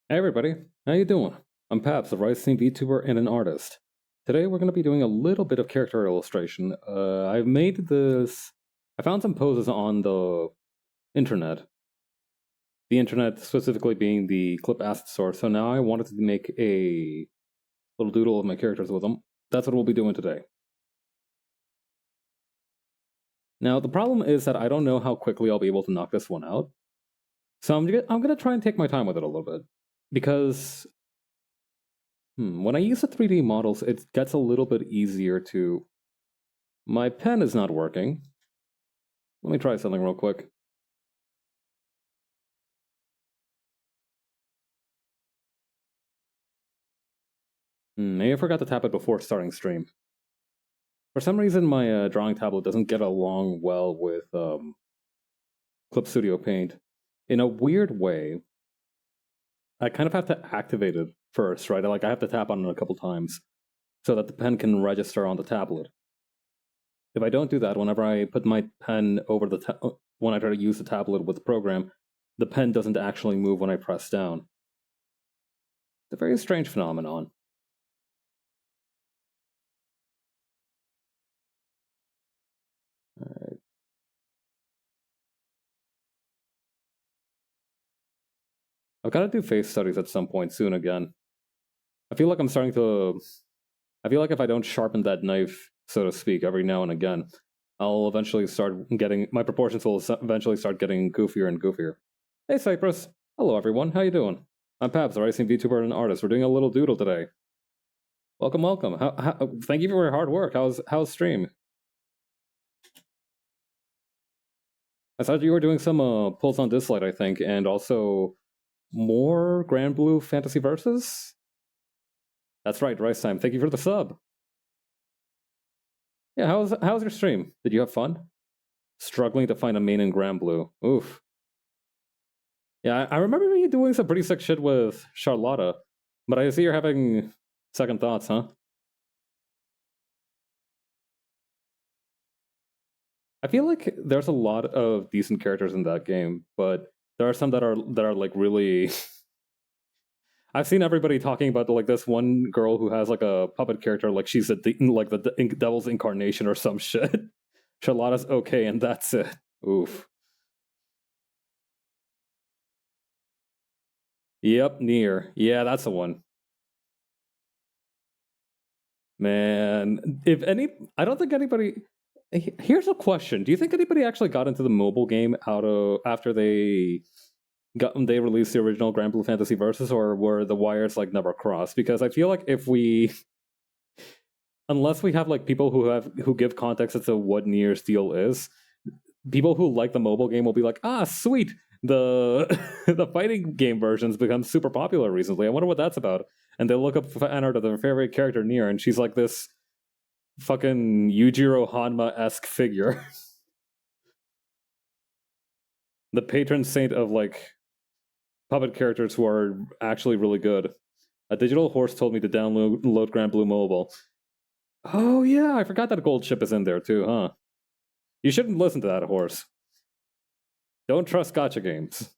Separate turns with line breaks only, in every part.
Hey everybody, how you doing? I'm Paps, a rising VTuber and an artist. Today we're going to be doing a little bit of character illustration. I've made this... I found some poses on the internet. The internet specifically being the clip asset source, so now I wanted to make a little doodle of my characters with them. That's what we'll be doing today. Now the problem is that I don't know how quickly I'll be able to knock this one out. So I'm going to try and take my time with it a little bit. Because when I use the 3D models, it gets a little bit easier to... My pen is not working. Let me try something real quick. Maybe I forgot to tap it before starting stream. For some reason, my drawing tablet doesn't get along well with Clip Studio Paint. In a weird way, I kind of have to activate it first, right? I have to tap on it a couple times so that the pen can register on the tablet. If I don't do that, whenever I put my pen over when I try to use the tablet with the program, the pen doesn't actually move when I press down. It's a very strange phenomenon. Alright. I've got to do face studies at some point soon again. I feel like I'm starting to... I feel like if I don't sharpen that knife, so to speak, every now and again, I'll eventually start getting... My proportions will eventually start getting goofier and goofier. Hey, Cypress. Hello, everyone. How you doing? I'm Pabs, a rising VTuber and an artist. We're doing a little doodle today. Welcome, welcome. Thank you for your hard work. How's stream? I thought you were doing some pulls on Dislight, I think, and also more Grand Blue Fantasy Versus? That's right, Rice Time. Thank you for the sub. Yeah, how's your stream? Did you have fun? Struggling to find a main in Grand Blue. Oof. Yeah, I remember you doing some pretty sick shit with Charlotta, but I see you're having second thoughts, huh? I feel like there's a lot of decent characters in that game, but there are some that are like really... I've seen everybody talking about like this one girl who has like a puppet character, like she's like the devil's incarnation or some shit. Charlotta's okay, and that's it. Oof. Yep, Near. Yeah, that's the one. Man, if any, I don't think anybody. Here's a question: do you think anybody actually got into the mobile game after they released the original Grand Blue Fantasy Versus, or were the wires like never crossed? Because I feel like unless we have like people who give context as to what Nier's deal is, people who like the mobile game will be like, ah, sweet. The the fighting game versions become super popular recently. I wonder what that's about. And they look up fan art of their favorite character Nier, and she's like this fucking Yujiro Hanma-esque figure. The patron saint of like puppet characters who are actually really good. A digital horse told me to download Grand Blue Mobile. Oh yeah, I forgot that gold chip is in there too, huh? You shouldn't listen to that horse. Don't trust gotcha games.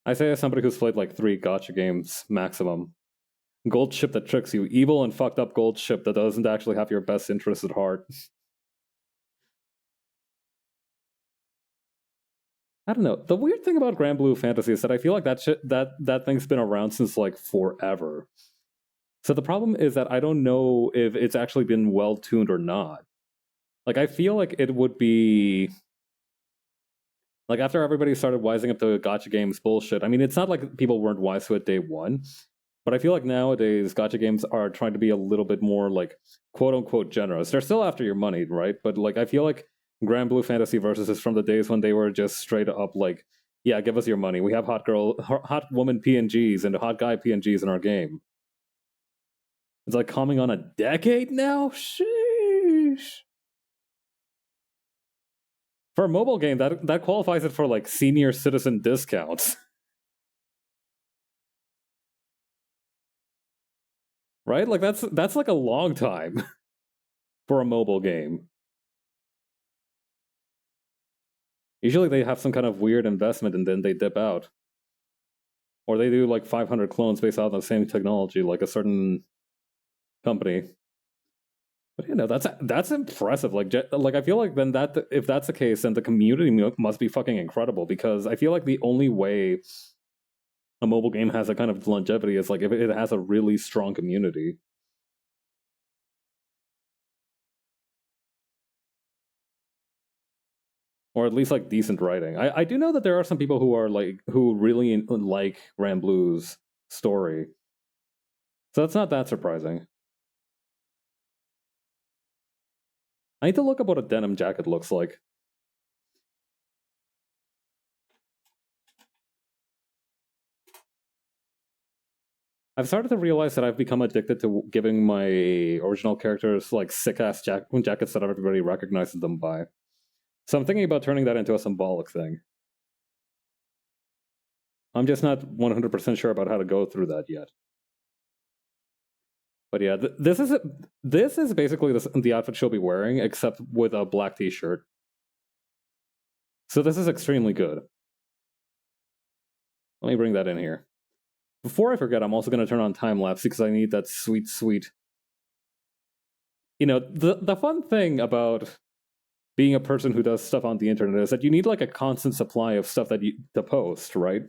I say as somebody who's played like 3 gotcha games maximum. Gold chip that tricks you. Evil and fucked up gold chip that doesn't actually have your best interest at heart. I don't know. The weird thing about Grand Blue Fantasy is that I feel like that thing's been around since like forever. So the problem is that I don't know if it's actually been well tuned or not. Like I feel like it would be like after everybody started wising up to gotcha games bullshit. I mean, it's not like people weren't wise to it day one, but I feel like nowadays gotcha games are trying to be a little bit more like quote unquote generous. They're still after your money, right? But like I feel like Grand Blue Fantasy Versus is from the days when they were just straight up like, yeah, give us your money. We have hot woman PNGs and hot guy PNGs in our game. It's like coming on a decade now? Sheesh. For a mobile game, that qualifies it for like senior citizen discounts. Right? Like that's like a long time for a mobile game. Usually they have some kind of weird investment and then they dip out. Or they do like 500 clones based on the same technology, like a certain company. But that's impressive. Like I feel like then that if that's the case, then the community must be fucking incredible, because I feel like the only way a mobile game has a kind of longevity is like if it has a really strong community. Or at least like decent writing. I do know that there are some people who are like who really like Granblue's story, so that's not that surprising. I need to look up what a denim jacket looks like. I've started to realize that I've become addicted to giving my original characters like sick ass jackets that everybody recognizes them by. So I'm thinking about turning that into a symbolic thing. I'm just not 100% sure about how to go through that yet. But yeah, this is basically the outfit she'll be wearing, except with a black t-shirt. So this is extremely good. Let me bring that in here. Before I forget, I'm also going to turn on time lapse because I need that sweet. You know, the fun thing about being a person who does stuff on the internet is that you need like a constant supply of stuff that you to post, right?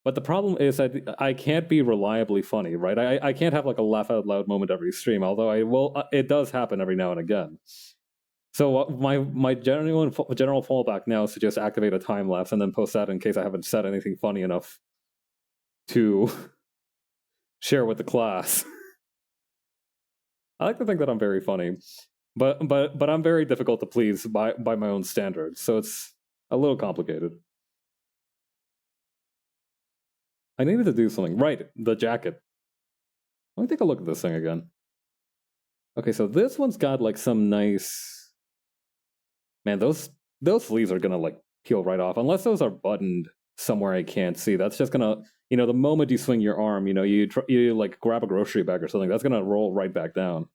But the problem is that I can't be reliably funny, right? I can't have like a laugh out loud moment every stream, although I will. It does happen every now and again. So my general fallback now is to just activate a time lapse and then post that in case I haven't said anything funny enough to share with the class. I like to think that I'm very funny, but I'm very difficult to please by my own standards, so it's a little complicated. I needed to do something. Right, the jacket. Let me take a look at this thing again. Okay, so this one's got like some nice... Man, those sleeves are gonna like peel right off, unless those are buttoned somewhere I can't see. That's just gonna, you know, the moment you swing your arm, you know, you like grab a grocery bag or something, that's gonna roll right back down.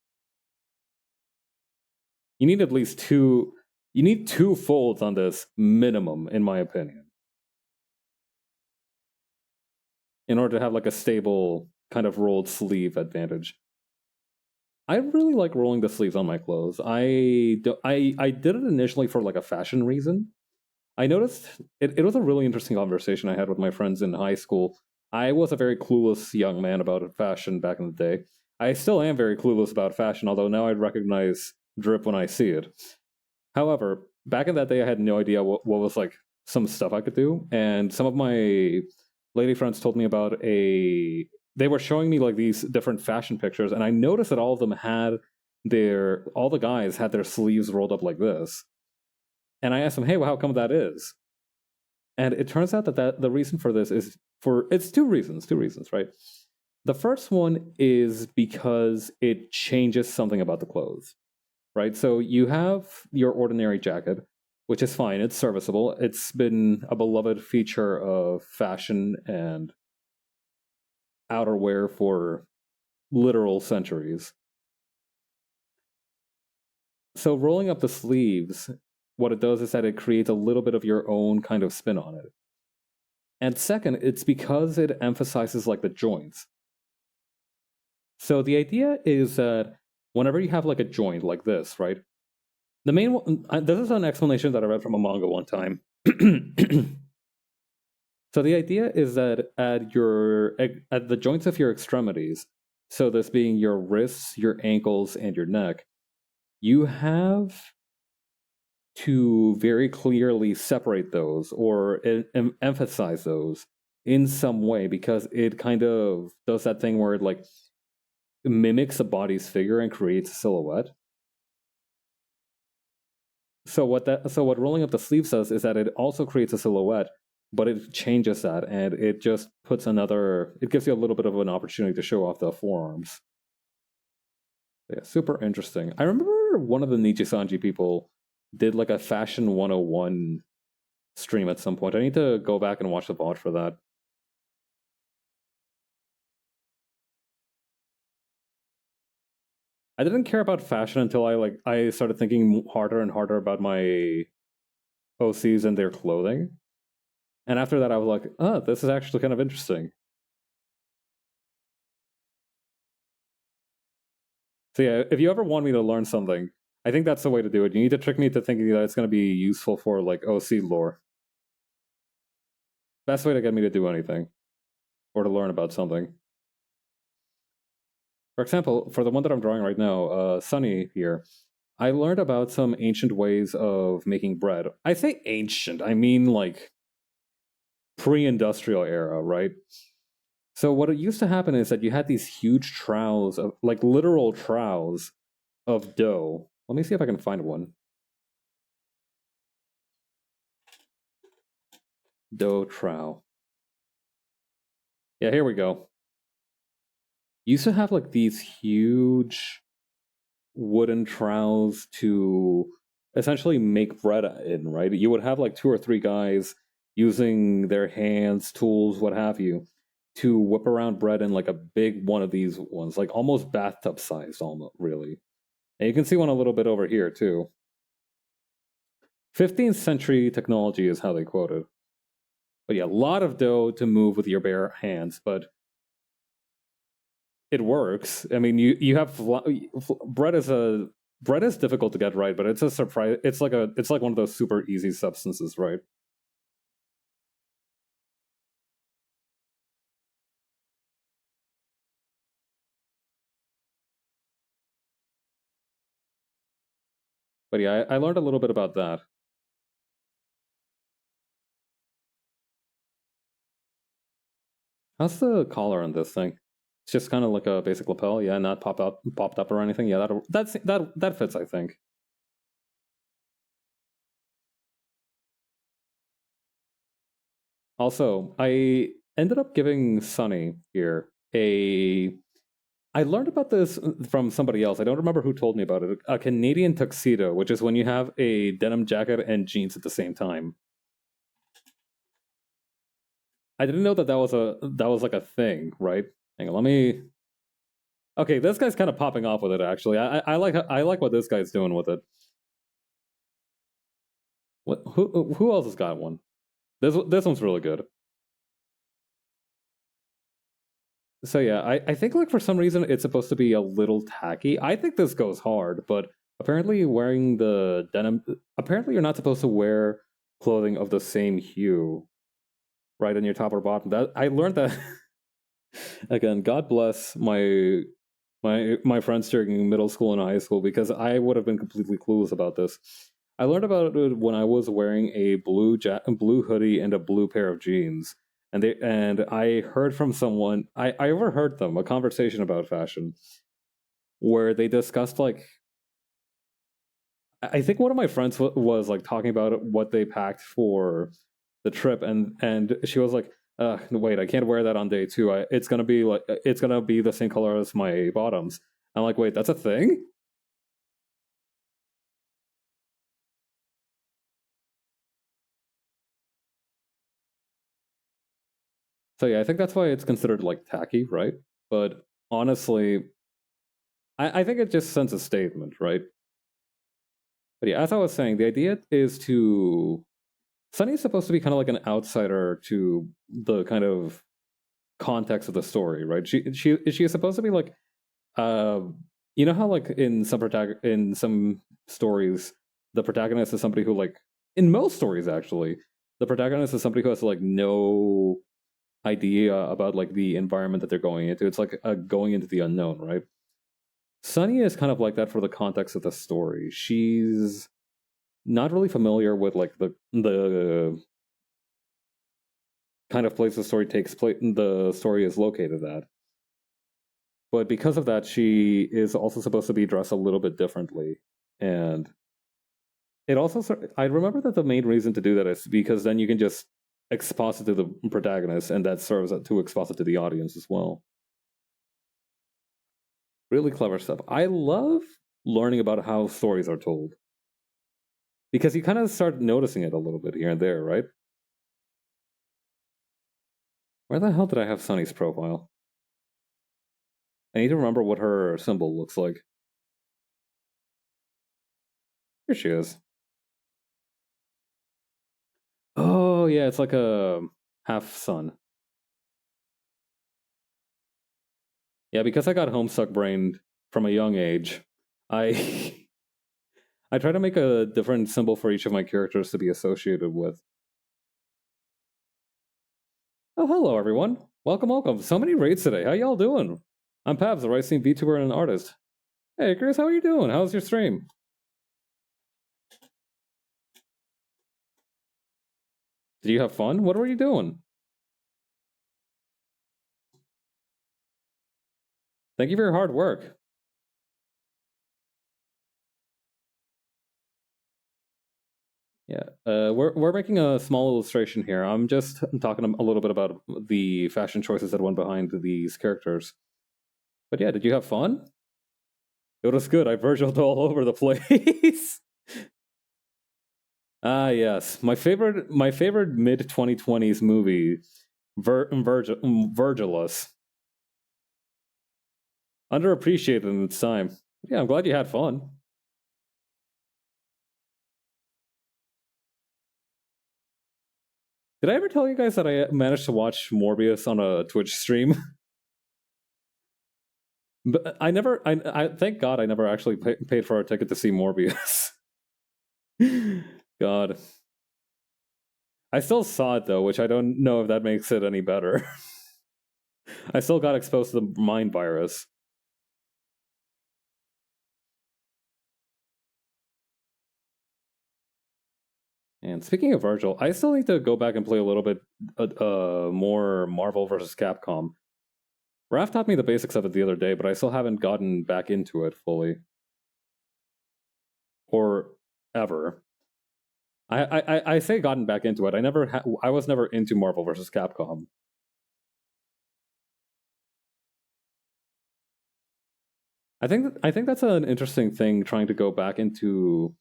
You need at least two. You need two folds on this minimum, in my opinion, in order to have like a stable kind of rolled sleeve advantage. I really like rolling the sleeves on my clothes. I did it initially for like a fashion reason. I noticed it was a really interesting conversation I had with my friends in high school. I was a very clueless young man about fashion back in the day. I still am very clueless about fashion, although now I'd recognize drip when I see it. However, back in that day, I had no idea what was like some stuff I could do, and some of my lady friends told me about a. They were showing me like these different fashion pictures, and I noticed that all of them had all the guys had their sleeves rolled up like this. And I asked them, "Hey, well, how come that is?" And it turns out that the reason for this is it's two reasons, right? The first one is because it changes something about the clothes, right? So you have your ordinary jacket, which is fine. It's serviceable. It's been a beloved feature of fashion and outerwear for literal centuries. So rolling up the sleeves, what it does is that it creates a little bit of your own kind of spin on it. And second, it's because it emphasizes like the joints. So the idea is that whenever you have like a joint like this, right? The main one, this is an explanation that I read from a manga one time. So the idea is that at the joints of your extremities, so this being your wrists, your ankles, and your neck, you have to very clearly separate those or emphasize those in some way, because it kind of does that thing where it like mimics a body's figure and creates a silhouette. So what rolling up the sleeves does is that it also creates a silhouette, but it changes that, and it just it gives you a little bit of an opportunity to show off the forearms. Yeah, super interesting. I remember one of the Nijisanji people did like a Fashion 101 stream at some point. I need to go back and watch the VOD for that. I didn't care about fashion until I started thinking harder and harder about my OCs and their clothing. And after that, I was like, oh, this is actually kind of interesting. So yeah, if you ever want me to learn something, I think that's the way to do it. You need to trick me to thinking that it's going to be useful for like OC lore. Best way to get me to do anything or to learn about something. For example, for the one that I'm drawing right now, Sunny here, I learned about some ancient ways of making bread. I say ancient, I mean like pre-industrial era, right? So what used to happen is that you had these huge troughs of like literal troughs of dough. Let me see if I can find one. Dough trough. Yeah, here we go. You used to have like these huge wooden troughs to essentially make bread in, right? You would have like two or three guys using their hands, tools, what have you, to whip around bread in like a big one of these ones, like almost bathtub sized, almost really. And you can see one a little bit over here too. 15th century technology is how they quoted. But yeah, a lot of dough to move with your bare hands, but it works. I mean, you have bread is a bread is difficult to get right, but it's a surprise. It's like one of those super easy substances, right? But yeah, I learned a little bit about that. How's the collar on this thing? It's just kind of like a basic lapel, yeah, not popped up or anything. Yeah, that fits, I think. Also, I ended up giving Sunny here a. I learned about this from somebody else. I don't remember who told me about it. A Canadian tuxedo, which is when you have a denim jacket and jeans at the same time. I didn't know that that was like a thing, right? Hang on, let me. Okay, this guy's kind of popping off with it. Actually, I like what this guy's doing with it. What who else has got one? This one's really good. So yeah, I think like for some reason it's supposed to be a little tacky. I think this goes hard, but apparently wearing the denim. Apparently you're not supposed to wear clothing of the same hue, right, on your top or bottom. That I learned that again. God bless my friends during middle school and high school because I would have been completely clueless about this. I learned about it when I was wearing a blue hoodie and a blue pair of jeans. And I heard from someone I overheard them a conversation about fashion where they discussed like I think one of my friends was like talking about what they packed for the trip and she was like wait, I can't wear that on day two. It's gonna be like it's gonna be the same color as my bottoms. I'm like, wait, that's a thing? So yeah, I think that's why it's considered like tacky, right? But honestly, I think it just sends a statement, right? But yeah, as I was saying, the idea is to Sunny's supposed to be kind of like an outsider to the kind of context of the story, right? She is supposed to be like, uh, you know how like in some stories, the protagonist is somebody who like in most stories actually, the protagonist is somebody who has like no idea about like the environment that they're going into. It's like going into the unknown, right? Sunny is kind of like that for the context of the story. She's not really familiar with like the kind of place the story takes place. The story is located at, but because of that, she is also supposed to be dressed a little bit differently, and it also. I remember that the main reason to do that is because then you can just exposit to the protagonist, and that serves to exposit to the audience as well. Really clever stuff. I love learning about how stories are told because you kind of start noticing it a little bit here and there, right? Where the hell did I have Sunny's profile? I need to remember what her symbol looks like. Here she is. Oh yeah, it's like a half son. Yeah, because I got homestuck brained from a young age, I I try to make a different symbol for each of my characters to be associated with. Oh, hello everyone. Welcome, welcome. So many raids today. How y'all doing? I'm Pabs, the Rising VTuber and an artist. Hey, Chris, how are you doing? How's your stream? Did you have fun? What were you doing? Thank you for your hard work. Yeah, we're making a small illustration here. I'm just talking a little bit about the fashion choices that went behind these characters. But yeah, did you have fun? It was good. I Virgiled all over the place. Ah, yes, my favorite mid 2020s movie, Virgilus. Underappreciated in its time. Yeah, I'm glad you had fun. Did I ever tell you guys that I managed to watch Morbius on a Twitch stream? But I thank God I never actually paid for a ticket to see Morbius. God. I still saw it though, which I don't know if that makes it any better. I still got exposed to the mind virus. And speaking of Virgil, I still need to go back and play a little bit more Marvel vs. Capcom. Raph taught me the basics of it the other day, but I still haven't gotten back into it fully. Or ever. I say gotten back into it. I was never into Marvel vs. Capcom. I think that's an interesting thing, trying to go back into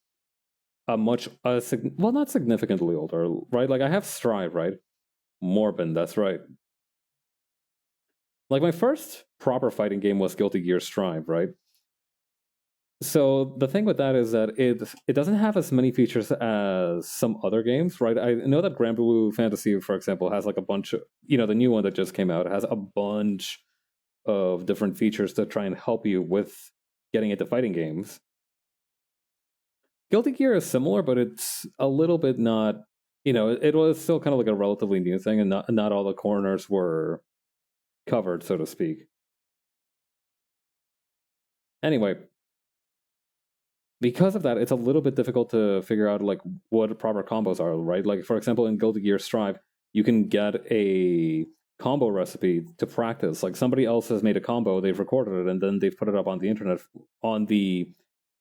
a much well, not significantly older, right? Like I have Strive, right? Morbin, that's right. Like my first proper fighting game was Guilty Gear Strive, right? So the thing with that is that it doesn't have as many features as some other games, right? I know that Grand Blue Fantasy, for example, has like a bunch of, the new one that just came out has a bunch of different features to try and help you with getting into fighting games. Guilty Gear is similar, but it's a little bit not. It was still kind of like a relatively new thing, and not all the corners were covered, so to speak. Anyway, because of that, it's a little bit difficult to figure out like what proper combos are, right? Like for example, in Guilty Gear Strive, you can get a combo recipe to practice. Like somebody else has made a combo, they've recorded it, and then they've put it up on the internet on the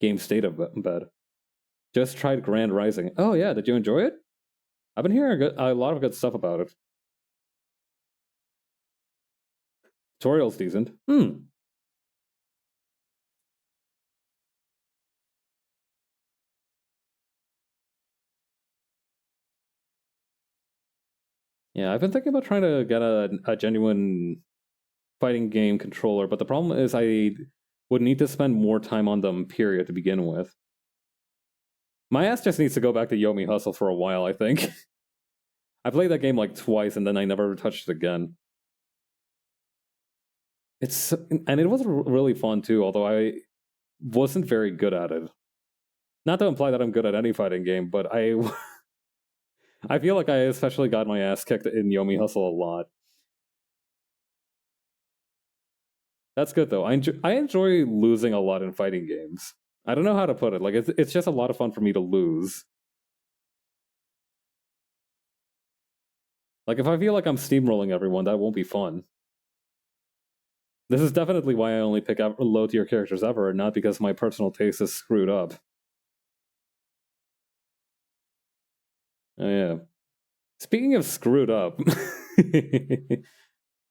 game's data bed. Just tried Grand Rising. Oh yeah, did you enjoy it? I've been hearing a lot of good stuff about it. Tutorial's decent. Yeah, I've been thinking about trying to get a genuine fighting game controller, but the problem is I would need to spend more time on them, period, to begin with. My ass just needs to go back to Yomi Hustle for a while, I think. I played that game like twice and then I never touched it again. And it was really fun too, although I wasn't very good at it. Not to imply that I'm good at any fighting game, but I feel like I especially got my ass kicked in Yomi Hustle a lot. That's good though. I enjoy losing a lot in fighting games. I don't know how to put it. Like it's just a lot of fun for me to lose. Like if I feel like I'm steamrolling everyone, that won't be fun. This is definitely why I only pick up low tier characters ever, not because my personal taste is screwed up. Oh yeah. Speaking of screwed up.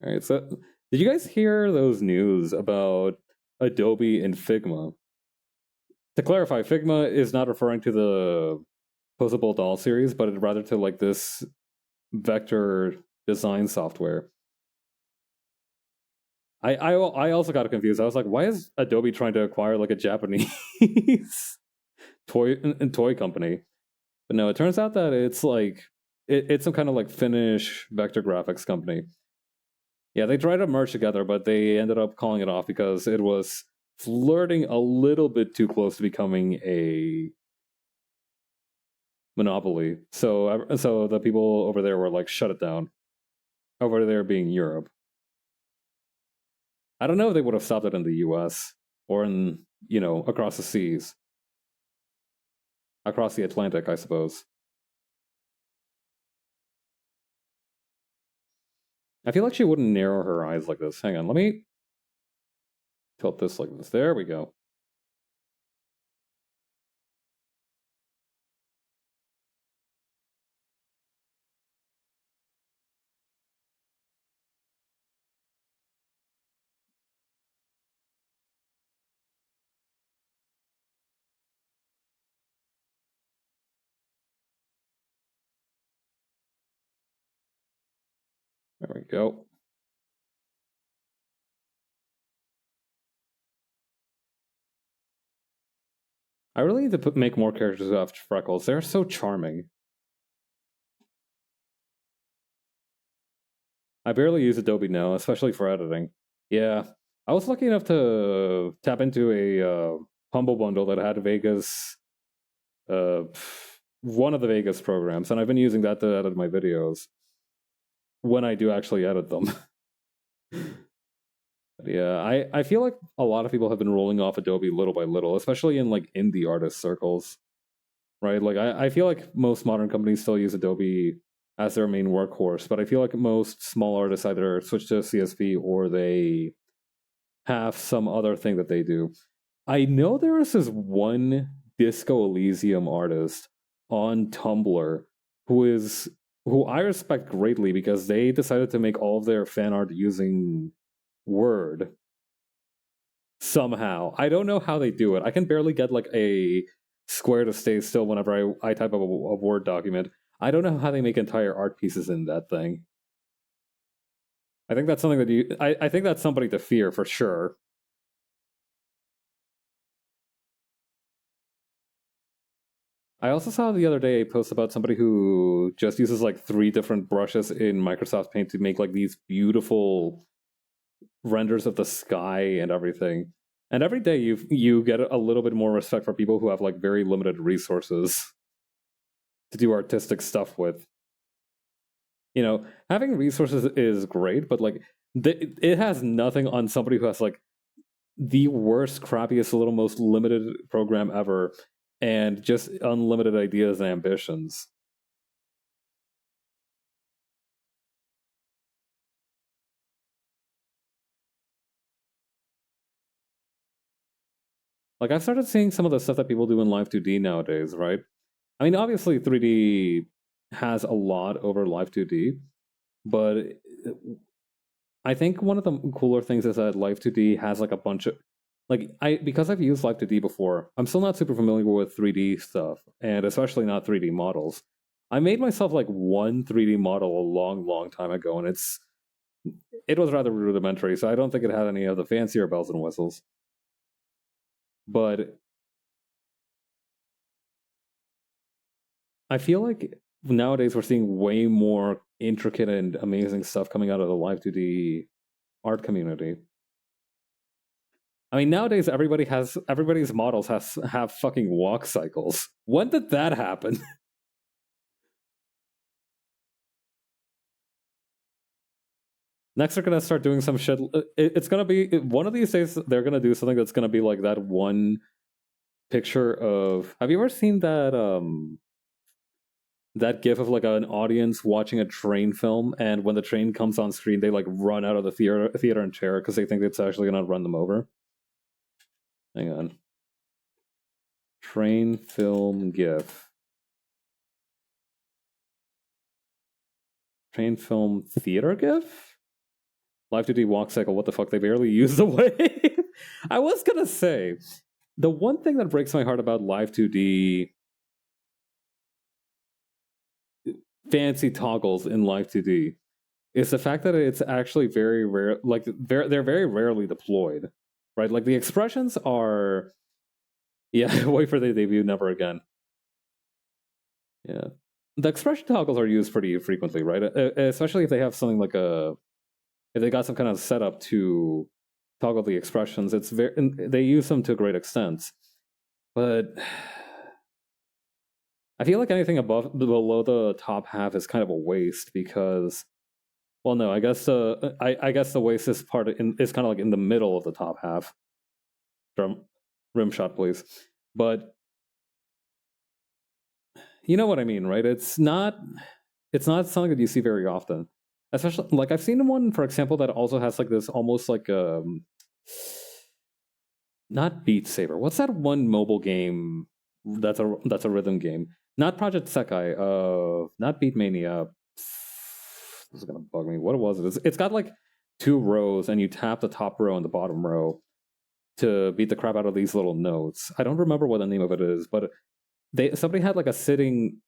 Alright, so did you guys hear those news about Adobe and Figma? To clarify, Figma is not referring to the posable doll series, but rather to like this vector design software. I also got confused. I was like, why is Adobe trying to acquire like a Japanese toy company? But no, it turns out that it's like It's some kind of like Finnish vector graphics company. Yeah, they tried to merge together, but they ended up calling it off because it was flirting a little bit too close to becoming a monopoly. So the people over there were like, shut it down. Over there being Europe. I don't know if they would have stopped it in the US or in, across the seas. Across the Atlantic, I suppose. I feel like she wouldn't narrow her eyes like this. Hang on, let me tilt this like this. There we go. There we go. I really need to make more characters who have freckles. They're so charming. I barely use Adobe now, especially for editing. Yeah, I was lucky enough to tap into a Humble bundle that had Vegas, uh, one of the Vegas programs, and I've been using that to edit my videos when I do actually edit them. Yeah, I feel like a lot of people have been rolling off Adobe little by little, especially in like indie artist circles, right? Like I feel like most modern companies still use Adobe as their main workhorse, but I feel like most small artists either switch to CSV or they have some other thing that they do. I know there is this one Disco Elysium artist on Tumblr who I respect greatly because they decided to make all of their fan art using Word somehow. I don't know how they do it. I can barely get like a square to stay still whenever I type up a Word document. I don't know how they make entire art pieces in that thing. I think that's something that I think that's somebody to fear for sure. I also saw the other day a post about somebody who just uses like 3 different brushes in Microsoft Paint to make like these beautiful renders of the sky and everything. And every day you get a little bit more respect for people who have like very limited resources to do artistic stuff with. Having resources is great, but like it has nothing on somebody who has like the worst, crappiest, little most limited program ever and just unlimited ideas and ambitions. Like I've started seeing some of the stuff that people do in Live 2D nowadays, right? I mean, obviously 3D has a lot over Live 2D, but I think one of the cooler things is that Live 2D has like a bunch of because I've used Live 2D before, I'm still not super familiar with 3D stuff, and especially not 3D models. I made myself like one 3D model a long, long time ago, and it was rather rudimentary, so I don't think it had any of the fancier bells and whistles. But I feel like nowadays we're seeing way more intricate and amazing stuff coming out of the Live 2D art community. I mean, nowadays everybody's models have fucking walk cycles. When did that happen? Next, they're gonna start doing some shit. It's gonna be one of these days. They're gonna do something that's gonna be like that one picture of. Have you ever seen that gif of like an audience watching a train film, and when the train comes on screen, they like run out of the theater and chair because they think it's actually gonna run them over? Hang on. Train film gif. Train film theater gif? Live 2D walk cycle, what the fuck? They barely use the wave. I was gonna say, the one thing that breaks my heart about Live 2D fancy toggles in Live 2D is the fact that it's actually very rare. Like they're very rarely deployed, right? Like the expressions are, yeah. Wait for the debut, never again. Yeah, the expression toggles are used pretty frequently, right? Especially if they have something like if they got some kind of setup to toggle the expressions. It's very they use them to a great extent, but I feel like anything above below the top half is kind of a waste because, well, no, I guess I guess the waste is is kind of like in the middle of the top half. Rim shot, please. But you know what I mean, right? It's not something that you see very often. Especially like I've seen one, for example, that also has like this almost like not Beat Saber. What's that one mobile game that's a rhythm game? Not Project Sekai, not Beat Mania. This is gonna bug me. What was it? It's got like two rows and you tap the top row and the bottom row to beat the crap out of these little notes. I don't remember what the name of it is, but somebody had like a sitting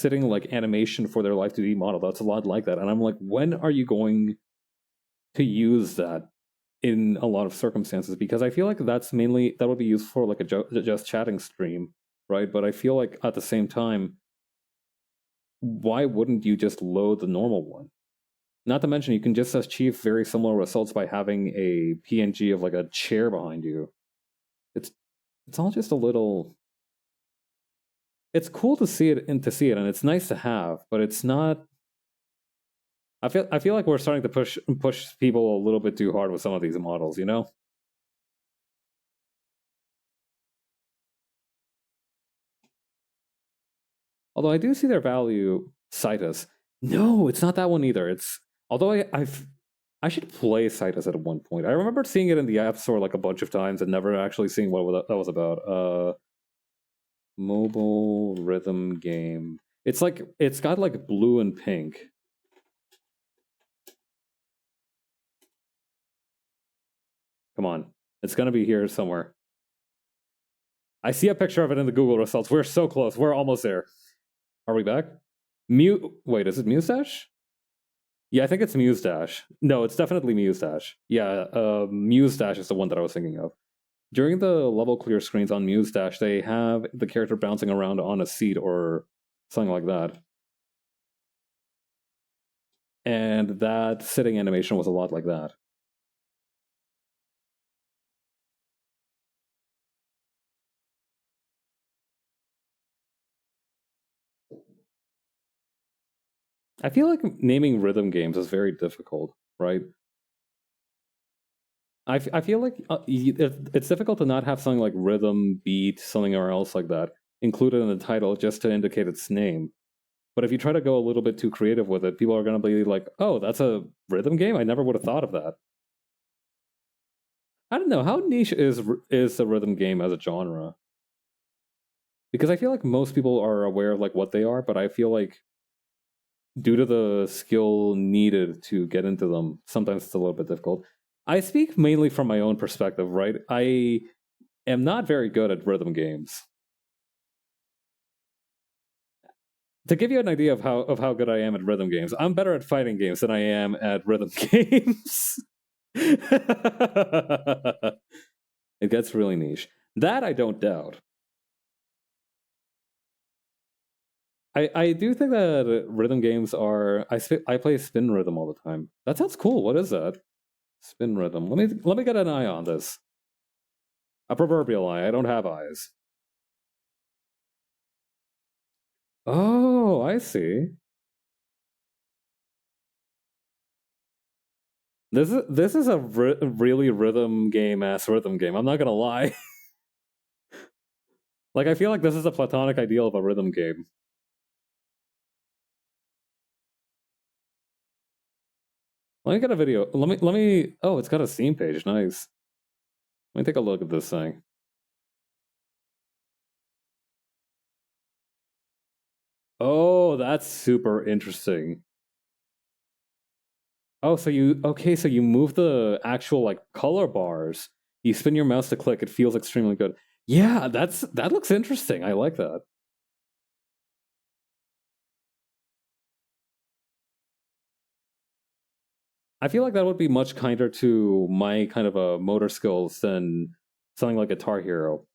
like animation for their Life 2D model. That's a lot like that, and I'm like, when are you going to use that in a lot of circumstances? Because I feel like that would be used for like a just chatting stream, right? But I feel like at the same time, why wouldn't you just load the normal one? Not to mention, you can just achieve very similar results by having a PNG of like a chair behind you. It's it's all just a little. It's cool to see it and it's nice to have, but it's not. I feel like we're starting to push people a little bit too hard with some of these models, you know? Although I do see their value, Citus. No, it's not that one either. It's although I should play Citus at one point. I remember seeing it in the App Store like a bunch of times and never actually seeing what that was about. Mobile rhythm game. It's got like blue and pink. Come on. It's gonna be here somewhere. I see a picture of it in the Google results. We're so close. We're almost there. Are we back? Wait, is it Mustache? Yeah, I think it's Mustache. No, it's definitely Mustache. Yeah, Mustache is the one that I was thinking of. During the level clear screens on Mustache, they have the character bouncing around on a seat or something like that. And that sitting animation was a lot like that. I feel like naming rhythm games is very difficult, right? I feel like it's difficult to not have something like rhythm, beat, something or else like that included in the title just to indicate its name. But if you try to go a little bit too creative with it, people are going to be like, "Oh, that's a rhythm game? I never would have thought of that." I don't know how niche is the rhythm game as a genre, because I feel like most people are aware of like what they are, but I feel like due to the skill needed to get into them, sometimes it's a little bit difficult. I speak mainly from my own perspective, right? I am not very good at rhythm games. To give you an idea of how good I am at rhythm games, I'm better at fighting games than I am at rhythm games. It gets really niche. That I don't doubt. I do think that rhythm games are. I play spin rhythm all the time. That sounds cool. What is that? Spin rhythm. Let me get an eye on this. A proverbial eye. I don't have eyes. Oh, I see. This is a really rhythm game ass rhythm game. I'm not gonna lie. Like I feel like this is a platonic ideal of a rhythm game. Let me get a video. Let me. Oh, it's got a Steam page. Nice. Let me take a look at this thing. Oh, that's super interesting. Oh, so you move the actual like color bars. You spin your mouse to click. It feels extremely good. Yeah, that looks interesting. I like that. I feel like that would be much kinder to my kind of a motor skills than something like Guitar Hero,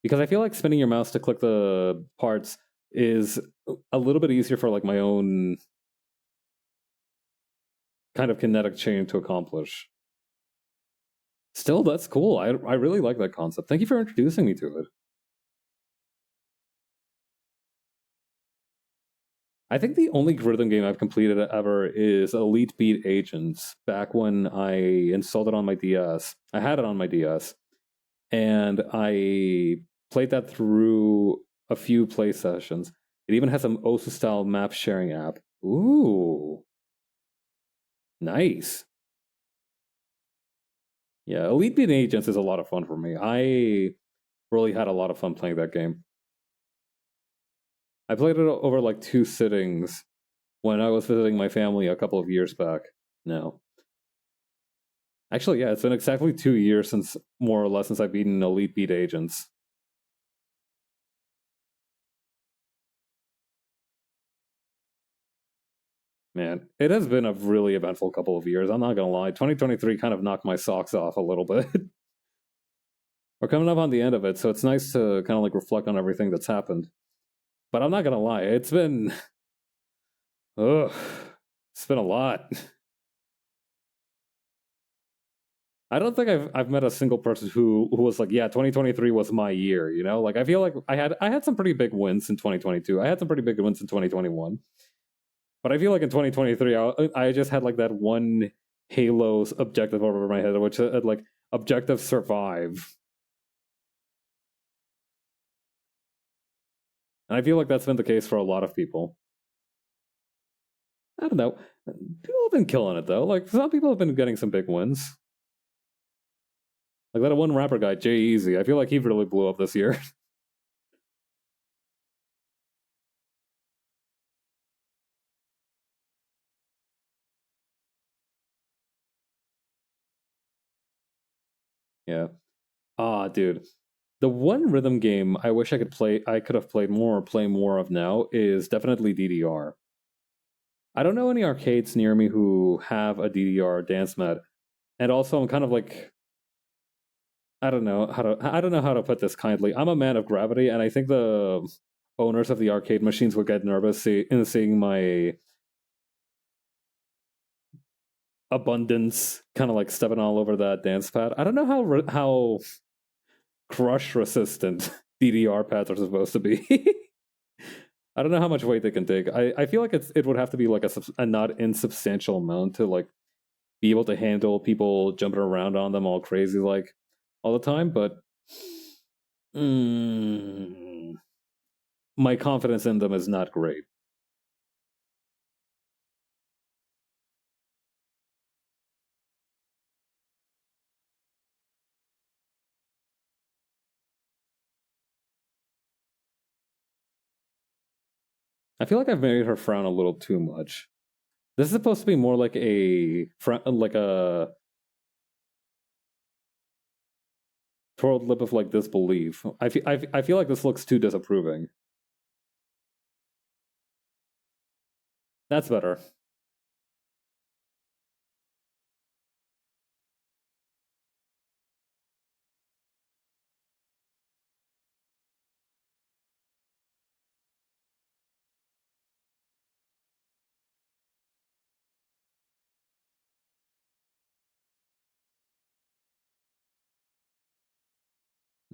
because I feel like spinning your mouse to click the parts is a little bit easier for like my own kind of kinetic chain to accomplish. Still, that's cool. I really like that concept. Thank you for introducing me to it. I think the only rhythm game I've completed ever is Elite Beat Agents. Back when I installed it on my DS, I had it on my DS, and I played that through a few play sessions. It even has some OSU style map sharing app. Ooh, nice. Yeah, Elite Beat Agents is a lot of fun for me. I really had a lot of fun playing that game. I played it over like 2 sittings when I was visiting my family a couple of years back. No. Actually, yeah, it's been exactly 2 years since, more or less, since I've beaten Elite Beat Agents. Man, it has been a really eventful couple of years. I'm not gonna lie. 2023 kind of knocked my socks off a little bit. We're coming up on the end of it, so it's nice to kind of like reflect on everything that's happened. But I'm not gonna lie, it's been, ugh, it's been a lot. I don't think I've met a single person who was like, yeah, 2023 was my year. You know, like I feel like I had some pretty big wins in 2022. I had some pretty big wins in 2021. But I feel like in 2023, I just had like that one Halo's objective over my head, which had like objective survive. And I feel like that's been the case for a lot of people. I don't know. People have been killing it though. Like some people have been getting some big wins. Like that one rapper guy, Jay Easy. I feel like he really blew up this year. Yeah. Ah, dude. The one rhythm game I wish I could have played more or play more of now is definitely DDR. I don't know any arcades near me who have a DDR dance mat, and also I'm kind of like, I don't know how to put this kindly. I'm a man of gravity, and I think the owners of the arcade machines would get nervous in seeing my abundance kind of like stepping all over that dance pad. I don't know how crush resistant DDR pads are supposed to be. I don't know how much weight they can take. I feel like it would have to be like a not insubstantial amount to like be able to handle people jumping around on them all crazy like all the time. But mm, my confidence in them is not great. I feel like I've made her frown a little too much. This is supposed to be more like like a twirled lip of like disbelief. I feel like this looks too disapproving. That's better.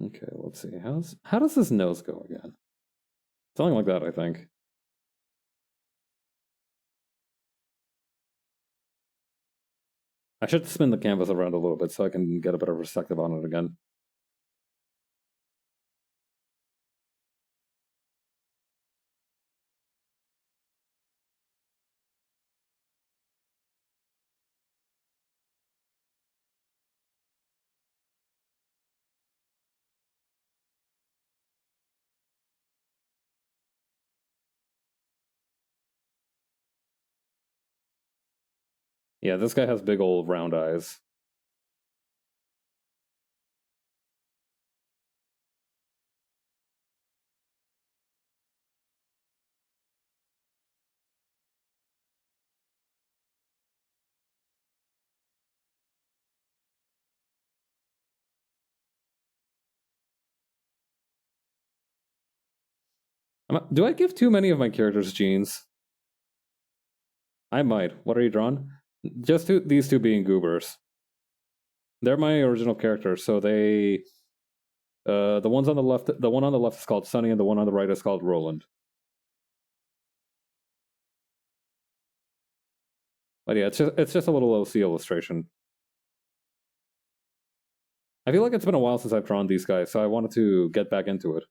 Okay, let's see. How does this nose go again? Something like that, I think. I should spin the canvas around a little bit so I can get a better perspective on it again. Yeah, this guy has big old round eyes. Do I give too many of my characters genes? I might. What are you drawn? Just these two being goobers. They're my original characters, so they. The ones on the left, the one on the left is called Sunny, and the one on the right is called Roland. But yeah, it's just a little OC illustration. I feel like it's been a while since I've drawn these guys, so I wanted to get back into it.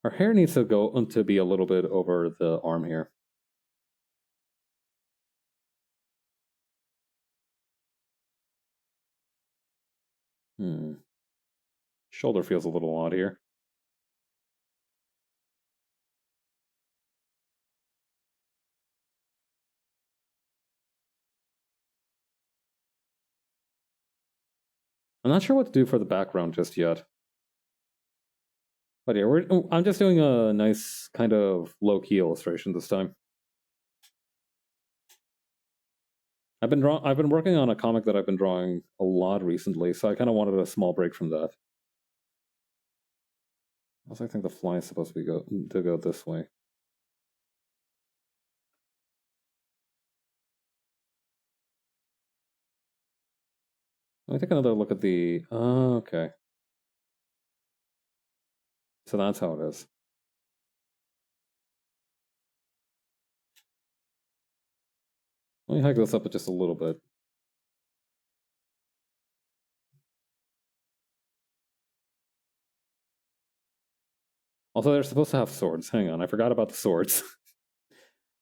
Our hair needs to go to be a little bit over the arm here. Shoulder feels a little odd here. I'm not sure what to do for the background just yet. But yeah, I'm just doing a nice kind of low-key illustration this time. I've been working on a comic that I've been drawing a lot recently, so I kind of wanted a small break from that. Also, I think the fly is supposed to go this way. Let me take another look at the. Okay. So that's how it is. Let me hike this up just a little bit. Also, they're supposed to have swords. Hang on, I forgot about the swords.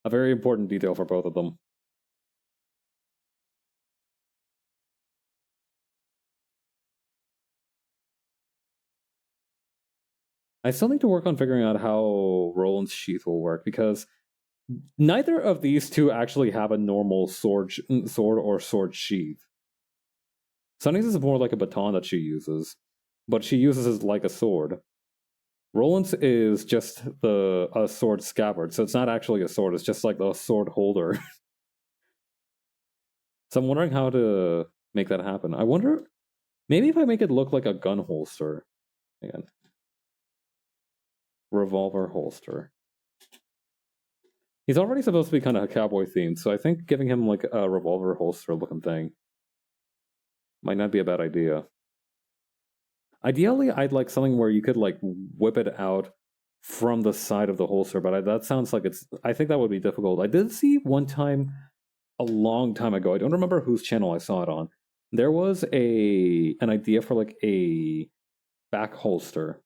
A very important detail for both of them. I still need to work on figuring out how Roland's sheath will work, because neither of these two actually have a normal sword or sword sheath. Sunny's is more like a baton that she uses, but she uses it like a sword. Roland's is just a sword scabbard, so it's not actually a sword, it's just like the sword holder. So I'm wondering how to make that happen. I wonder, maybe if I make it look like a gun holster. Again. Revolver holster. He's already supposed to be kind of a cowboy themed, so I think giving him like a revolver holster looking thing might not be a bad idea. Ideally, I'd like something where you could like whip it out from the side of the holster, but that sounds like I think that would be difficult. I did see one time, a long time ago, I don't remember whose channel I saw it on. There was an idea for like a back holster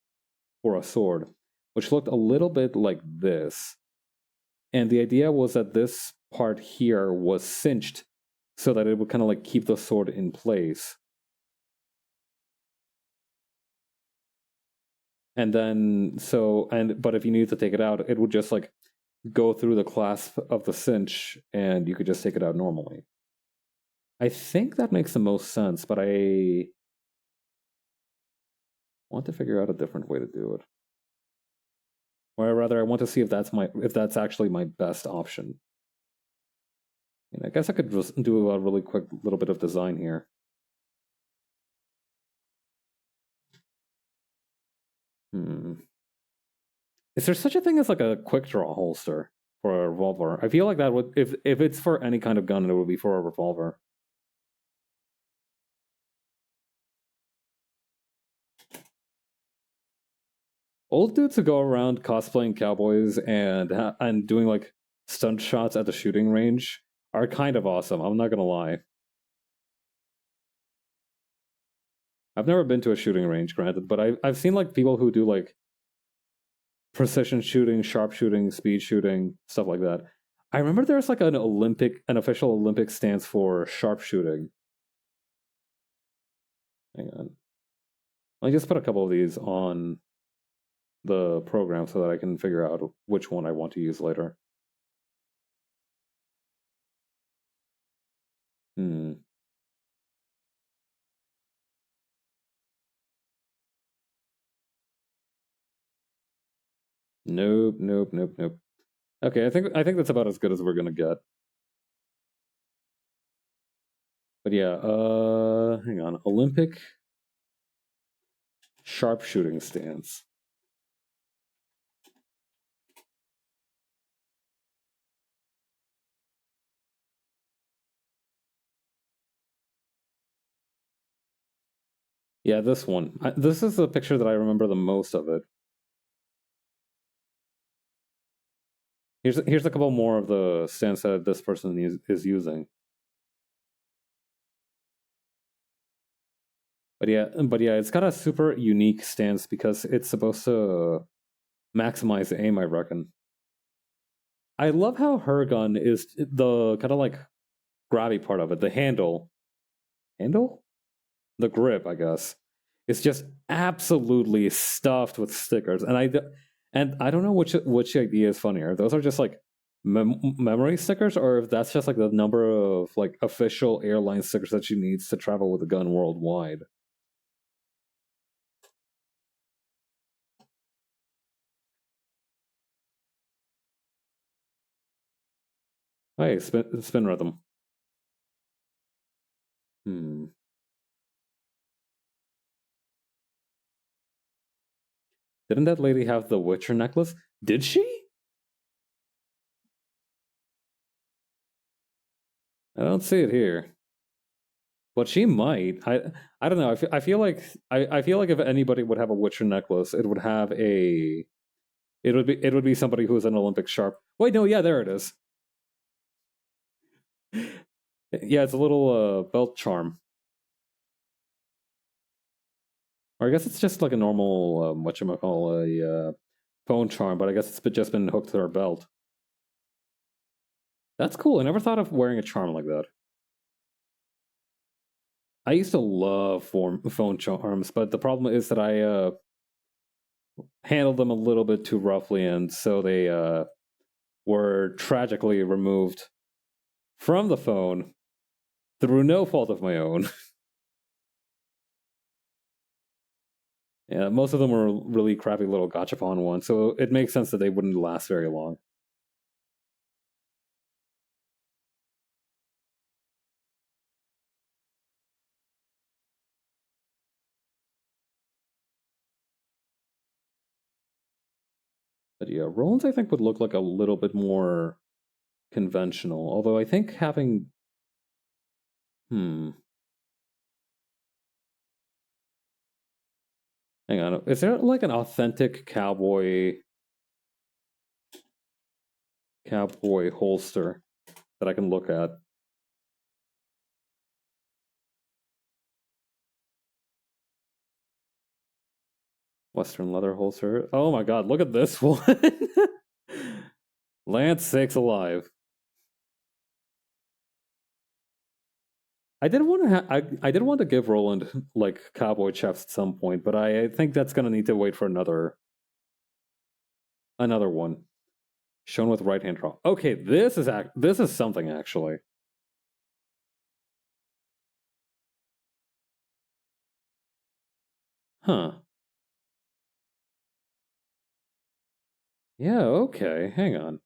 for a sword, which looked a little bit like this. And the idea was that this part here was cinched so that it would kind of like keep the sword in place. And then, but if you needed to take it out, it would just like go through the clasp of the cinch and you could just take it out normally. I think that makes the most sense, but I want to figure out a different way to do it. Or rather, I want to see if that's actually my best option. And I guess I could just do a really quick little bit of design here. Is there such a thing as like a quick draw holster for a revolver? I feel like that would, if it's for any kind of gun, it would be for a revolver. Old dudes who go around cosplaying cowboys and doing like stunt shots at the shooting range are kind of awesome. I'm not gonna lie. I've never been to a shooting range, granted, but I've seen like people who do like precision shooting, sharp shooting, speed shooting, stuff like that. I remember there's like an official Olympic stance for sharpshooting. Hang on. Let me just put a couple of these on the program so that I can figure out which one I want to use later. Nope. Okay, I think that's about as good as we're gonna get. But yeah, hang on. Olympic Sharpshooting stance. Yeah, this one. This is the picture that I remember the most of it. Here's a couple more of the stance that this person is using. But yeah, it's got a super unique stance because it's supposed to maximize the aim, I reckon. I love how her gun is the kind of like grabby part of it, the handle, the grip, I guess. It's just absolutely stuffed with stickers, and I don't know which idea is funnier. Those are just like memory stickers, or if that's just like the number of like official airline stickers that she needs to travel with the gun worldwide. Hey, spin rhythm. Hmm. Didn't that lady have the Witcher necklace? Did she? I don't see it here. But she might. I don't know. I feel like I feel like if anybody would have a Witcher necklace, it would have a it would be somebody who is an Olympic sharp. Wait, no, yeah, there it is. Yeah, it's a little belt charm. Or I guess it's just like a normal whatchamacall, a phone charm, but I guess it's just been hooked to her belt. That's cool. I never thought of wearing a charm like that. I used to love phone charms, but the problem is that I handled them a little bit too roughly, and so they were tragically removed from the phone through no fault of my own. Yeah, most of them were really crappy little gachapon ones, so it makes sense that they wouldn't last very long. But yeah, Roland's I think would look like a little bit more conventional. Although I think having hmm, hang on, is there like an authentic cowboy holster that I can look at? Western leather holster. Oh my god, look at this one. Lance Six alive. I did want to give Roland like cowboy chaps at some point, but I think that's gonna need to wait for another one. Shown with right hand draw. Okay, this is something actually. Huh. Yeah, okay. Hang on.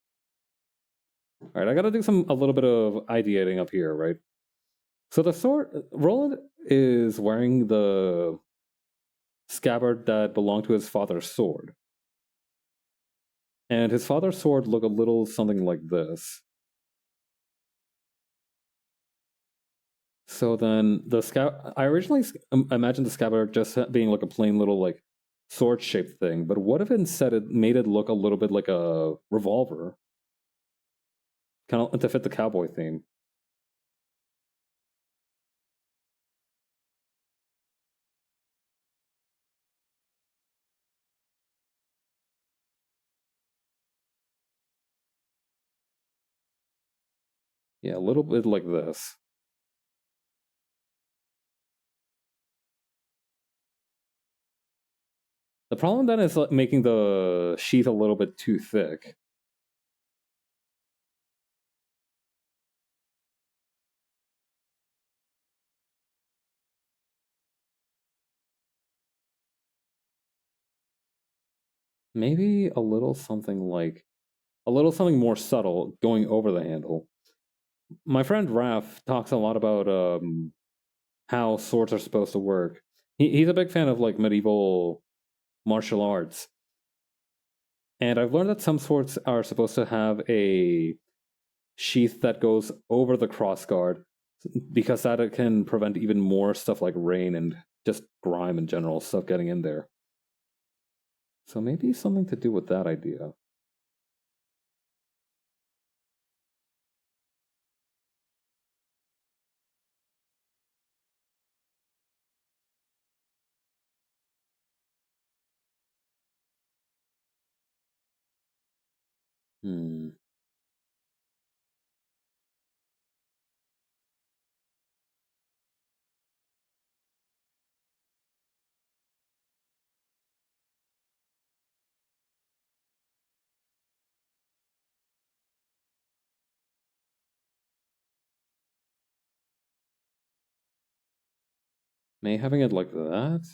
Alright, I gotta do a little bit of ideating up here, right? So the sword Roland is wearing the scabbard that belonged to his father's sword. And his father's sword looked a little something like this. So then I originally imagined the scabbard just being like a plain little like sword shaped thing, but what if instead it made it look a little bit like a revolver, kind of to fit the cowboy theme? Yeah, a little bit like this. The problem then is like making the sheath a little bit too thick. Maybe a little something more subtle going over the handle. My friend Raph talks a lot about how swords are supposed to work. He's a big fan of like medieval martial arts, and I've learned that some swords are supposed to have a sheath that goes over the crossguard because that it can prevent even more stuff like rain and just grime and general stuff getting in there. So maybe something to do with that idea. Hmm. May having it like that?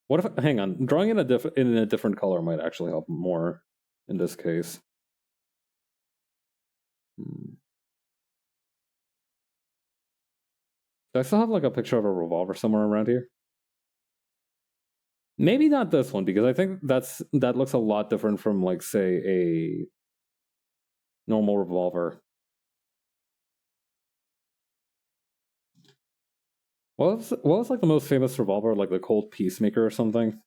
What if? Hang on, drawing in a different color might actually help more in this case. Hmm. Do I still have like a picture of a revolver somewhere around here? Maybe not this one because I think that looks a lot different from like say a normal revolver. What was like the most famous revolver, like the Colt Peacemaker or something?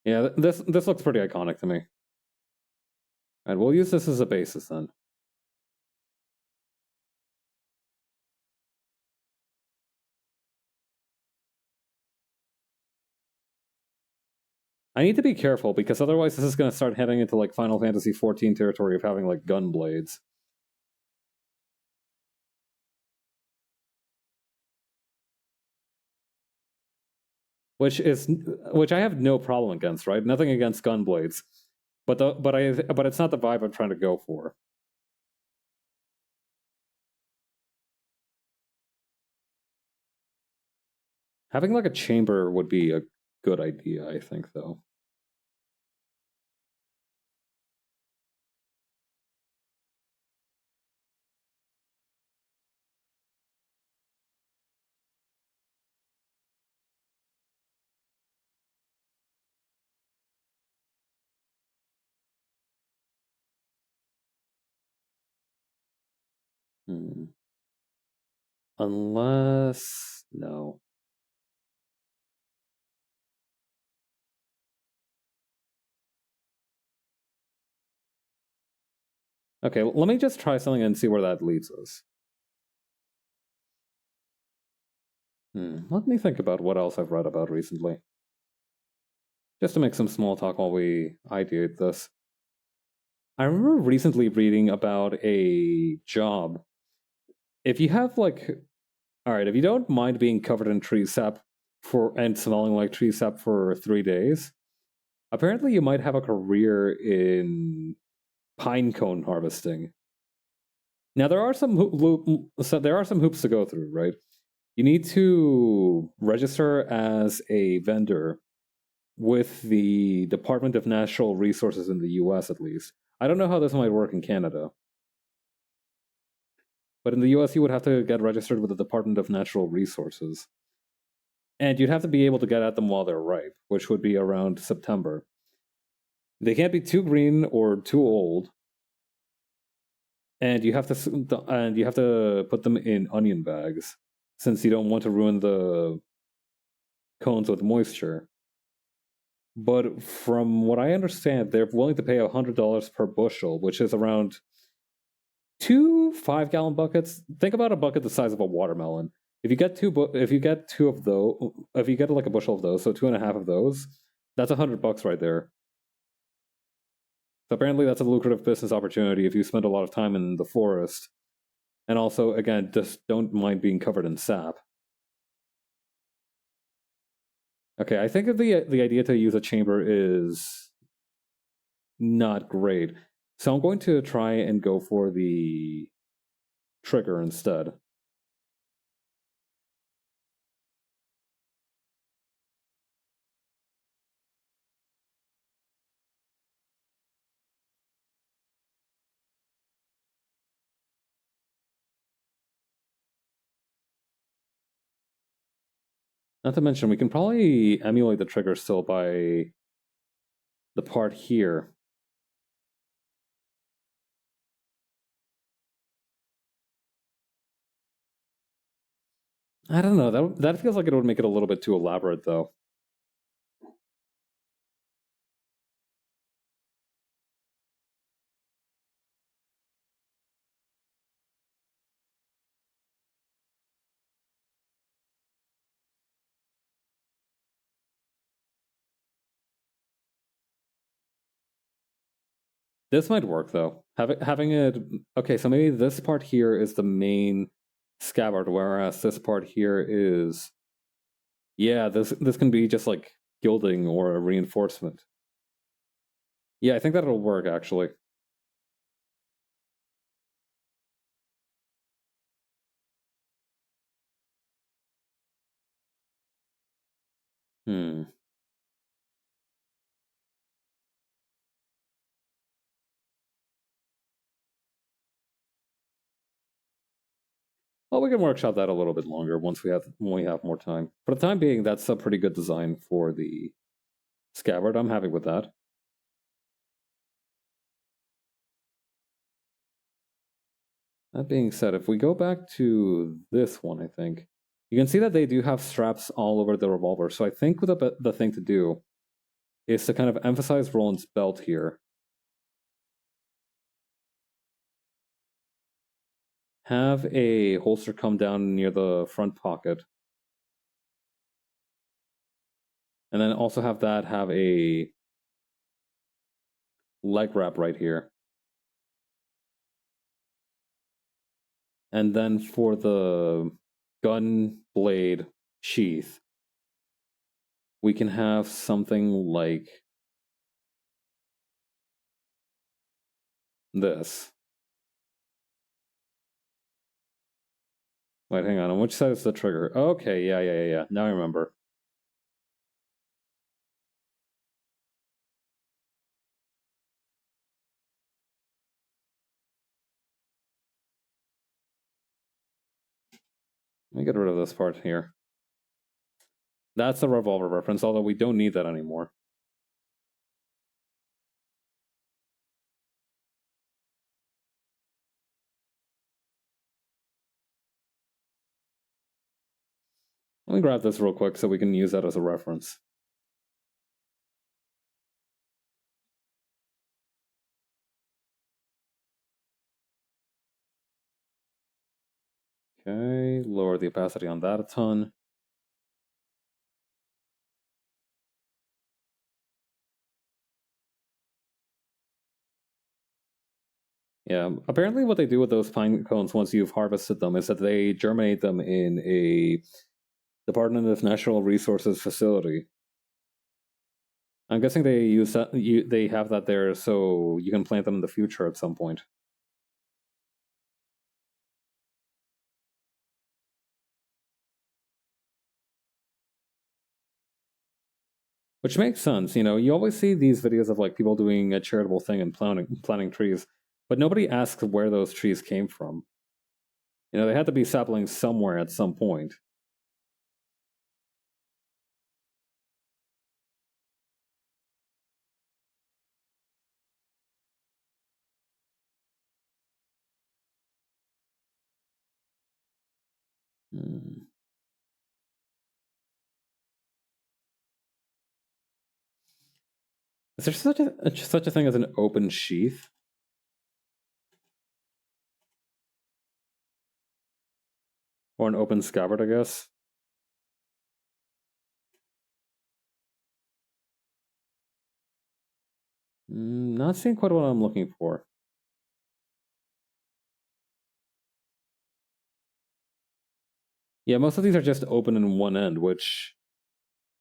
Yeah, this looks pretty iconic to me. And we'll use this as a basis then. I need to be careful because otherwise this is going to start heading into like Final Fantasy XIV territory of having like gun blades. Which I have no problem against, right? Nothing against gun blades. But it's not the vibe I'm trying to go for. Having like a chamber would be a good idea, I think, though. Hmm. Unless no. Okay, let me just try something and see where that leads us. Let me think about what else I've read about recently. Just to make some small talk while we ideate this. I remember recently reading about a job. If you have like, all right, if you don't mind being covered in tree sap and smelling like tree sap for 3 days, apparently you might have a career in pine cone harvesting. Now there are some hoops to go through, right? You need to register as a vendor with the Department of Natural Resources in the US at least. I don't know how this might work in Canada, but in the US you would have to get registered with the Department of Natural Resources. And you'd have to be able to get at them while they're ripe, which would be around September. They can't be too green or too old, and you have to put them in onion bags since you don't want to ruin the cones with moisture. But from what I understand, they're willing to pay $100 per bushel, which is around two 5-gallon buckets. Think about a bucket the size of a watermelon. If you get two of those, if you get like a bushel of those, so 2.5 of those, that's $100 right there. So apparently, that's a lucrative business opportunity if you spend a lot of time in the forest, and also again, just don't mind being covered in sap. Okay, I think the idea to use a chamber is not great. So I'm going to try and go for the trigger instead. Not to mention, we can probably emulate the trigger still by the part here. I don't know. That feels like it would make it a little bit too elaborate, though. This might work though. Having it okay, so maybe this part here is the main scabbard, whereas this part here is this can be just like gilding or a reinforcement. Yeah, I think that'll work actually. Hmm. Well, we can workshop that a little bit longer when we have more time. For the time being, that's a pretty good design for the scabbard. I'm happy with that. That being said, if we go back to this one, I think you can see that they do have straps all over the revolver. So I think the thing to do is to kind of emphasize Roland's belt here. Have a holster come down near the front pocket. And then also have that have a leg wrap right here. And then for the gun blade sheath, we can have something like this. Wait, hang on which side is the trigger? Okay, yeah. Now I remember. Let me get rid of this part here. That's a revolver reference, although we don't need that anymore. Let me grab this real quick so we can use that as a reference. Okay, lower the opacity on that a ton. Yeah, apparently what they do with those pine cones once you've harvested them is that they germinate them in a Department of Natural Resources facility. I'm guessing they use that. They have that there so you can plant them in the future at some point. Which makes sense. You always see these videos of like people doing a charitable thing and planting trees, but nobody asks where those trees came from. They had to be saplings somewhere at some point. Hmm. Is there such a thing as an open sheath? Or an open scabbard, I guess? Not seeing quite what I'm looking for. Yeah, most of these are just open in one end, which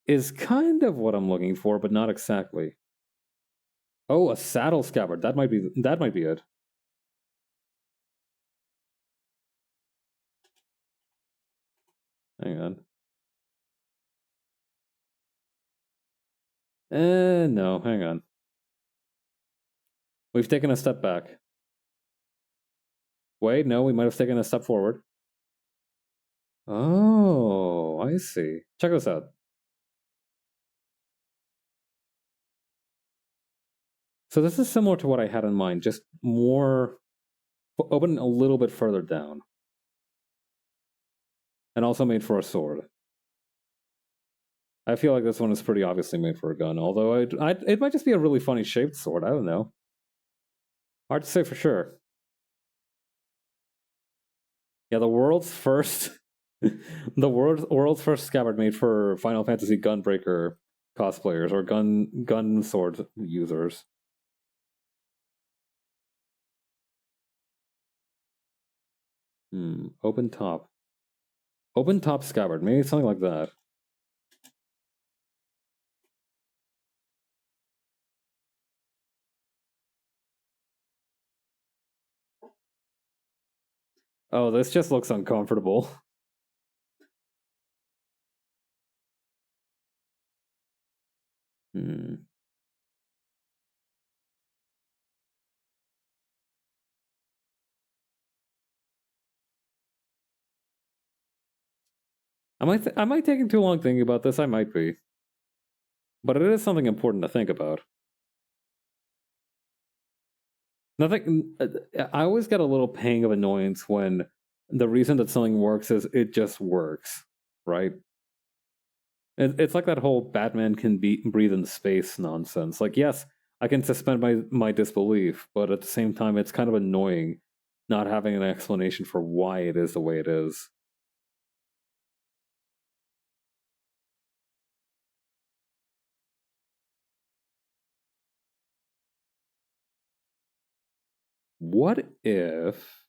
is kind of what I'm looking for, but not exactly. Oh, a saddle scabbard. That might be it. Hang on. No, hang on. We've taken a step back. Wait, no, we might have taken a step forward. Oh, I see. Check this out. So this is similar to what I had in mind, just more open a little bit further down. And also made for a sword. I feel like this one is pretty obviously made for a gun, although it might just be a really funny shaped sword. I don't know. Hard to say for sure. Yeah, the world's first, world's first scabbard made for Final Fantasy Gunbreaker cosplayers or gun sword users. Open top. Open top scabbard, maybe something like that. Oh, this just looks uncomfortable. Hmm. Am I taking too long thinking about this? I might be. But it is something important to think about. Nothing. I always get a little pang of annoyance when the reason that something works is it just works, right? It's like that whole Batman can breathe in space nonsense. Like, yes, I can suspend my disbelief, but at the same time, it's kind of annoying not having an explanation for why it is the way it is. What if?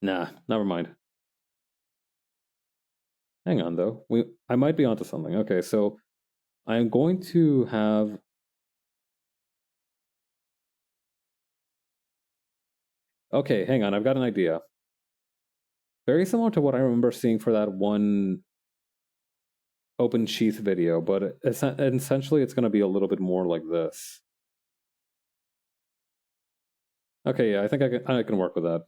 Nah, never mind. Hang on though. I might be onto something. Okay, so I'm going to have. Okay, hang on. I've got an idea. Very similar to what I remember seeing for that one open sheath video, but essentially it's going to be a little bit more like this. Okay, yeah, I think I can work with that.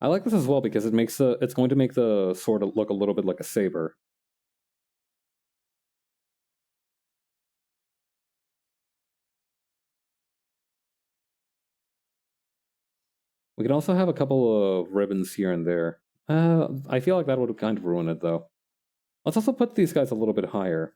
I like this as well because it's going to make the sword look a little bit like a saber. We can also have a couple of ribbons here and there. I feel like that would kind of ruin it though. Let's also put these guys a little bit higher.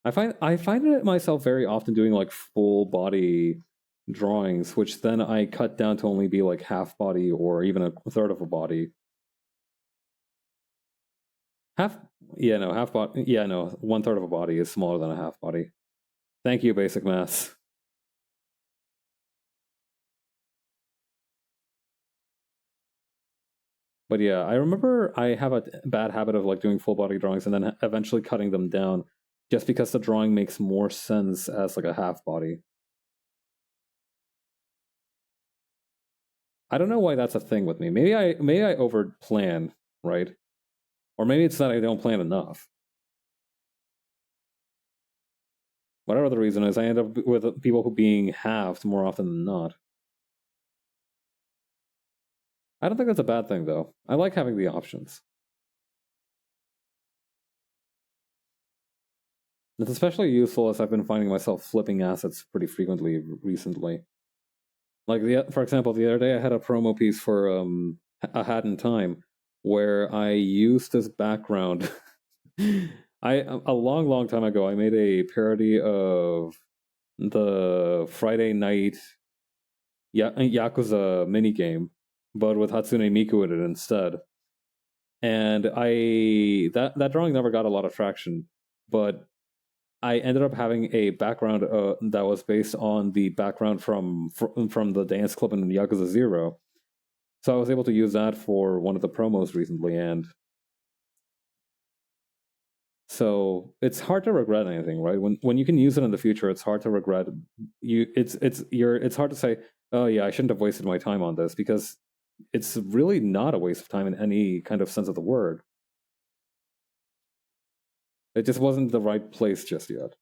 I find it myself very often doing like full body drawings, which then I cut down to only be like half body or even a third of a body. Half, yeah, no, half body, yeah, no, one third of a body is smaller than a half body. Thank you, basic maths. But yeah, I remember I have a bad habit of like doing full body drawings and then eventually cutting them down just because the drawing makes more sense as like a half body. I don't know why that's a thing with me. Maybe I over plan, right? Or maybe it's that I don't plan enough. Whatever the reason is, I end up with people who being halved more often than not. I don't think that's a bad thing though. I like having the options. It's especially useful as I've been finding myself flipping assets pretty frequently recently. Like for example, the other day I had a promo piece for a Hat in Time where I used this background. A long time ago I made a parody of the Friday night Yakuza minigame, but with Hatsune Miku in it instead. And that drawing never got a lot of traction, but I ended up having a background that was based on the background from the dance club in Yakuza 0. So I was able to use that for one of the promos recently, and so it's hard to regret anything, right? When you can use it in the future, it's hard to regret. It's hard to say, oh yeah, I shouldn't have wasted my time on this, because it's really not a waste of time in any kind of sense of the word. It just wasn't the right place just yet.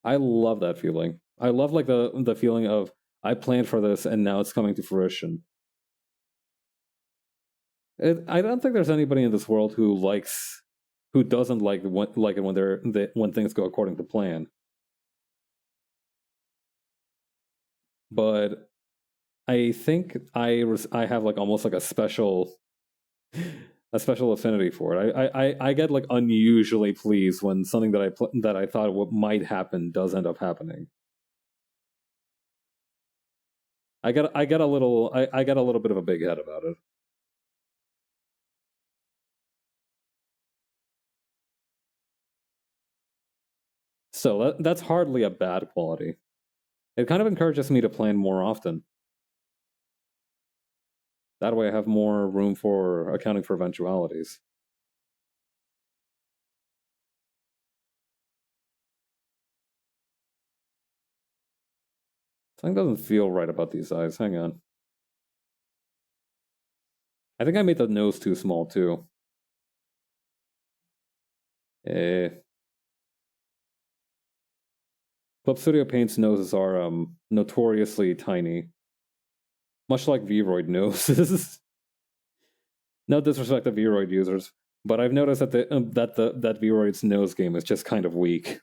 I love that feeling. I love like the feeling of I planned for this and now it's coming to fruition. I don't think there's anybody in this world who doesn't like it when things go according to plan. But I think I have like almost like a special affinity for it. I get like unusually pleased when something that I thought what might happen does end up happening. I get a little bit of a big head about it. So that's hardly a bad quality. It kind of encourages me to plan more often. That way I have more room for accounting for eventualities. Something doesn't feel right about these eyes. Hang on. I think I made the nose too small too. Eh. Club Studio Paint's noses are notoriously tiny. Much like Vroid noses. No disrespect to Vroid users, but I've noticed that that Vroid's nose game is just kind of weak.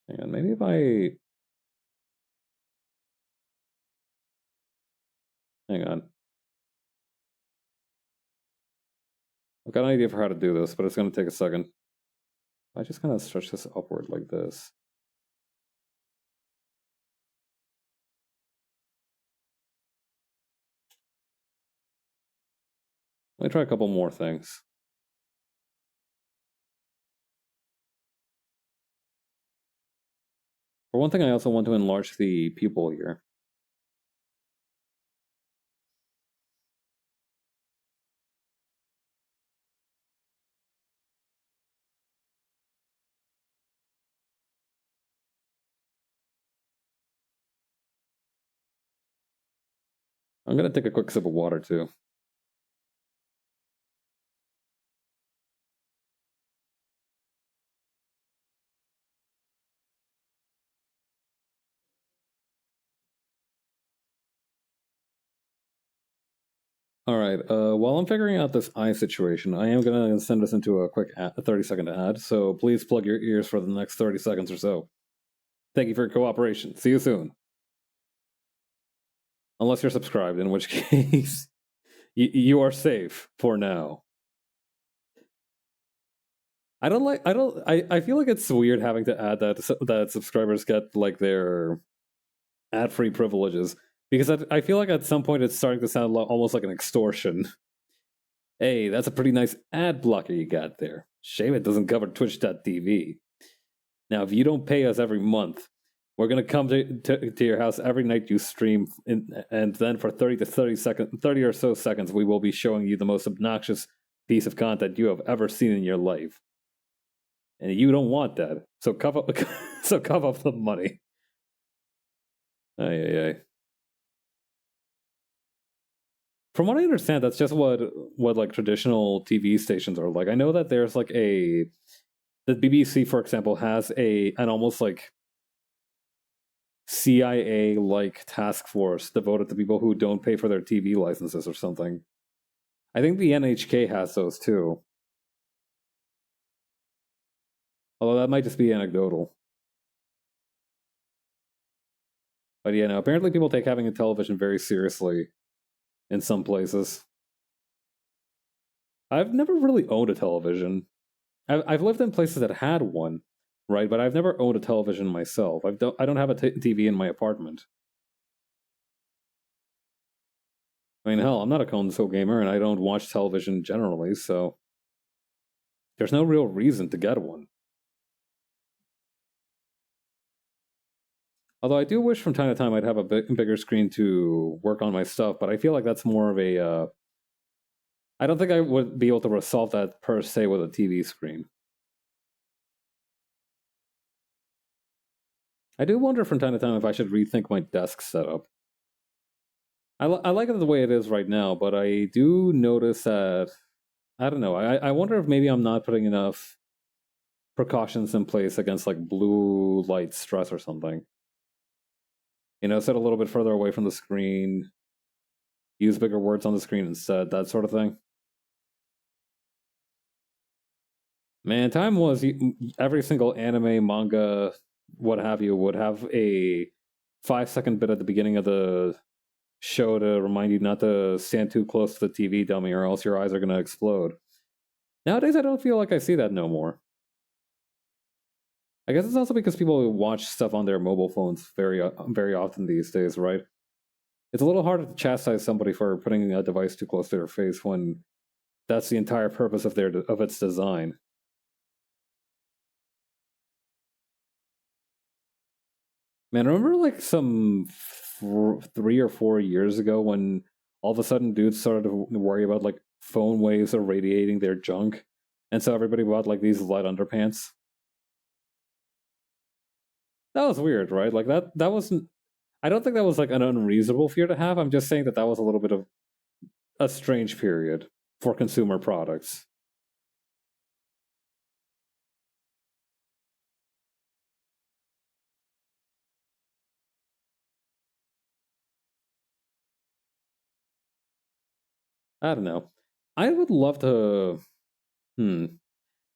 Hang on, maybe if I... Hang on. I've got an idea for how to do this, but it's going to take a second. I just kind of stretch this upward like this. Let me try a couple more things. For one thing, I also want to enlarge the pupil here. I'm going to take a quick sip of water too. All right. While I'm figuring out this eye situation, I am going to send us into a quick 30-second ad. So please plug your ears for the next 30 seconds or so. Thank you for your cooperation. See you soon. Unless you're subscribed, in which case you are safe for now. I feel like it's weird having to add that subscribers get like their ad-free privileges, because I feel like at some point it's starting to sound almost like an extortion. Hey, that's a pretty nice ad blocker you got there. Shame it doesn't cover Twitch.tv. Now, if you don't pay us every month, we're gonna come to your house every night you stream, and then for 30 or so seconds, we will be showing you the most obnoxious piece of content you have ever seen in your life. And you don't want that, so cough up, cough up the money. Ay. From what I understand, that's just what like traditional TV stations are like. I know that there's like the BBC, for example, has an almost like CIA like task force devoted to people who don't pay for their TV licenses or something. I think the NHK has those too. Although that might just be anecdotal. But yeah, no, apparently people take having a television very seriously in some places. I've never really owned a television. I've lived in places that had one, right? But I've never owned a television myself. I don't have a TV in my apartment. I mean, hell, I'm not a console gamer and I don't watch television generally, so there's no real reason to get one. Although I do wish from time to time I'd have a bigger screen to work on my stuff, but I feel like that's more of a. I don't think I would be able to resolve that per se with a TV screen. I do wonder from time to time if I should rethink my desk setup. I like it the way it is right now, but I do notice that I don't know. I wonder if maybe I'm not putting enough precautions in place against like blue light stress or something. Sit a little bit further away from the screen, use bigger words on the screen instead, that sort of thing. Man, time was every single anime, manga, what have you, would have a 5 second bit at the beginning of the show to remind you not to stand too close to the TV, dummy, or else your eyes are going to explode. Nowadays, I don't feel like I see that no more. I guess it's also because people watch stuff on their mobile phones very often these days, right? It's a little harder to chastise somebody for putting a device too close to their face when that's the entire purpose of its design. Man, remember like some 3 or 4 years ago when all of a sudden dudes started to worry about like phone waves irradiating their junk, and so everybody bought like these light underpants. That was weird, right? Like that wasn't. I don't think that was like an unreasonable fear to have. I'm just saying that was a little bit of a strange period for consumer products. I don't know. I would love to. Hmm.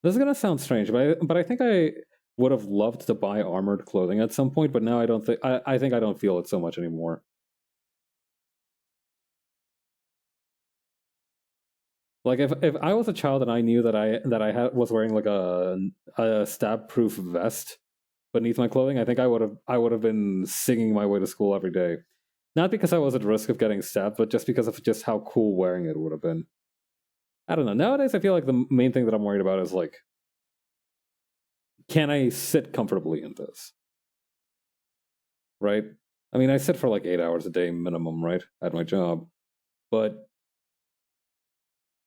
This is gonna sound strange, but I think I would have loved to buy armored clothing at some point, but now I don't think I think I don't feel it so much anymore. Like if I was a child and I knew was wearing like a stab proof vest beneath my clothing, I think I would have been singing my way to school every day. Not because I was at risk of getting stabbed, but just because of just how cool wearing it would have been. I don't know. Nowadays, I feel like the main thing that I'm worried about is like, can I sit comfortably in this? Right? I mean, I sit for like 8 hours a day minimum, right, at my job, but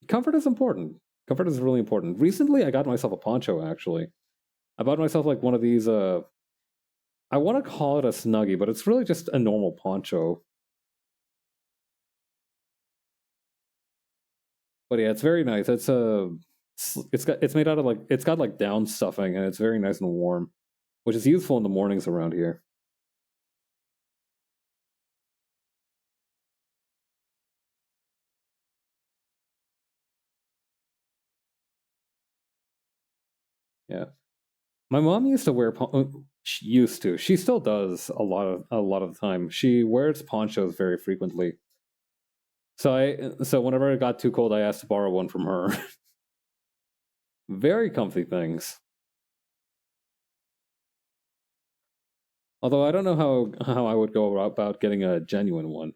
comfort is important. Comfort is really important. Recently, I got myself a poncho. Actually, I bought myself like one of these. I want to call it a snuggie, but it's really just a normal poncho. But yeah, it's very nice. It's made out of like it's got like down stuffing, and it's very nice and warm, which is useful in the mornings around here. Yeah, my mom used to wear. She used to. She still does a lot of the time. She wears ponchos very frequently. So whenever it got too cold, I asked to borrow one from her. Very comfy things. Although I don't know how I would go about getting a genuine one.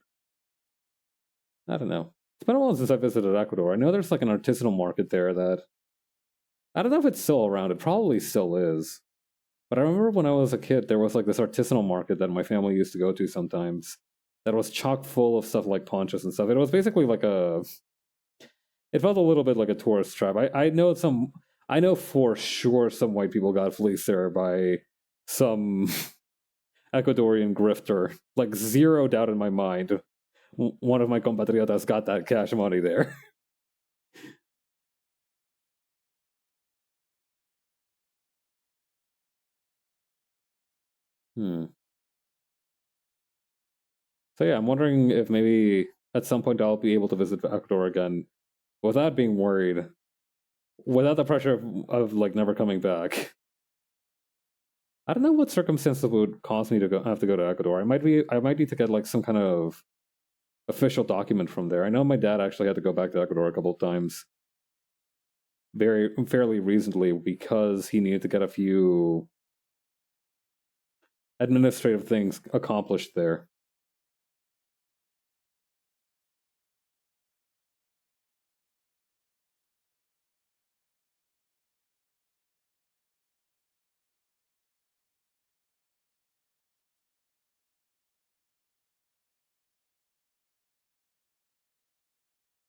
I don't know. It's been a while since I visited Ecuador. I know there's like an artisanal market there that I don't know if it's still around. It probably still is. But I remember when I was a kid, there was like this artisanal market that my family used to go to sometimes that was chock full of stuff like ponchos and stuff. It was basically like it felt a little bit like a tourist trap. I know for sure some white people got fleeced there by some Ecuadorian grifter. Like zero doubt in my mind. One of my compatriotas got that cash money there. Hmm. So yeah, I'm wondering if maybe at some point I'll be able to visit Ecuador again without being worried, without the pressure of like never coming back. I don't know what circumstances would cause me to have to go to Ecuador. I might need to get like some kind of official document from there. I know my dad actually had to go back to Ecuador a couple of times, very fairly recently, because he needed to get a few administrative things accomplished there.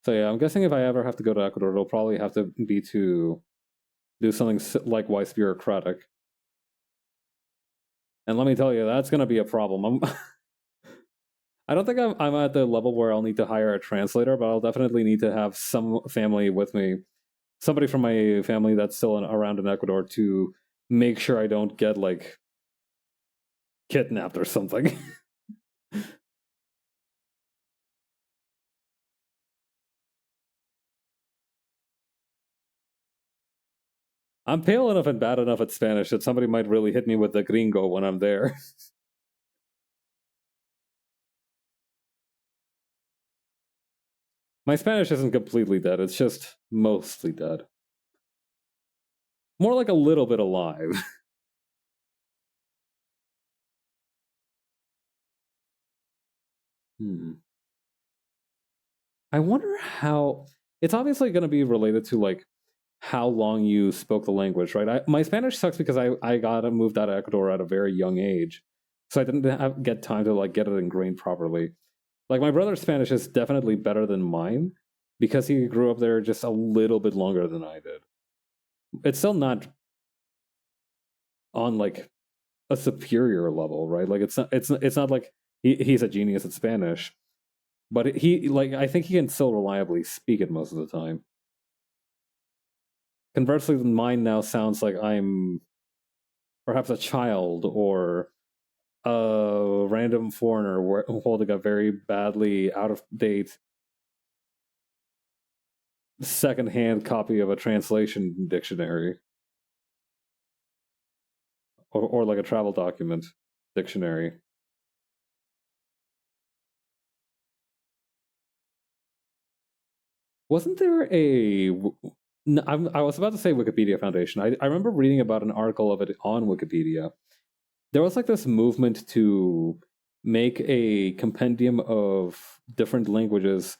So yeah, I'm guessing if I ever have to go to Ecuador, it'll probably have to be to do something likewise bureaucratic. And let me tell you, that's going to be a problem. I don't think I'm at the level where I'll need to hire a translator, but I'll definitely need to have some family with me, somebody from my family that's still around in Ecuador to make sure I don't get like kidnapped or something. I'm pale enough and bad enough at Spanish that somebody might really hit me with the gringo when I'm there. My Spanish isn't completely dead, it's just mostly dead. More like a little bit alive. Hmm. I wonder how. It's obviously going to be related to like how long you spoke the language, right? My Spanish sucks because I got moved out of Ecuador at a very young age, so I didn't get time to like get it ingrained properly. Like my brother's Spanish is definitely better than mine because he grew up there just a little bit longer than I did. It's still not on like a superior level, right? Like it's not like he's a genius at Spanish, but he like I think he can still reliably speak it most of the time. Conversely, mine now sounds like I'm perhaps a child or a random foreigner holding a very badly out of date secondhand copy of a translation dictionary or like a travel document dictionary. Wasn't there a I was about to say Wikipedia Foundation. I remember reading about an article of it on Wikipedia. There was like this movement to make a compendium of different languages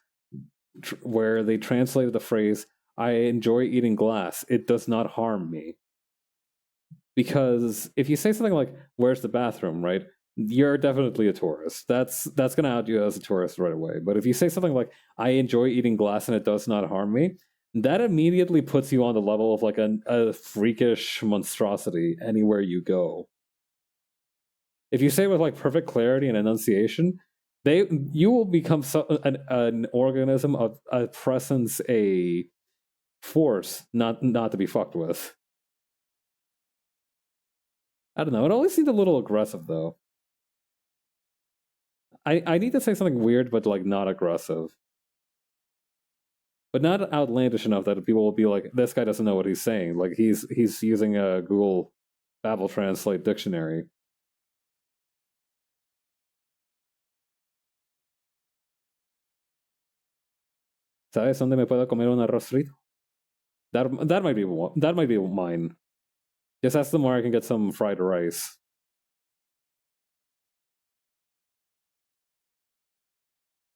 where they translated the phrase, I enjoy eating glass, it does not harm me. Because if you say something like, where's the bathroom, right? You're definitely a tourist. That's gonna out you as a tourist right away. But if you say something like, I enjoy eating glass and it does not harm me, that immediately puts you on the level of like a freakish monstrosity anywhere you go. If you say it with like perfect clarity and enunciation, you will become an organism of a presence, a force, not to be fucked with. I don't know. It always seemed a little aggressive though. I need to say something weird, but like not aggressive, but not outlandish enough that people will be like, "This guy doesn't know what he's saying." Like he's using a Google Babel Translate dictionary. ¿Sabes dónde me puedo comer un arroz frito? That might be mine. Just ask them where I can get some fried rice.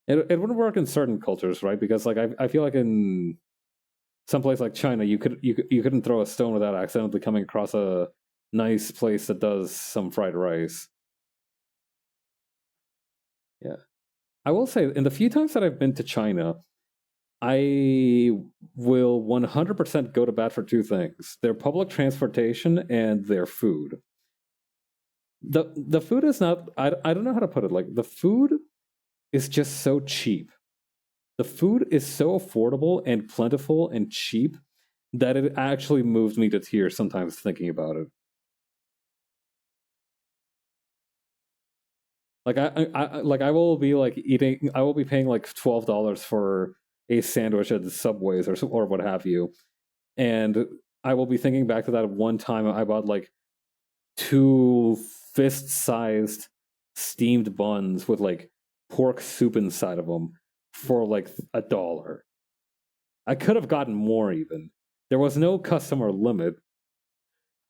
It wouldn't work in certain cultures, right? Because like I feel like in someplace like China, you couldn't throw a stone without accidentally coming across a nice place that does some fried rice. Yeah, I will say in the few times that I've been to China, I will 100% go to bat for two things: their public transportation and their food. The food is not. I don't know how to put it. Like the food is just so cheap. The food is so affordable and plentiful and cheap that it actually moves me to tears sometimes thinking about it. Like I will be like eating. I will be paying like $12 for a sandwich at the Subways or what have you, and I will be thinking back to that one time I bought like two fist-sized steamed buns with like pork soup inside of them for like $1. I could have gotten more even. There was no customer limit.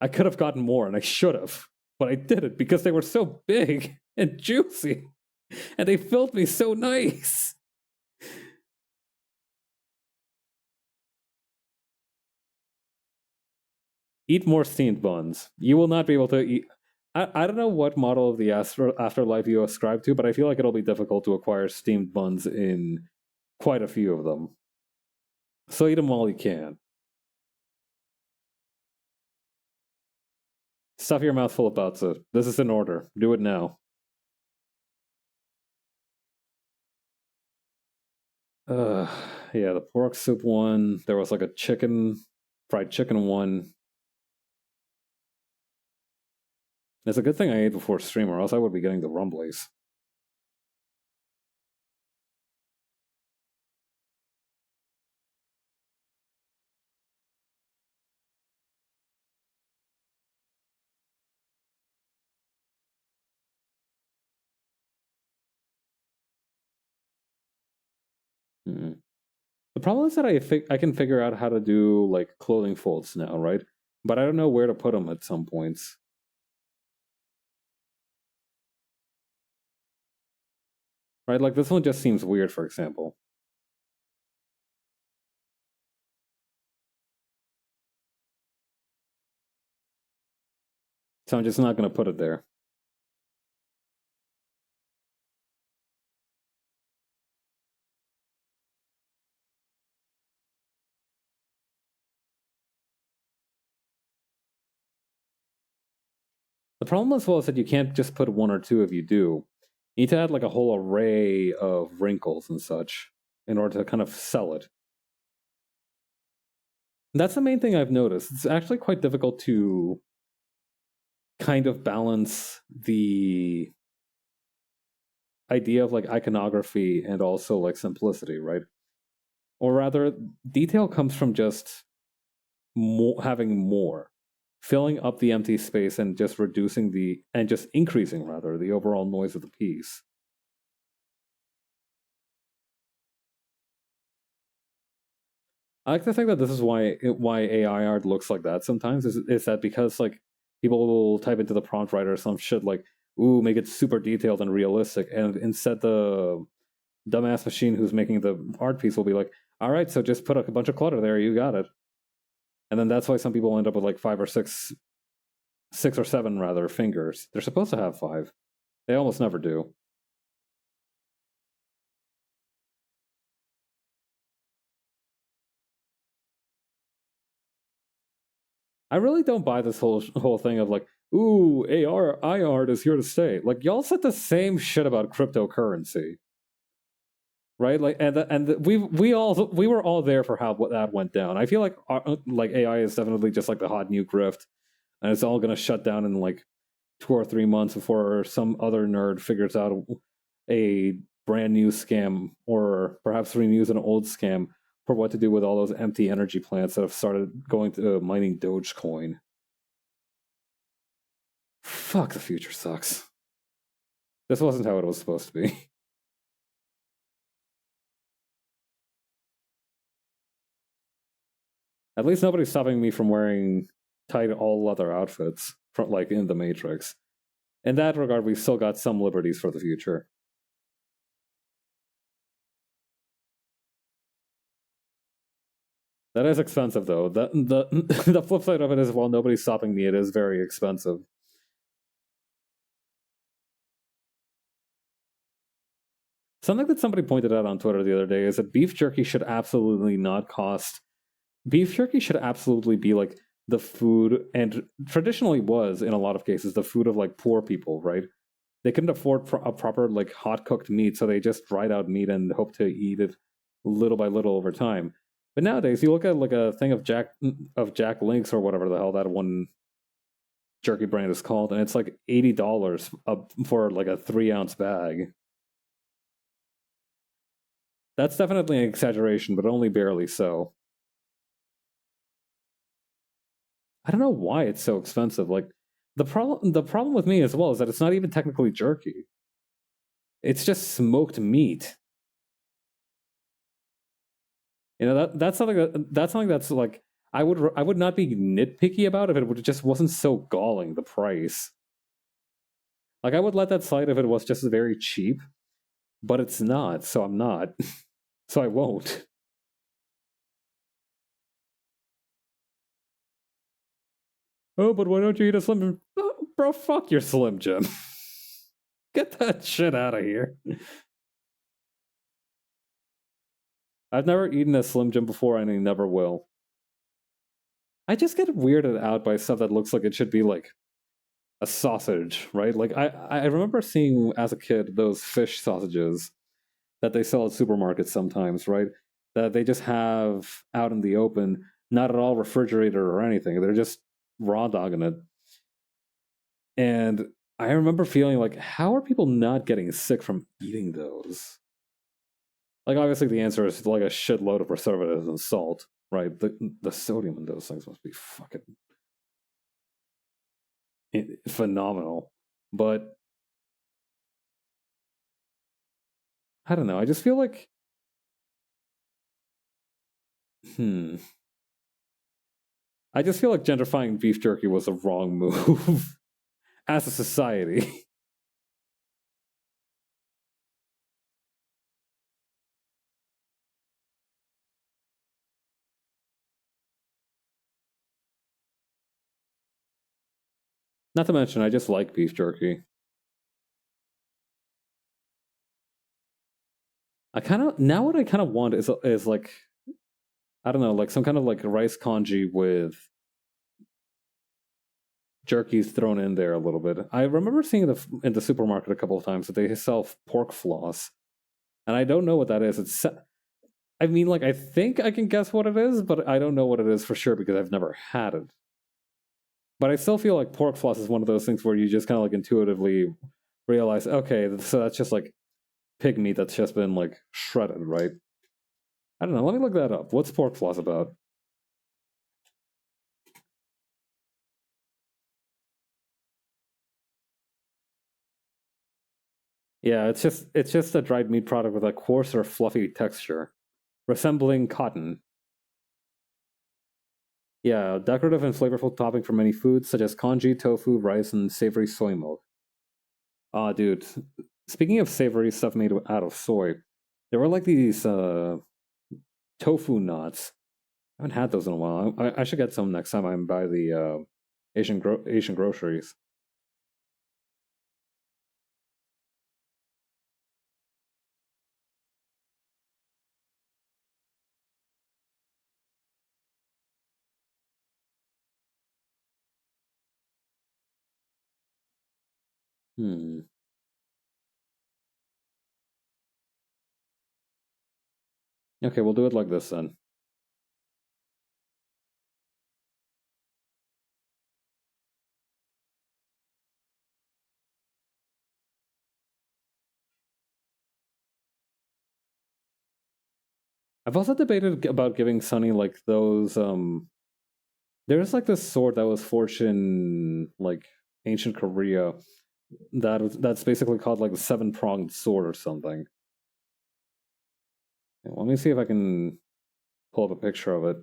I could have gotten more and I should have, but I didn't because they were so big and juicy and they filled me so nice. Eat more steamed buns. You will not be able to eat. I don't know what model of the afterlife you ascribe to, but I feel like it'll be difficult to acquire steamed buns in quite a few of them. So eat them while you can. Stuff your mouth full of batsu. This is in order. Do it now. Uh, yeah, the pork soup one. There was like a fried chicken one. It's a good thing I ate before stream, or else I would be getting the rumblies. Mm. The problem is that I can figure out how to do like clothing folds now, right? But I don't know where to put them at some points. Right? Like this one just seems weird, for example. So I'm just not going to put it there. The problem as well is that you can't just put one or two if you do. You need to add like a whole array of wrinkles and such in order to kind of sell it. And that's the main thing I've noticed. It's actually quite difficult to kind of balance the idea of like iconography and also like simplicity, right? Or rather, detail comes from just having more, filling up the empty space and just increasing rather the overall noise of the piece. I like to think that this is why AI art looks like that sometimes. Is that because like people will type into the prompt writer some shit like, "Ooh, make it super detailed and realistic," and instead the dumbass machine who's making the art piece will be like, "All right, so just put a bunch of clutter there, you got it." And then that's why some people end up with like six or seven rather fingers. They're supposed to have five. They almost never do. I really don't buy this whole thing of like, ooh, AI art is here to stay. Like y'all said the same shit about cryptocurrency, right? Like, we were all there for how that went down. I feel like AI is definitely just like the hot new grift, and it's all gonna shut down in like 2 or 3 months before some other nerd figures out a brand new scam or perhaps renews an old scam for what to do with all those empty energy plants that have started going to mining Dogecoin. Fuck, the future sucks. This wasn't how it was supposed to be. At least nobody's stopping me from wearing tight all leather outfits from like in the Matrix. In that regard, we've still got some liberties for the future. That is expensive though. The the flip side of it is while nobody's stopping me, it is very expensive. Something that somebody pointed out on Twitter the other day is that beef jerky should absolutely not cost. Beef jerky should absolutely be like the food, and traditionally was in a lot of cases the food of like poor people, right? They couldn't afford a proper like hot cooked meat, so they just dried out meat and hope to eat it little by little over time. But nowadays, you look at like a thing of Jack Links or whatever the hell that one jerky brand is called, and it's like $80 for like a 3 ounce bag. That's definitely an exaggeration, but only barely so. I don't know why it's so expensive. Like the problem with me as well is that it's not even technically jerky. It's just smoked meat. You know that's something that's like I would not be nitpicky about if it just wasn't so galling the price. Like I would let that slide if it was just very cheap, but it's not, so I'm not. So I won't. Oh, but why don't you eat a Slim Jim? Oh, bro, fuck your Slim Jim. Get that shit out of here. I've never eaten a Slim Jim before, and I never will. I just get weirded out by stuff that looks like it should be like a sausage, right? Like I remember seeing as a kid those fish sausages that they sell at supermarkets sometimes, right? That they just have out in the open, not at all refrigerated or anything. They're just raw dogging it. And I remember feeling like, how are people not getting sick from eating those? Like, obviously, the answer is like a shitload of preservatives and salt, right? The sodium in those things must be fucking phenomenal. But I don't know. I just feel like, hmm. I just feel like gentrifying beef jerky was a wrong move as a society. Not to mention, I just like beef jerky. I kind of now what I kind of want is like I don't know, like some kind of like rice congee with jerkies thrown in there a little bit. I remember seeing in the supermarket a couple of times that they sell pork floss, and I don't know what that is. I mean, like I think I can guess what it is, but I don't know what it is for sure because I've never had it. But I still feel like pork floss is one of those things where you just kind of like intuitively realize, okay, so that's just like pig meat that's just been like shredded, right? I don't know. Let me look that up. What's pork floss about? Yeah, it's just a dried meat product with a coarser, fluffy texture, resembling cotton. Yeah, decorative and flavorful topping for many foods such as congee, tofu, rice, and savory soy milk. Ah, dude. Speaking of savory stuff made out of soy, there were like these tofu nuts. I haven't had those in a while. I should get some next time I'm by the Asian groceries. Hmm. Okay, we'll do it like this then. I've also debated about giving Sunny like those. There's like this sword that was forged in like ancient Korea that's basically called like the seven pronged sword or something. Yeah, let me see if I can pull up a picture of it.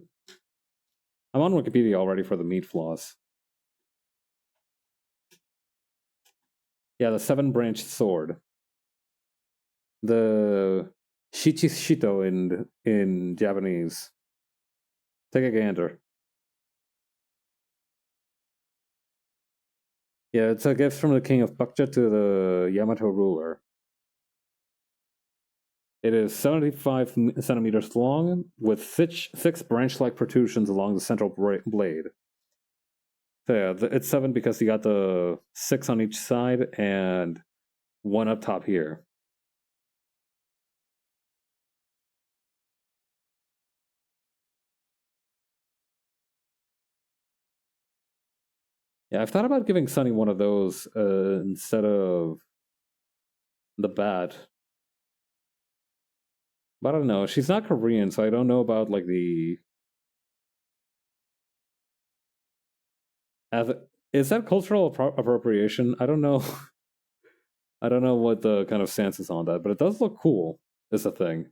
I'm on Wikipedia already for the meat floss. Yeah, the seven branched sword. The Shichishito in Japanese. Take a gander. Yeah, it's a gift from the king of Bakja to the Yamato ruler. It is 75 centimeters long with six branch like protrusions along the central blade. So yeah, it's seven because you got the six on each side and one up top here. Yeah, I've thought about giving Sunny one of those instead of the bat. But I don't know. She's not Korean, so I don't know about like the. As, is that cultural appropriation? I don't know. I don't know what the kind of stance is on that, but it does look cool. Is a thing.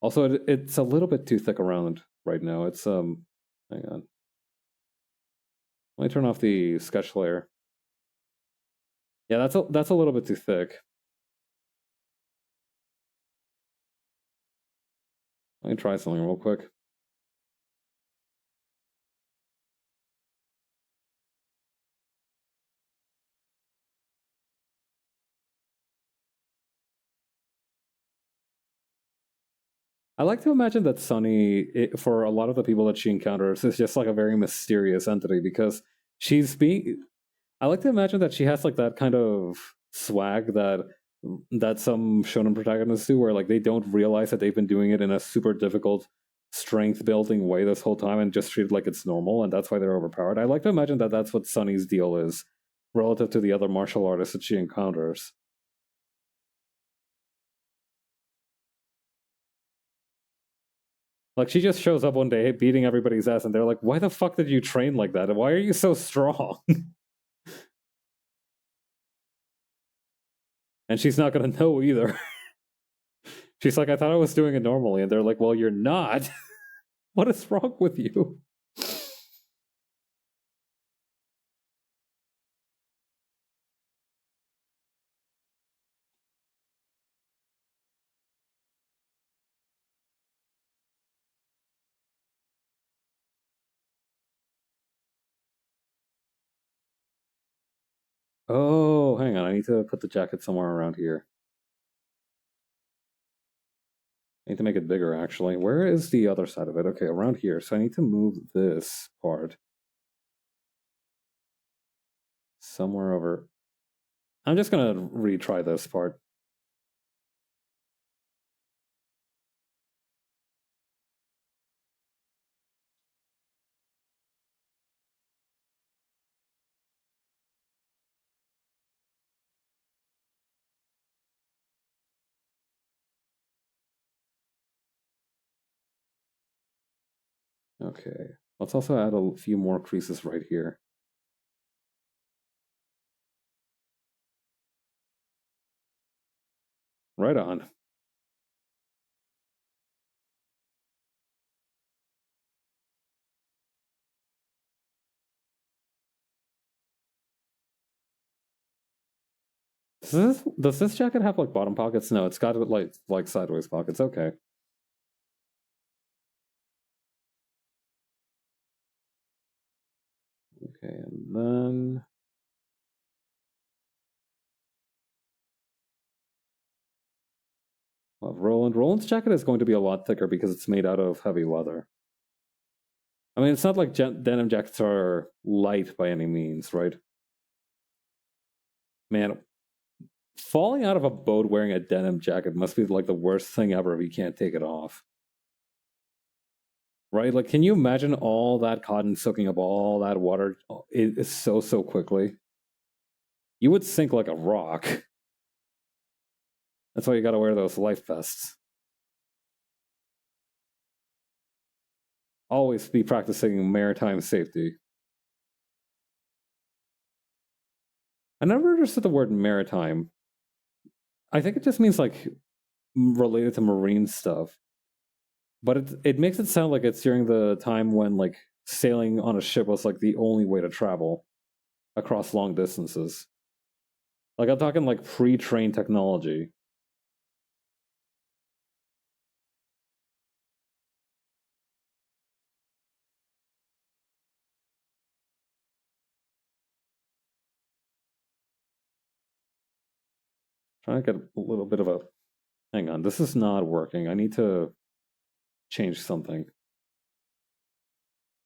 Also, it's a little bit too thick around right now. It's hang on. Let me turn off the sketch layer. Yeah, that's a little bit too thick. Let me try something real quick. I like to imagine that Sunny, for a lot of the people that she encounters, is just like a very mysterious entity because she's being. I like to imagine that she has like that kind of swag that some shonen protagonists do, where like they don't realize that they've been doing it in a super difficult strength building way this whole time and just treat it like it's normal, and that's why they're overpowered. I like to imagine that that's what Sunny's deal is relative to the other martial artists that she encounters. Like she just shows up one day beating everybody's ass, and they're like, "Why the fuck did you train like that? Why are you so strong?" And she's not gonna know either. She's like, "I thought I was doing it normally," and they're like, "Well, you're not. What is wrong with you?" Oh, hang on. I need to put the jacket somewhere around here. I need to make it bigger, actually. Where is the other side of it? Okay, around here. So I need to move this part somewhere over. I'm just gonna retry this part. Okay. Let's also add a few more creases right here. Right on. Does this jacket have like bottom pockets? No, it's got like sideways pockets. Okay. Okay, and then well, Roland's jacket is going to be a lot thicker because it's made out of heavy leather. I mean, it's not like denim jackets are light by any means, right? Man, falling out of a boat wearing a denim jacket must be like the worst thing ever if you can't take it off. Right? Like, can you imagine all that cotton soaking up all that water? It is so quickly. You would sink like a rock. That's why you gotta wear those life vests. Always be practicing maritime safety. I never understood the word maritime. I think it just means like related to marine stuff. But it makes it sound like it's during the time when like sailing on a ship was like the only way to travel across long distances. Like I'm talking like pre-train technology. Trying to get a little bit of a hang on. This is not working. I need to change something.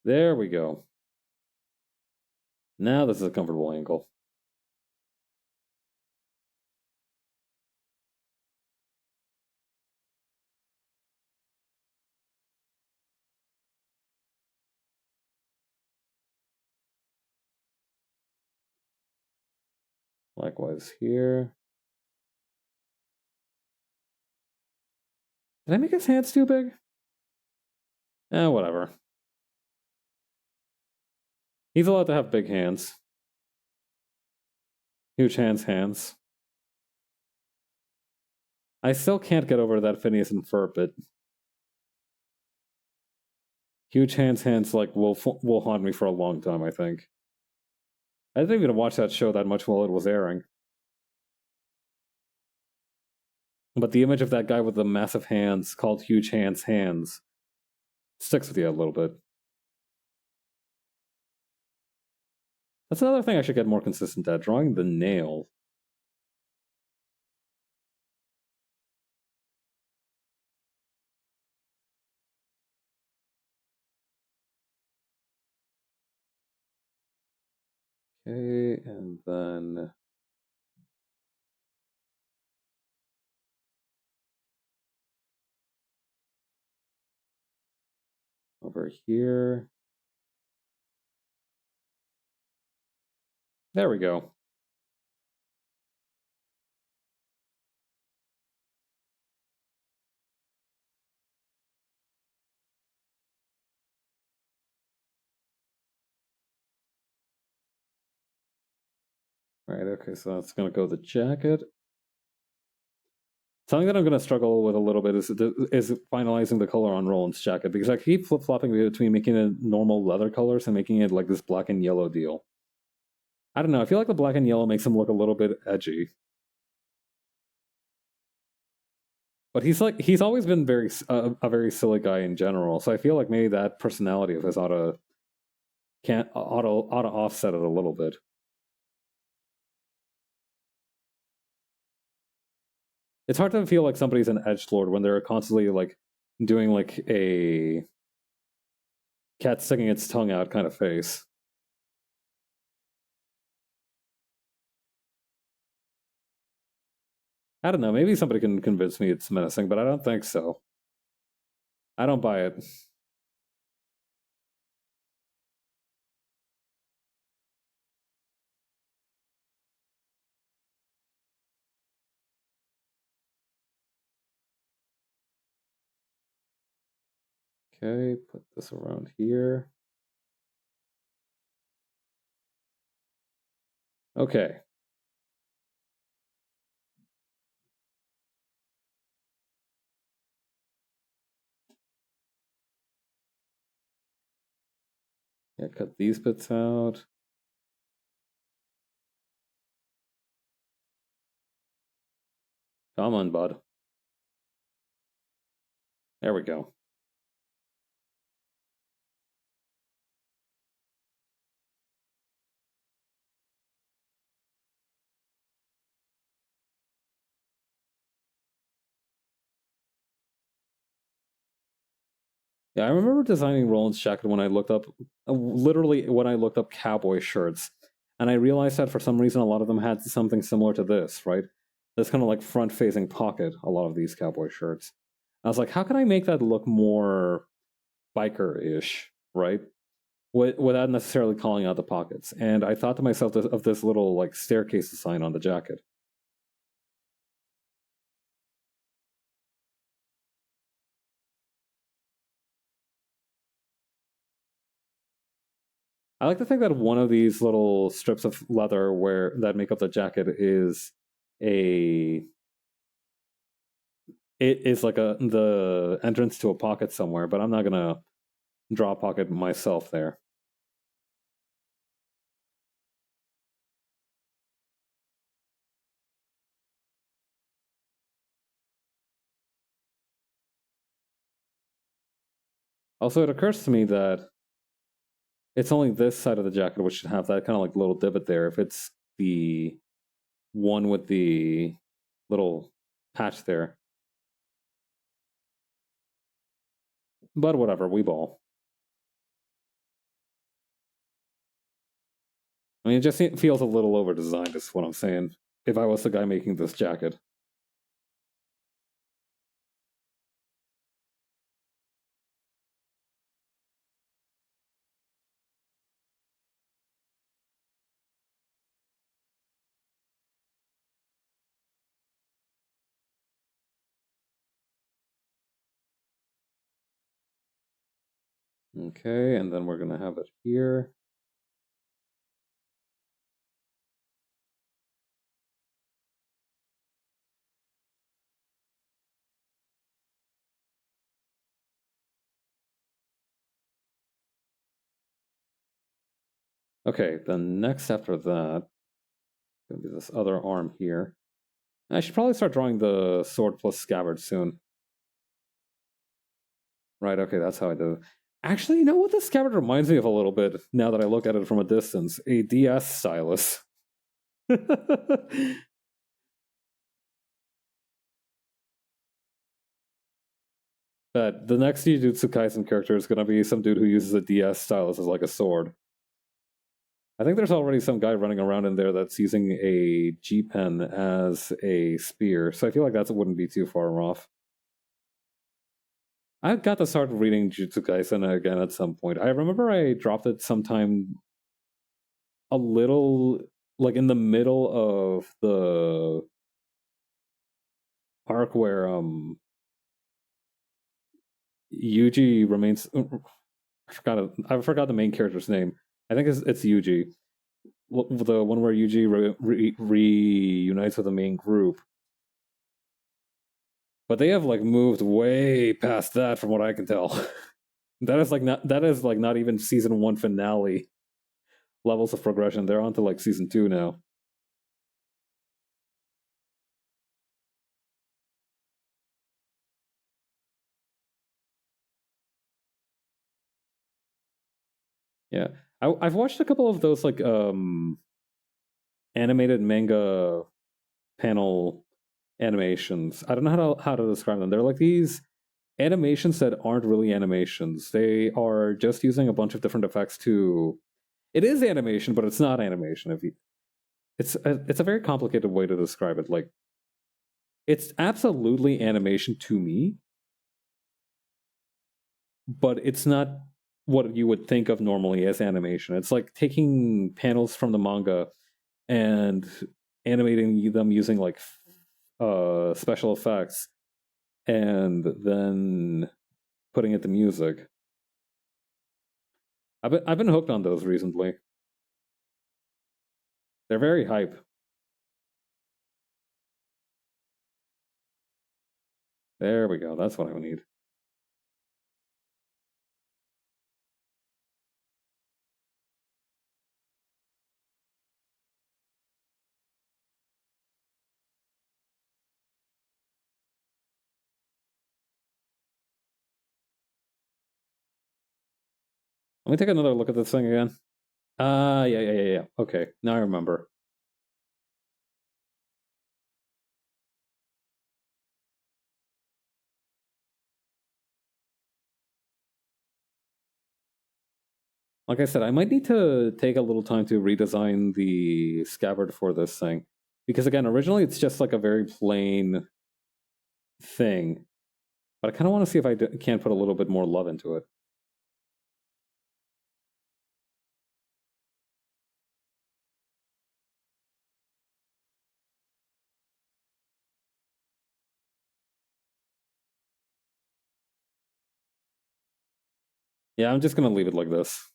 There we go. Now this is a comfortable angle. Likewise here. Did I make his hands too big? Whatever. He's allowed to have big hands. Huge hands. I still can't get over that Phineas and Ferb bit. Huge hands like will haunt me for a long time, I think. I didn't even watch that show that much while it was airing. But the image of that guy with the massive hands called Huge Hands sticks with you a little bit. That's another thing I should get more consistent at, drawing the nail. Okay, and then over here. There we go. Right, okay, so that's going to go the jacket. Something that I'm going to struggle with a little bit is finalizing the color on Roland's jacket, because I keep flip-flopping between making it normal leather colors and making it like this black and yellow deal. I don't know, I feel like the black and yellow makes him look a little bit edgy. But he's always been a very silly guy in general, so I feel like maybe that personality of his ought to offset it a little bit. It's hard to feel like somebody's an edgelord when they're constantly like doing like a cat sticking its tongue out kind of face. I don't know. Maybe somebody can convince me it's menacing, but I don't think so. I don't buy it. Okay, put this around here. Okay. Yeah, cut these bits out. Come on, bud. There we go. Yeah, I remember designing Roland's jacket when I looked up, literally when I looked up cowboy shirts, and I realized that for some reason a lot of them had something similar to this, right? This kind of like front-facing pocket. A lot of these cowboy shirts. I was like, how can I make that look more biker-ish, right? Without necessarily calling out the pockets. And I thought to myself of this little like staircase design on the jacket. I like to think that one of these little strips of leather where that make up the jacket is a it is like the entrance to a pocket somewhere, but I'm not gonna draw a pocket myself there. Also, it occurs to me that it's only this side of the jacket which should have that kind of like little divot there. If it's the one with the little patch there, but whatever, we ball. I mean, it just feels a little over designed, is what I'm saying. If I was the guy making this jacket. Okay, and then we're gonna have it here. Okay, then next after that, gonna be this other arm here. I should probably start drawing the sword plus scabbard soon. Right, okay, that's how I do it. Actually, you know what this scabbard reminds me of a little bit, now that I look at it from a distance? A DS stylus. But the next Jujutsu Kaisen character is gonna be some dude who uses a DS stylus as like a sword. I think there's already some guy running around in there that's using a G pen as a spear, so I feel like that wouldn't be too far off. I got to start reading Jujutsu Kaisen again at some point. I remember I dropped it sometime a little, like in the middle of the arc where Yuji remains. I forgot the main character's name. I think it's Yuji, the one where Yuji reunites with the main group. But they have like moved way past that, from what I can tell. That is not even season 1 finale levels of progression. They're on to like season 2 now. Yeah, I've watched a couple of those like animated manga panel animations. I don't know how to describe them. They're like these animations that aren't really animations. They are just using a bunch of different effects to. It is animation, but it's not animation. It's a very complicated way to describe it. Like, it's absolutely animation to me, but it's not what you would think of normally as animation. It's like taking panels from the manga and animating them using like special effects and then putting it to music. I've been hooked on those recently. They're very hype. There we go. That's what I need. Let me take another look at this thing again. Yeah. Okay, now I remember. Like I said, I might need to take a little time to redesign the scabbard for this thing. Because again, originally it's just like a very plain thing. But I kind of want to see if I can't put a little bit more love into it. Yeah, I'm just going to leave it like this.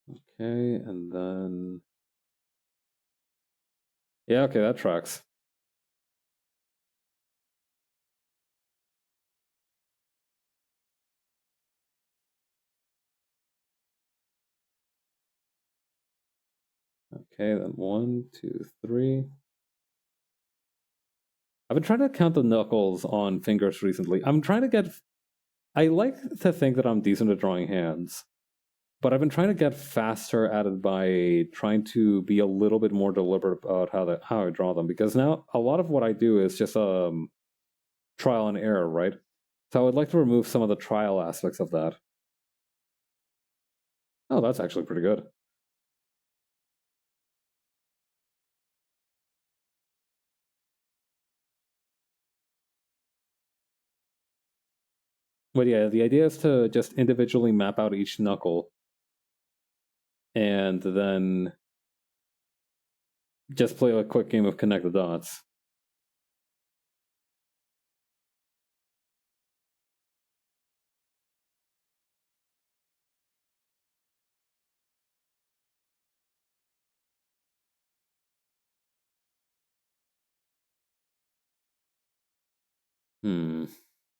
Okay, and then... Yeah, okay, that tracks. Okay, then 1, 2, 3. I've been trying to count the knuckles on fingers recently. I'm trying to get... I like to think that I'm decent at drawing hands, but I've been trying to get faster at it by trying to be a little bit more deliberate about how I draw them, because now a lot of what I do is just trial and error, right? So I would like to remove some of the trial aspects of that. Oh, that's actually pretty good. But yeah, the idea is to just individually map out each knuckle and then just play a quick game of connect the dots.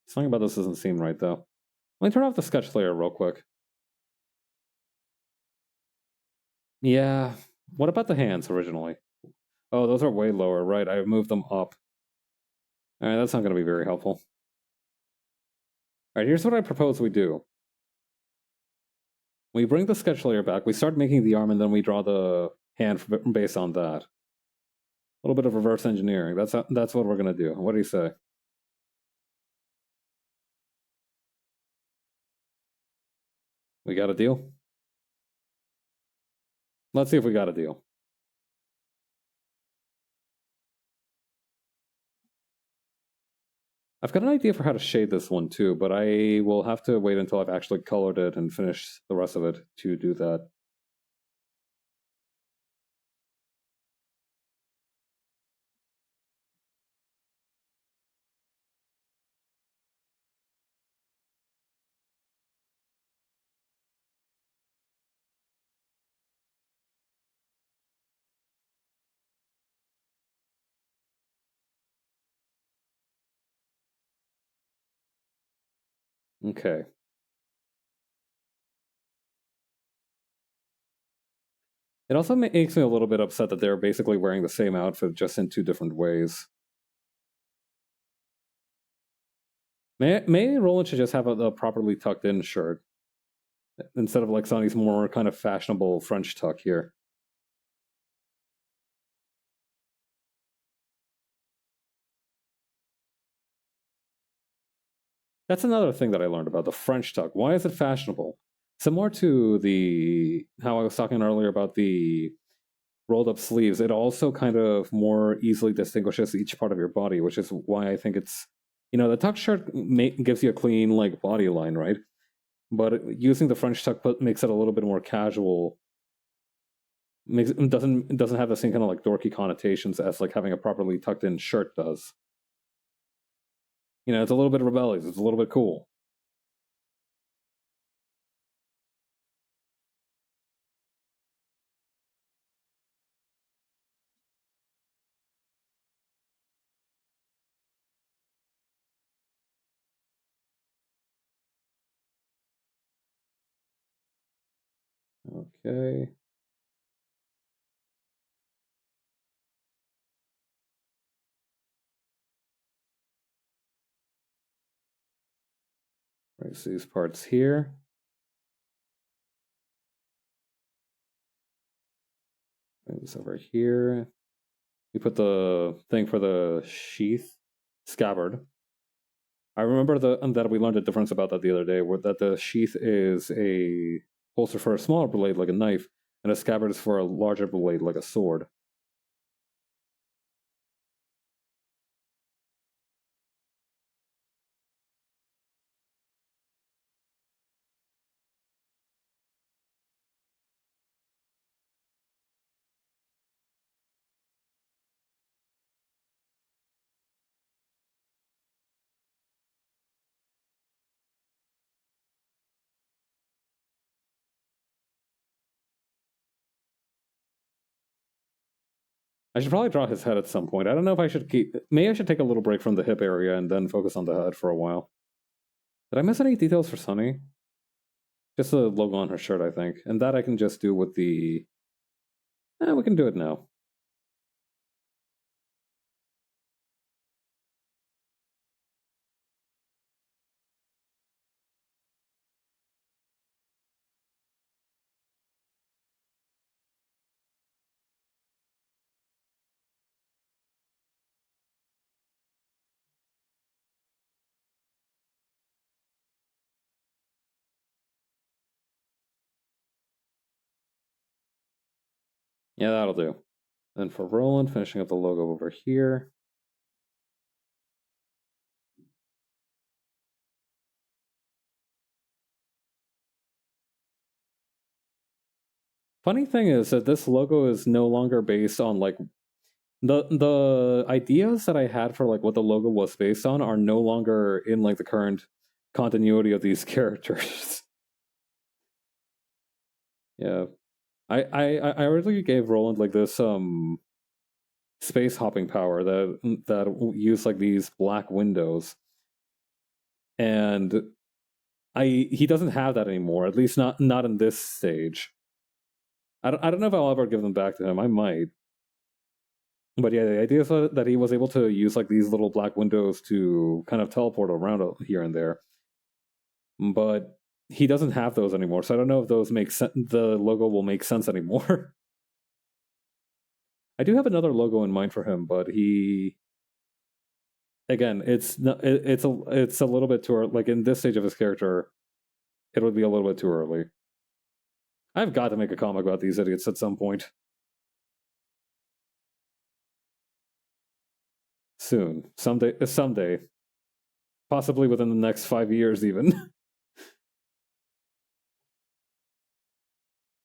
Something about this doesn't seem right though. Let me turn off the sketch layer real quick. Yeah. What about the hands originally? Oh, those are way lower, right? I moved them up. Alright, that's not going to be very helpful. Alright, here's what I propose we do. We bring the sketch layer back, we start making the arm, and then we draw the hand based on that. A little bit of reverse engineering. That's what we're going to do. What do you say? We got a deal? Let's see if we got a deal. I've got an idea for how to shade this one too, but I will have to wait until I've actually colored it and finished the rest of it to do that. Okay. It also makes me a little bit upset that they're basically wearing the same outfit just in two different ways. Maybe Roland should just have a properly tucked in shirt instead of like Sonny's more kind of fashionable French tuck here. That's another thing that I learned about the French tuck. Why is it fashionable? Similar to the how I was talking earlier about the rolled up sleeves, it also kind of more easily distinguishes each part of your body, which is why I think it's, the tuck shirt gives you a clean like body line, right? But using the French tuck makes it a little bit more casual. Doesn't have the same kind of like dorky connotations as like having a properly tucked in shirt does. It's a little bit rebellious. It's a little bit cool. Okay. Right, so these parts here. This over here. We put the thing for the sheath scabbard. I remember that we learned a difference about that the other day, where that the sheath is a holster for a smaller blade like a knife, and a scabbard is for a larger blade like a sword. I should probably draw his head at some point. I don't know if I should maybe I should take a little break from the hip area and then focus on the head for a while. Did I miss any details for Sunny? Just the logo on her shirt, I think. And that I can just do with the... we can do it now. Yeah, that'll do. And for Roland, finishing up the logo over here. Funny thing is that this logo is no longer based on like the ideas that I had for like what the logo was based on are no longer in like the current continuity of these characters. Yeah. I really gave Roland like this space hopping power that used like these black windows. And he doesn't have that anymore, at least not in this stage. I don't know if I'll ever give them back to him. I might. But yeah, the idea is that he was able to use like these little black windows to kind of teleport around here and there. But he doesn't have those anymore, so I don't know if those make sense. The logo will make sense anymore. I do have another logo in mind for him, but again, it's a little bit too early. Like in this stage of his character, it would be a little bit too early. I've got to make a comic about these idiots at some point. Soon. Someday. Possibly within the next 5 years, even.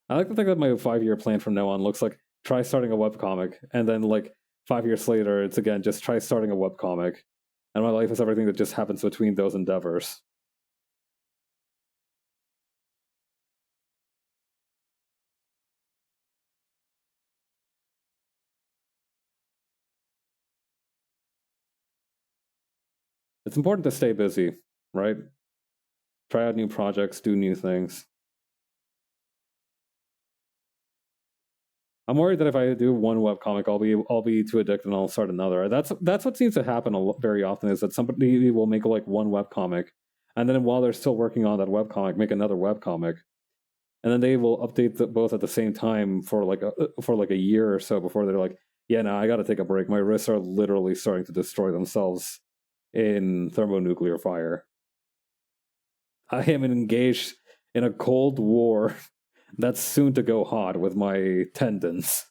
I like to think that my 5-year plan from now on looks like try starting a webcomic, and then like 5 years later, it's again just try starting a webcomic, and my life is everything that just happens between those endeavors. It's important to stay busy, right? Try out new projects, do new things. I'm worried that if I do one webcomic, I'll be too addicted and I'll start another. That's what seems to happen very often is that somebody will make like one webcomic, and then while they're still working on that webcomic, make another webcomic, and then they will update both at the same time for like a year or so before they're like, yeah, no, I got to take a break. My wrists are literally starting to destroy themselves in thermonuclear fire. I am engaged in a cold war that's soon to go hot with my tendons.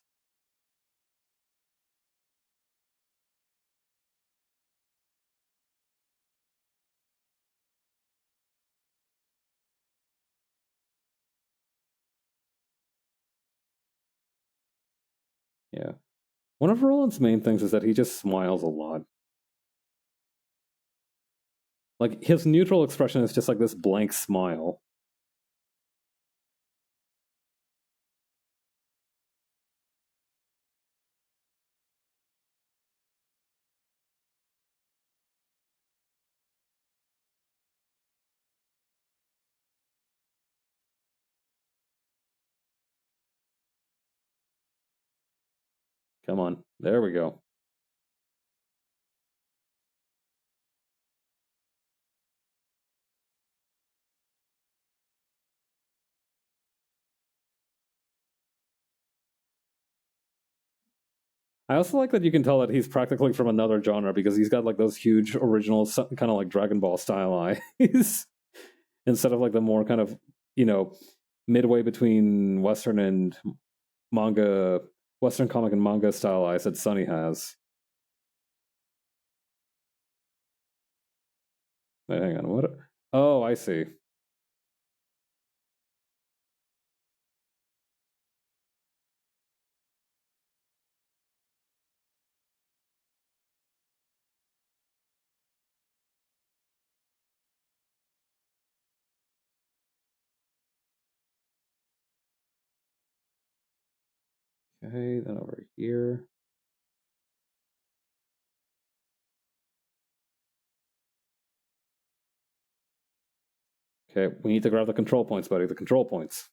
Yeah. One of Roland's main things is that he just smiles a lot. Like his neutral expression is just like this blank smile. Come on. There we go. I also like that you can tell that he's practically from another genre because he's got like those huge original kind of like Dragon Ball style eyes instead of like the more kind of, you know, midway between Western and manga, Western comic and manga style eyes that Sunny has. Wait, hang on, what? Oh, I see. Okay, then over here. Okay, we need to grab the control points, buddy. The control points.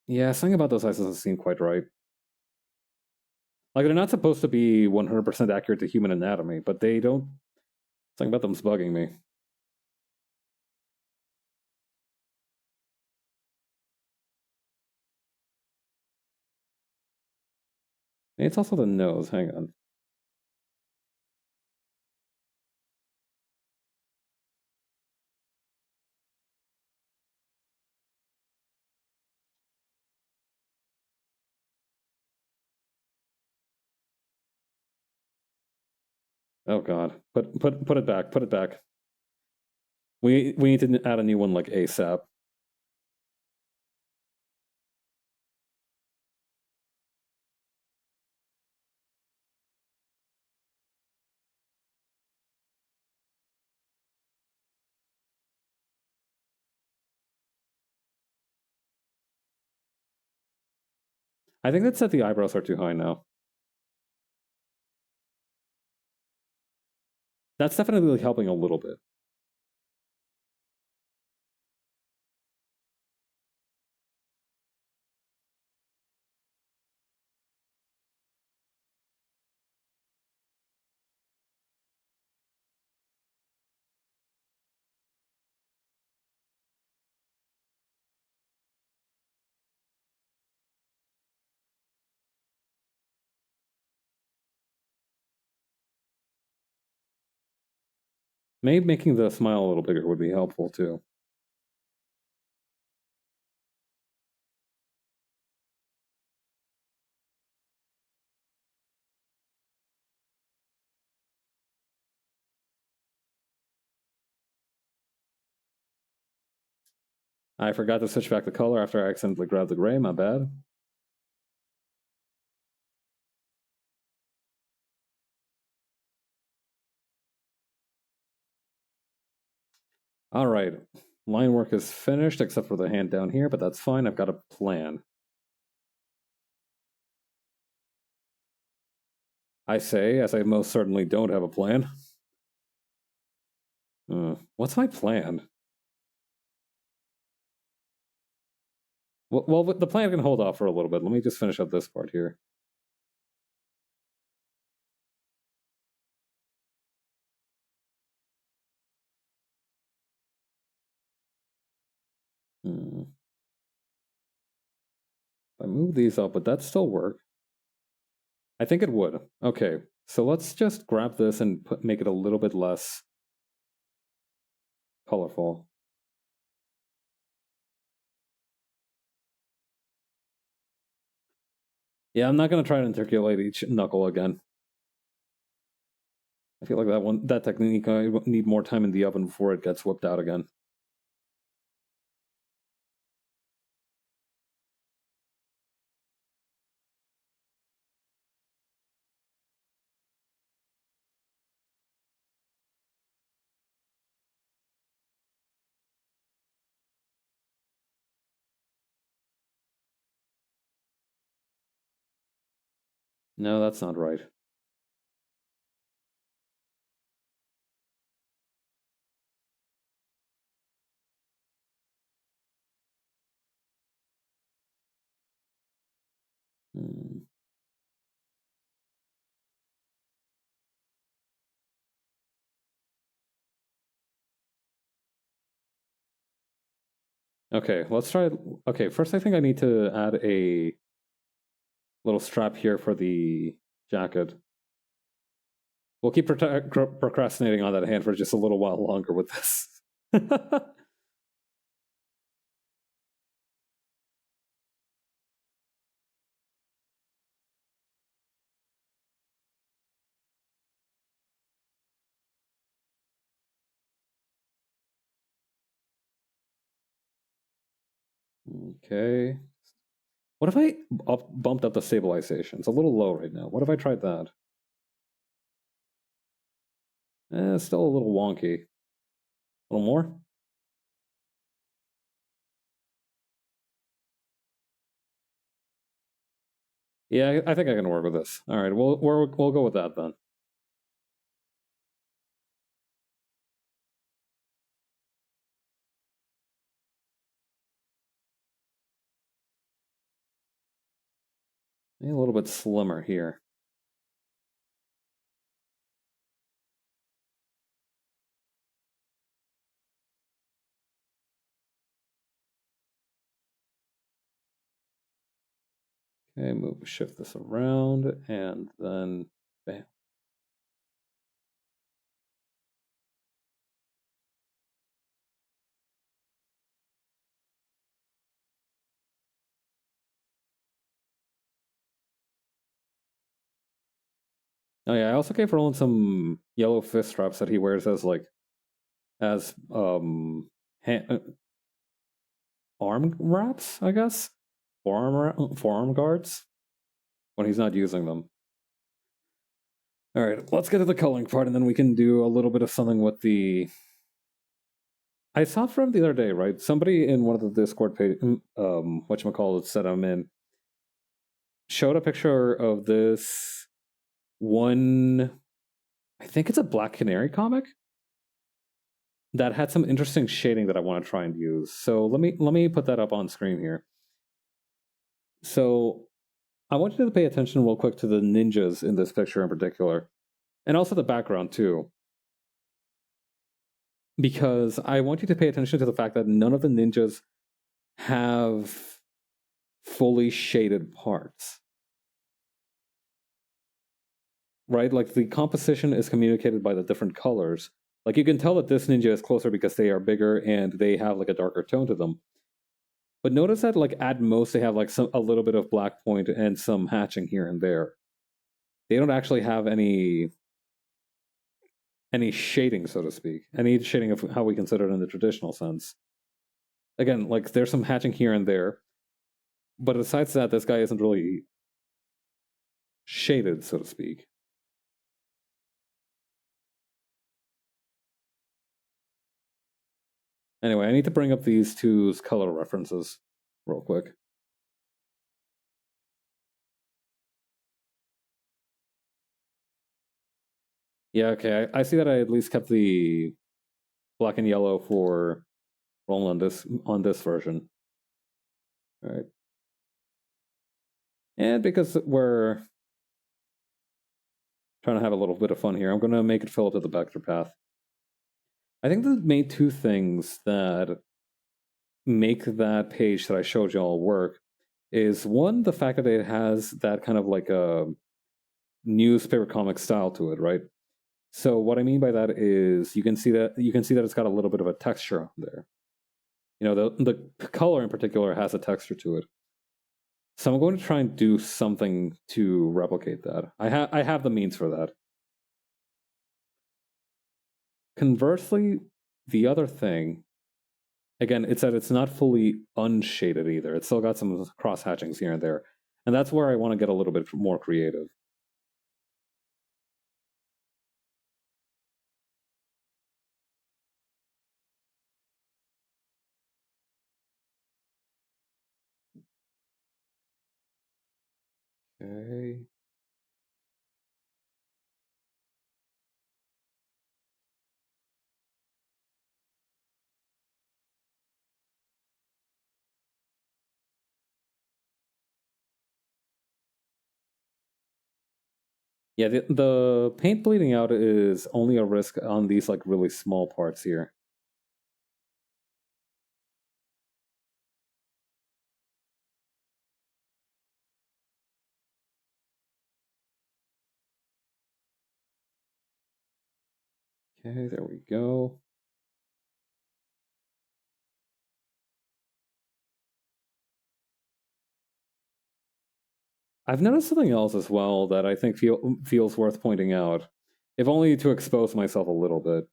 Yeah, something about those eyes doesn't seem quite right. Like they're not supposed to be 100% accurate to human anatomy, but they don't. Something about them's bugging me. It's also the nose. Hang on. Oh god. Put it back. Put it back. We need to add a new one like ASAP. I think that the eyebrows are too high now. That's definitely helping a little bit. Maybe making the smile a little bigger would be helpful too. I forgot to switch back the color after I accidentally grabbed the gray, my bad. Alright, line work is finished except for the hand down here, but that's fine, I've got a plan. I say, as I most certainly don't have a plan. What's my plan? Well, the plan can hold off for a little bit. Let me just finish up this part here. If I move these up, would that still work? I think it would. Okay, so let's just grab this and make it a little bit less colorful. Yeah, I'm not going to try to intercalate each knuckle again. I feel like that technique I need more time in the oven before it gets whipped out again. No, that's not right. Okay, let's try. Okay, first I think I need to add a little strap here for the jacket. We'll keep procrastinating on that hand for just a little while longer with this. Okay. What if I bumped up the stabilization? It's a little low right now. What if I tried that? It's still a little wonky. A little more? Yeah, I think I can work with this. All right, we'll go with that then. Maybe a little bit slimmer here. Okay, shift this around, and then bam. Oh yeah, I also gave Roland some yellow fist straps that he wears as arm wraps, I guess, forearm guards when he's not using them. All right, let's get to the coloring part, and then we can do a little bit of something with the. I saw from the other day, right? Somebody in one of the Discord page, whatchamacallit, said I'm in, showed a picture of this one. I think it's a Black Canary comic that had some interesting shading that I want to try and use. So let me put that up on screen here. So I want you to pay attention real quick to the ninjas in this picture in particular, and also the background too. Because I want you to pay attention to the fact that none of the ninjas have fully shaded parts. Right? Like the composition is communicated by the different colors. Like you can tell that this ninja is closer because they are bigger and they have like a darker tone to them. But notice that like at most they have like a little bit of black point and some hatching here and there. They don't actually have any shading, so to speak. Any shading of how we consider it in the traditional sense. Again, like there's some hatching here and there, but besides that, this guy isn't really shaded, so to speak. Anyway, I need to bring up these two's color references real quick. Yeah, okay. I see that I at least kept the black and yellow for rolling on this version. All right. And because we're trying to have a little bit of fun here, I'm going to make it fill up to the vector path. I think the main two things that make that page that I showed y'all work is one, the fact that it has that kind of like a newspaper comic style to it, right? So what I mean by that is you can see that it's got a little bit of a texture there. You know, the color in particular has a texture to it. So I'm going to try and do something to replicate that. I have the means for that. Conversely, the other thing, again, it's that it's not fully unshaded either. It's still got some cross hatchings here and there. And that's where I want to get a little bit more creative. Okay. Yeah, the paint bleeding out is only a risk on these like really small parts here. Okay, there we go. I've noticed something else as well that I think feels worth pointing out, if only to expose myself a little bit.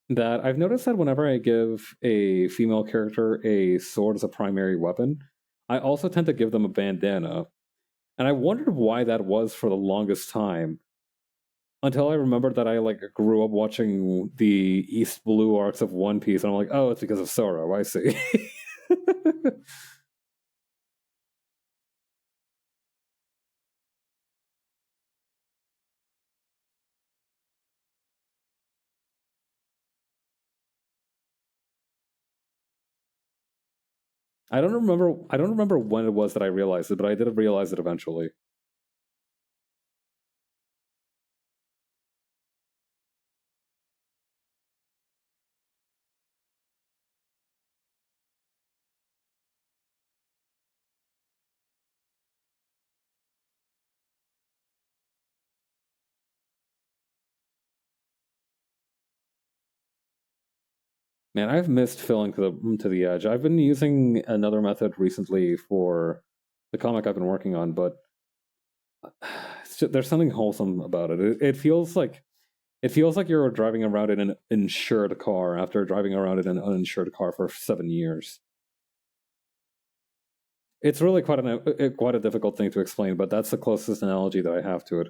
That I've noticed that whenever I give a female character a sword as a primary weapon, I also tend to give them a bandana. And I wondered why that was for the longest time, until I remembered that I like grew up watching the East Blue arcs of One Piece, and I'm like, oh, it's because of Zoro. I see. I don't remember. I don't remember when it was that I realized it, but I did realize it eventually. Man, I've missed filling to the edge. I've been using another method recently for the comic I've been working on, but there's something wholesome about it. It feels like you're driving around in an insured car after driving around in an uninsured car for 7 years. It's really quite a difficult thing to explain, but that's the closest analogy that I have to it.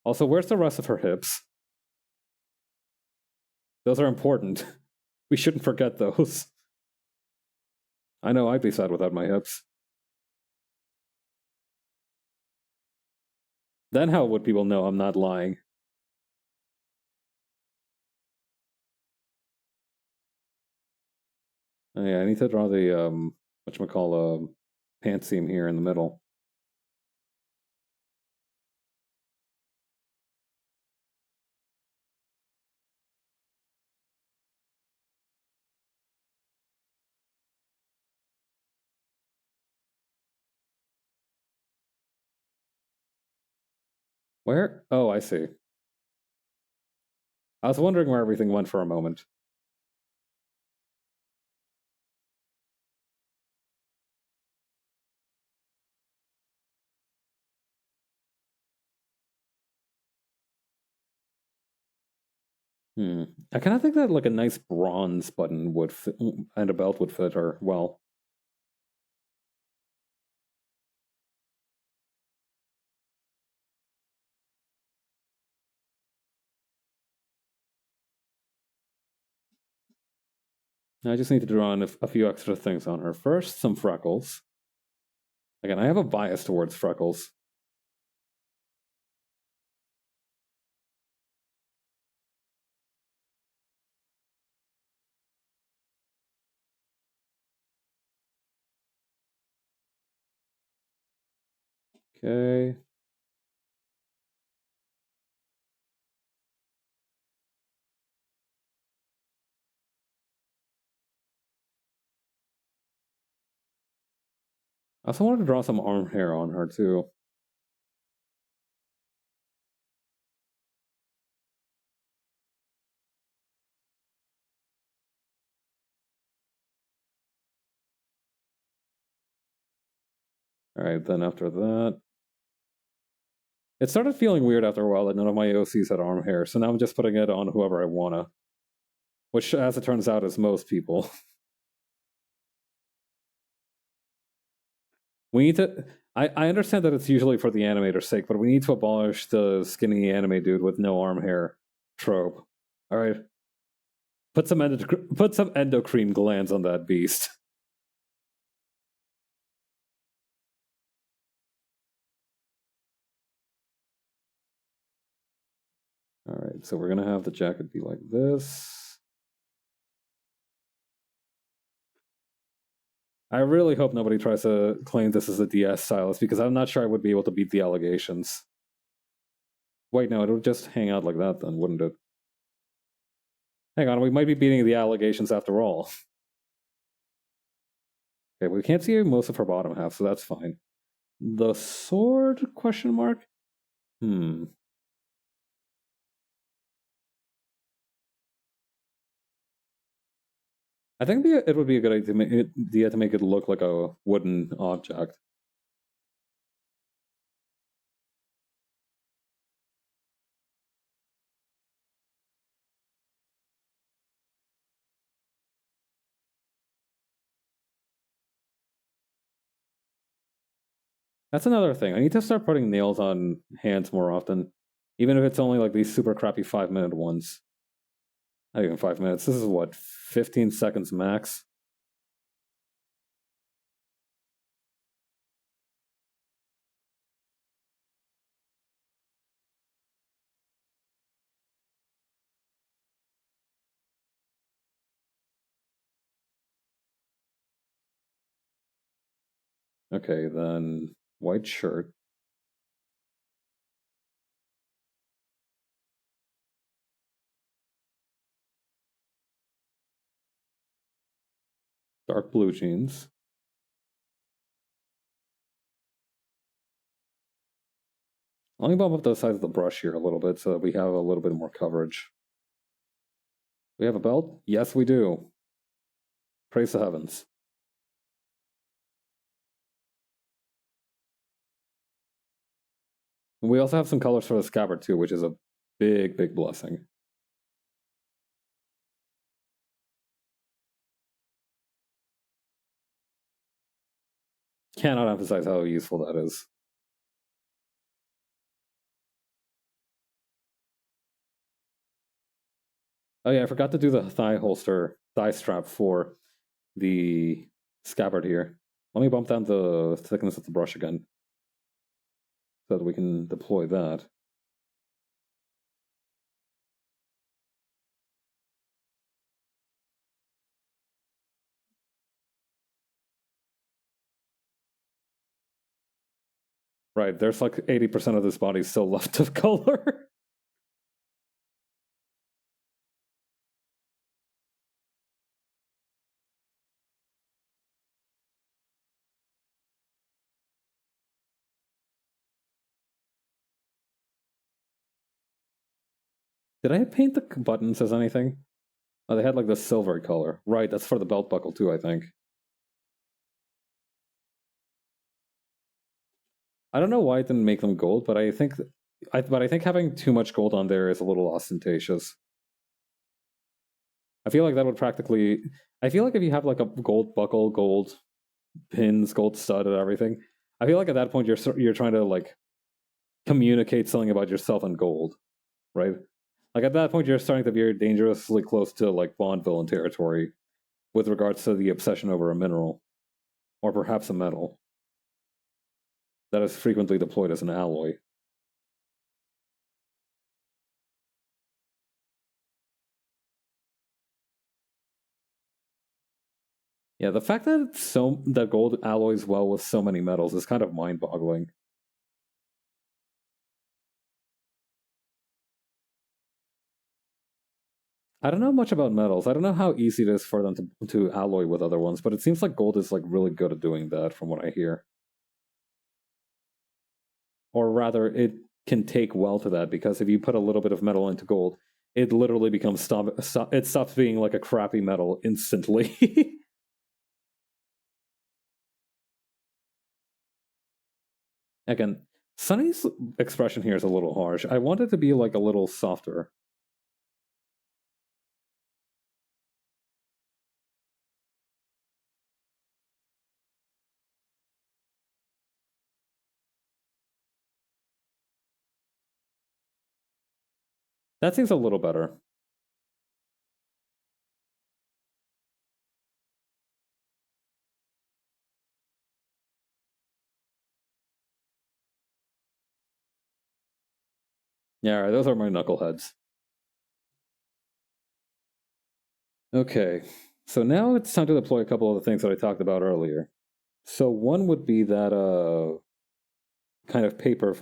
Also, where's the rest of her hips? Those are important. We shouldn't forget those. I know I'd be sad without my hips. Then how would people know I'm not lying? Oh, yeah, I need to draw the whatchamacall pant seam here in the middle. Where? Oh, I see. I was wondering where everything went for a moment. I kind of think that like a nice bronze button would fit, and a belt would fit her well. I just need to draw on a few extra things on her. First, some freckles. Again, I have a bias towards freckles. Okay. I also wanted to draw some arm hair on her too. Alright, then after that. It started feeling weird after a while that none of my OCs had arm hair, so now I'm just putting it on whoever I wanna. Which, as it turns out, is most people. We need to. I understand that it's usually for the animator's sake, but we need to abolish the skinny anime dude with no arm hair trope. Alright. Put some endocrine glands on that beast. Alright, so we're gonna have the jacket be like this. I really hope nobody tries to claim this is a DS stylus, because I'm not sure I would be able to beat the allegations. Wait, no, it would just hang out like that then, wouldn't it? Hang on, we might be beating the allegations after all. Okay, we can't see most of her bottom half, so that's fine. The sword, question mark? I think it would be a good idea to make it look like a wooden object. That's another thing. I need to start putting nails on hands more often, even if it's only like these super crappy 5-minute ones. Not even 5 minutes. This is what, 15 seconds max? Okay, then white shirt. Dark blue jeans. Let me bump up the size of the brush here a little bit so that we have a little bit more coverage. We have a belt? Yes, we do. Praise the heavens. And we also have some colors for the scabbard too, which is a big, big blessing. Cannot emphasize how useful that is. Oh yeah, I forgot to do the thigh strap for the scabbard here. Let me bump down the thickness of the brush again so that we can deploy that. Right, there's like 80% of this body still left of color. Did I paint the buttons as anything? Oh, they had like the silver color. Right, that's for the belt buckle too, I think. I don't know why it didn't make them gold, but I think having too much gold on there is a little ostentatious. I feel like that would practically. I feel like if you have like a gold buckle, gold pins, gold stud, and everything, I feel like at that point you're trying to like communicate something about yourself in gold, right? Like at that point you're starting to veer dangerously close to like Bond villain territory with regards to the obsession over a mineral or perhaps a metal that is frequently deployed as an alloy. Yeah, the fact that gold alloys well with so many metals is kind of mind-boggling. I don't know much about metals. I don't know how easy it is for them to alloy with other ones, but it seems like gold is like really good at doing that from what I hear. Or rather, it can take well to that because if you put a little bit of metal into gold, it literally becomes it stops being like a crappy metal instantly. Again, Sunny's expression here is a little harsh. I want it to be like a little softer. That seems a little better. Yeah, all right, those are my knuckleheads. Okay, so now it's time to deploy a couple of the things that I talked about earlier. So one would be that kind of paper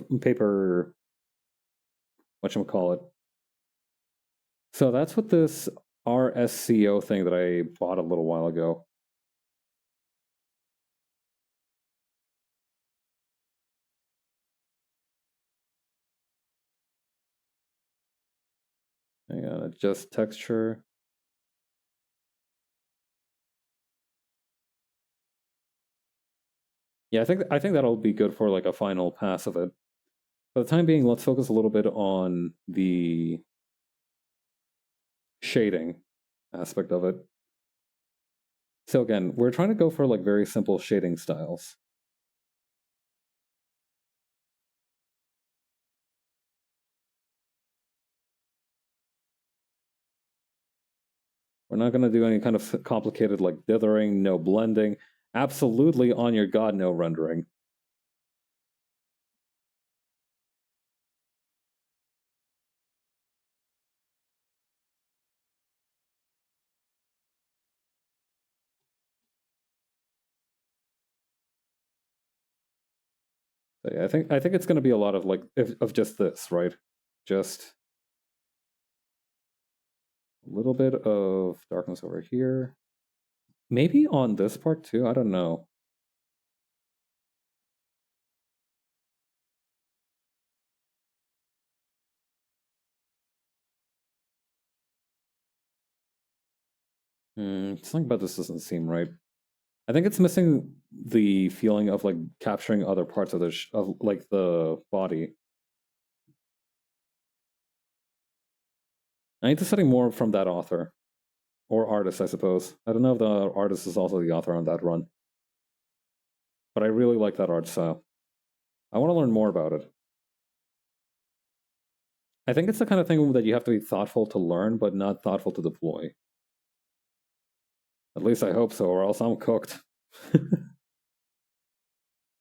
whatchamacallit. So that's what this RSCO thing that I bought a little while ago. Hang on, adjust texture. Yeah, I think that'll be good for like a final pass of it. For the time being, let's focus a little bit on the shading aspect of it. So again, we're trying to go for like very simple shading styles. We're not going to do any kind of complicated like dithering, no blending. Absolutely on your god, no rendering. So yeah, I think it's going to be a lot of like of just this, right? Just a little bit of darkness over here. Maybe on this part too. I don't know. Something about this doesn't seem right. I think it's missing the feeling of like capturing other parts of of like the body. I need to study more from that author or artist, I suppose. I don't know if the artist is also the author on that run, but I really like that art style. I want to learn more about it. I think it's the kind of thing that you have to be thoughtful to learn, but not thoughtful to deploy. At least I hope so, or else I'm cooked.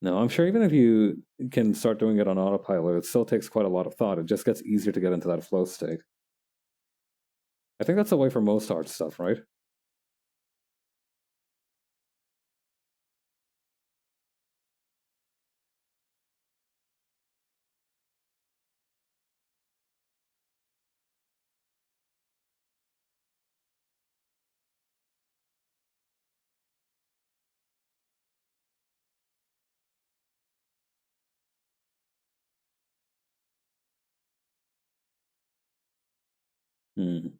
No, I'm sure even if you can start doing it on autopilot, it still takes quite a lot of thought. It just gets easier to get into that flow state. I think that's the way for most art stuff, right? Hmm.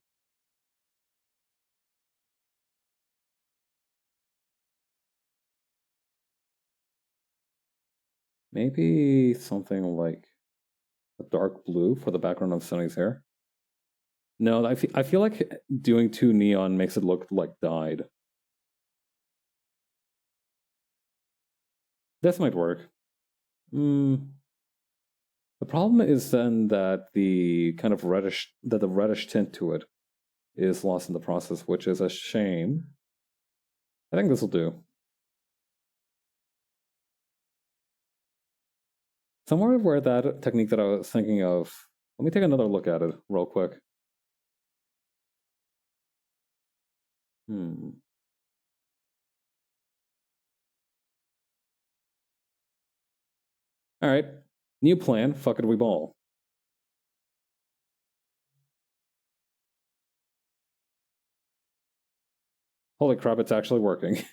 Maybe something like a dark blue for the background of Sunny's hair. No, I feel like doing too neon makes it look like dyed. This might work. Mm. The problem is then that the reddish tint to it is lost in the process, which is a shame. I think this will do. Somewhere where that technique that I was thinking of, let me take another look at it real quick. Hmm. All right. New plan. Fuck it, we ball. Holy crap, it's actually working.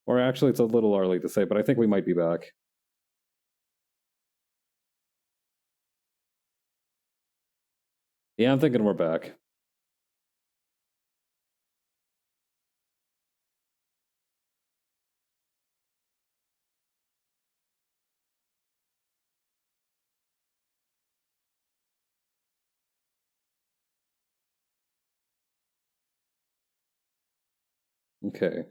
Or actually, it's a little early to say, but I think we might be back. Yeah, I'm thinking we're back. Okay.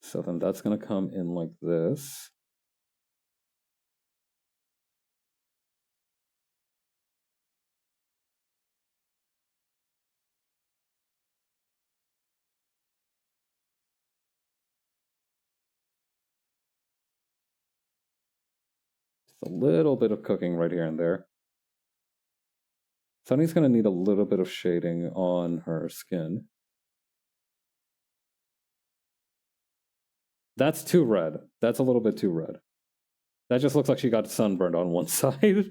So then that's going to come in like this. Just a little bit of cooking right here and there. Sunny's going to need a little bit of shading on her skin. That's too red. That's a little bit too red. That just looks like she got sunburned on one side.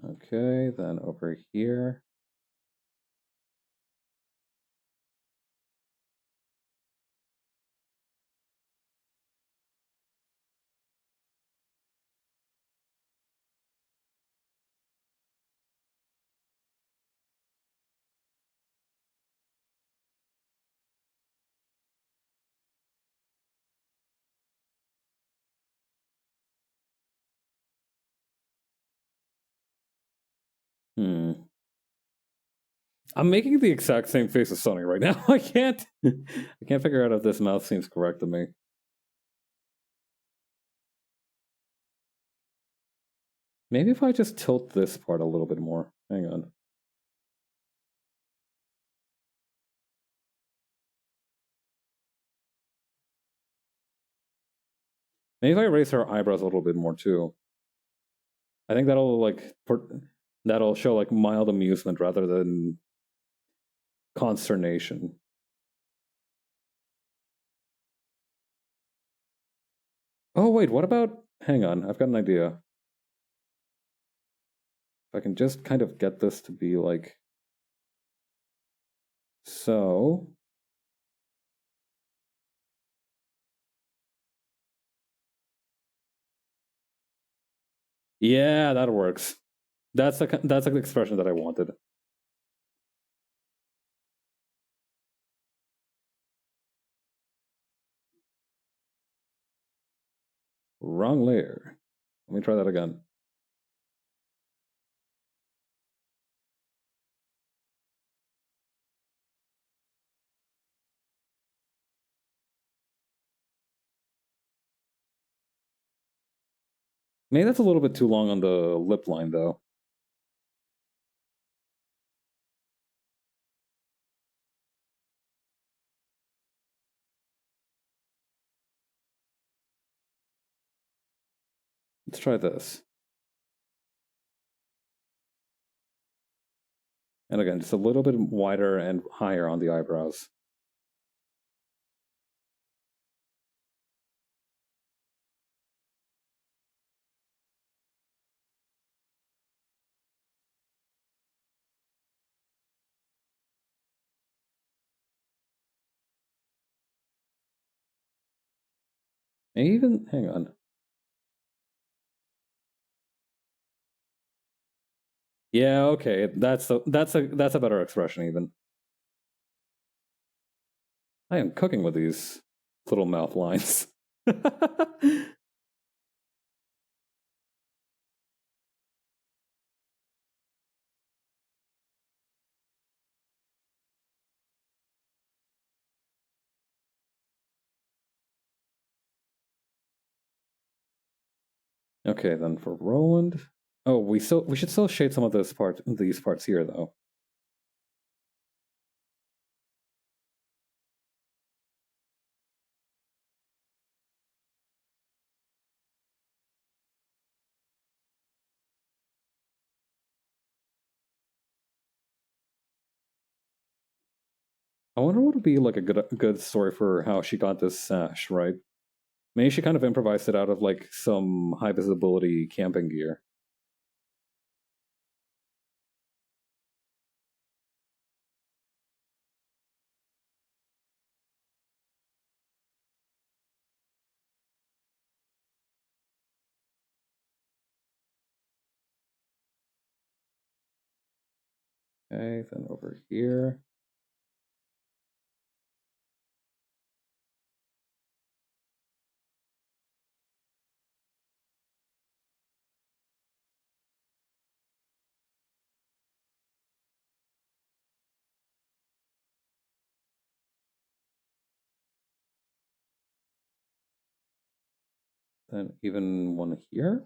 Okay, then over here. Hmm. I'm making the exact same face as Sunny right now. I can't figure out if this mouth seems correct to me. Maybe if I just tilt this part a little bit more. Hang on. Maybe if I raise her eyebrows a little bit more too. I think that'll show like mild amusement rather than consternation. Oh wait, what about? Hang on, I've got an idea. If I can just kind of get this to be like so. Yeah, that works. That's like the expression that I wanted. Wrong layer. Let me try that again. Maybe that's a little bit too long on the lip line though. Let's try this. And again, just a little bit wider and higher on the eyebrows. And even, hang on. Yeah, okay, that's a better expression even. I am cooking with these little mouth lines. Okay, then for Roland. Oh, we should still shade some of these parts here though. I wonder what would be like a good story for how she got this sash, right? Maybe she kind of improvised it out of like some high visibility camping gear. Okay, then over here. Then even one here.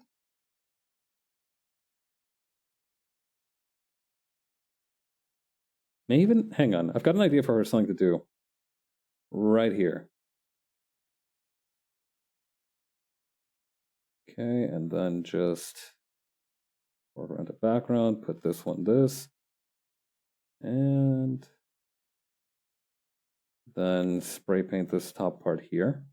Maybe even, hang on, I've got an idea for something to do. Right here. Okay, and then just foreground to background, put this one this. And then spray paint this top part here.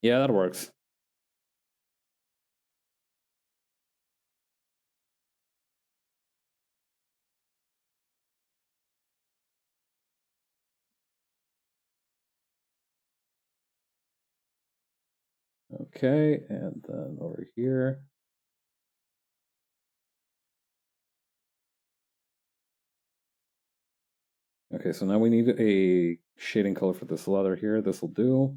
Yeah, that works. Okay, and then over here. Okay, so now we need a shading color for this leather here. This will do.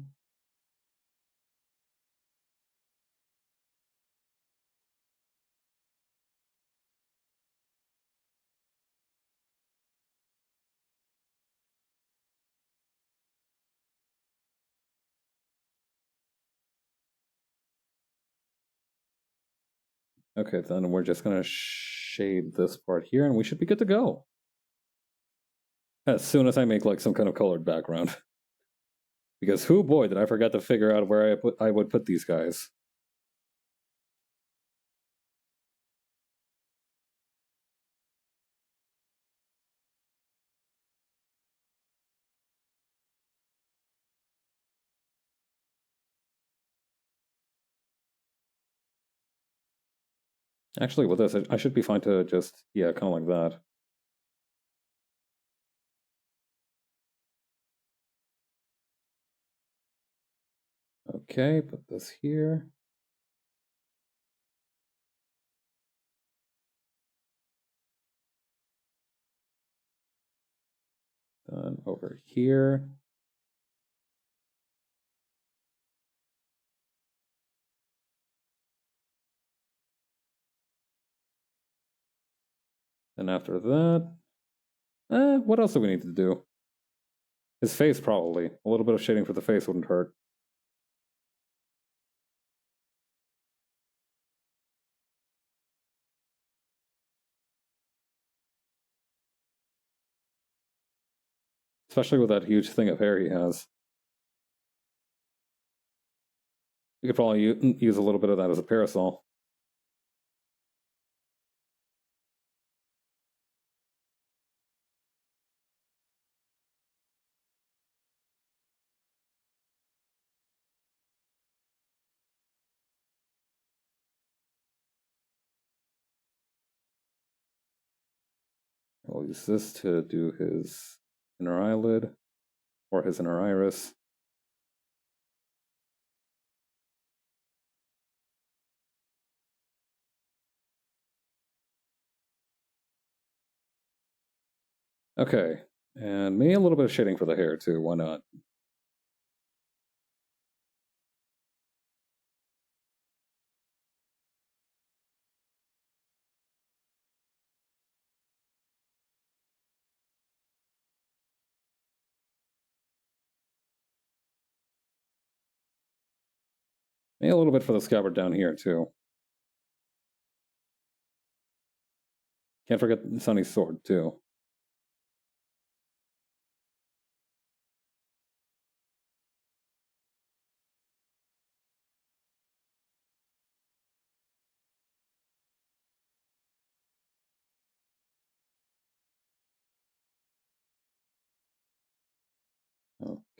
Okay, then we're just gonna shade this part here and we should be good to go. As soon as I make like some kind of colored background. Because who boy did I forget to figure out where I would put these guys. Actually, with this, I should be fine to just, yeah, kind of like that. Okay, put this here. Then over here. And after that, what else do we need to do? His face, probably. A little bit of shading for the face wouldn't hurt. Especially with that huge thing of hair he has. You could probably use a little bit of that as a parasol. I'll use this to do his inner eyelid or his inner iris. Okay, and maybe a little bit of shading for the hair too, why not? Maybe a little bit for the scabbard down here too. Can't forget Sunny's sword too.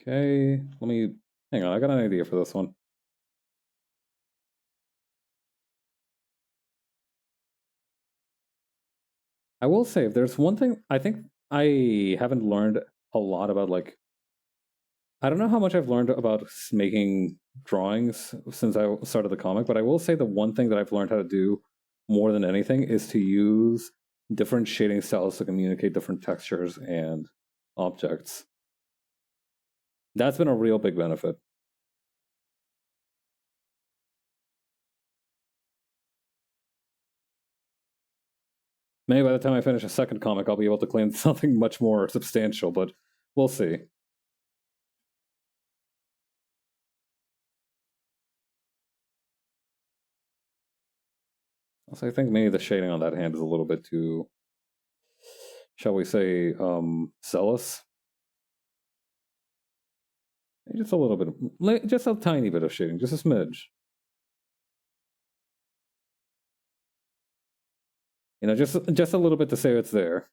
Okay, let me, hang on, I got an idea for this one. I will say, if there's one thing I think I haven't learned a lot about, like, I don't know how much I've learned about making drawings since I started the comic, but I will say the one thing that I've learned how to do more than anything is to use different shading styles to communicate different textures and objects. That's been a real big benefit. Maybe by the time I finish a second comic, I'll be able to claim something much more substantial, but we'll see. So I think maybe the shading on that hand is a little bit too, shall we say, zealous. Just a little bit, just a tiny bit of shading, just a smidge. You know, just a little bit to say it's there.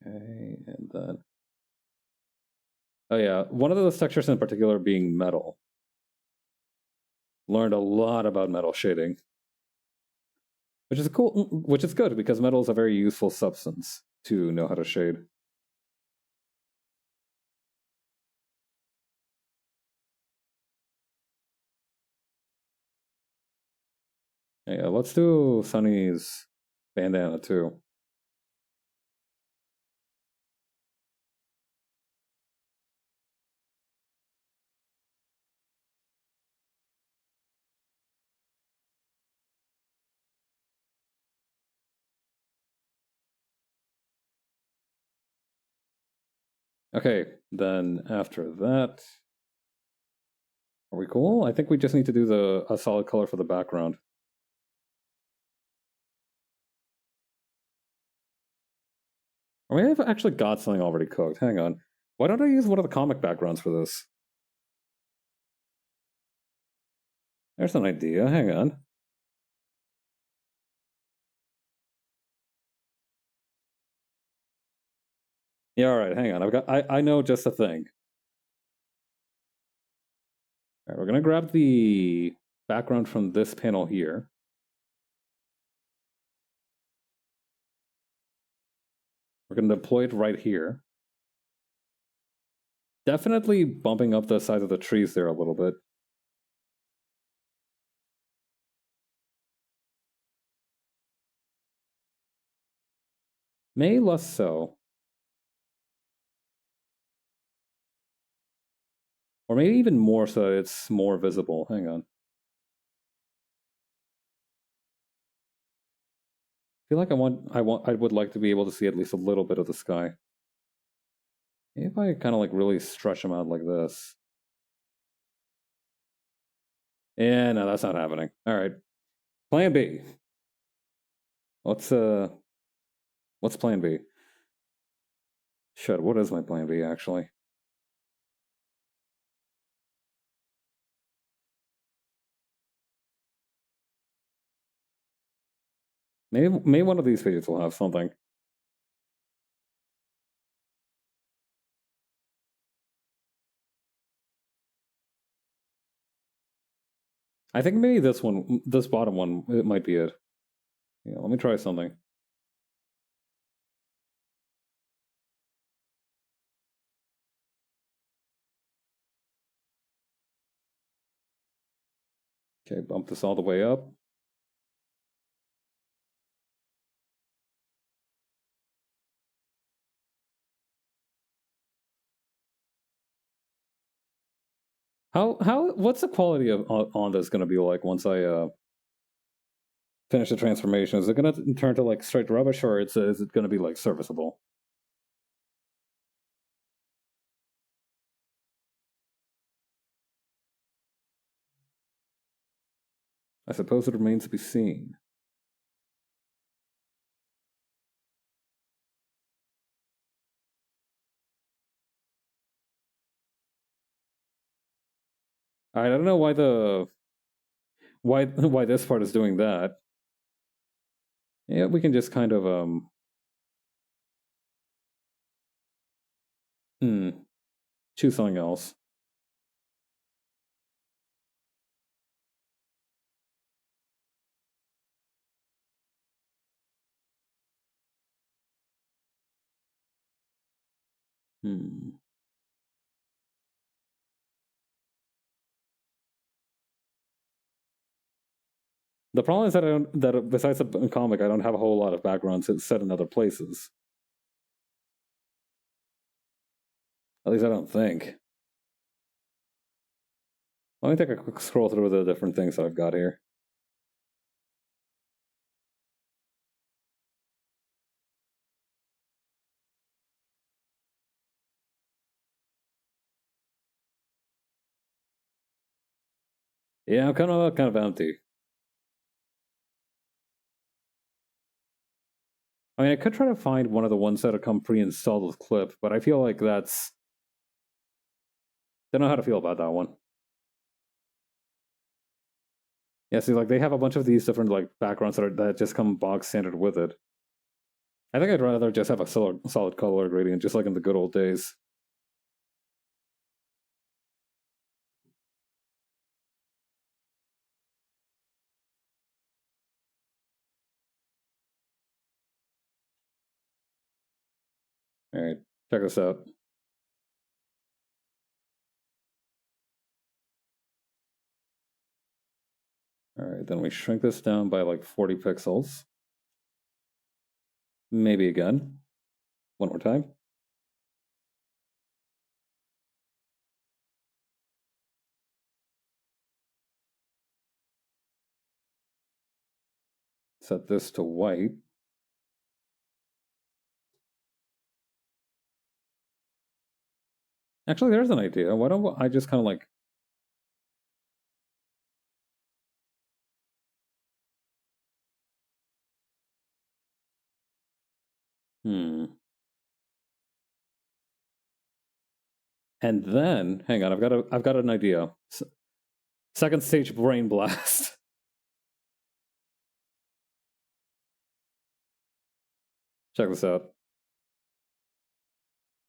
Okay, and then, oh yeah, one of those textures in particular being metal. Learned a lot about metal shading, which is cool, which is good because metal is a very useful substance to know how to shade. Yeah, let's do Sunny's bandana too. Okay, then after that, are we cool? I think we just need to do a solid color for the background. Or maybe I've actually got something already cooked. Hang on. Why don't I use one of the comic backgrounds for this? There's an idea. Hang on. Yeah, all right. Hang on. I know just a thing. All right, we're gonna grab the background from this panel here. We're gonna deploy it right here. Definitely bumping up the size of the trees there a little bit. May less so. Or maybe even more so that it's more visible. Hang on. I feel like I would like to be able to see at least a little bit of the sky. Maybe if I kind of like really stretch them out like this. Yeah, no, that's not happening. All right. Plan B. What's plan B? Shit, what is my plan B actually? Maybe one of these pages will have something. I think maybe this bottom one, it might be it. Yeah, let me try something. Okay, bump this all the way up. What's the quality of on this going to be like once I finish the transformation? Is it going to turn to like straight rubbish, or is it going to be like serviceable? I suppose it remains to be seen. All right, I don't know why this part is doing that. Yeah, we can just kind of choose something else. Hmm. The problem is that besides the comic, I don't have a whole lot of backgrounds set in other places. At least I don't think. Let me take a quick scroll through the different things that I've got here. Yeah, I'm kind of empty. I mean, I could try to find one of the ones that have come pre-installed with Clip, but I feel like that's... Don't know how to feel about that one. Yeah, see, like, they have a bunch of these different, like, backgrounds that just come box standard with it. I think I'd rather just have a solid color gradient, just like in the good old days. Alright, check this out. Alright, then we shrink this down by like 40 pixels. Maybe again. One more time. Set this to white. Actually, there's an idea. Why don't I just kind of like... And then, hang on, I've got an idea. Second stage brain blast. Check this out.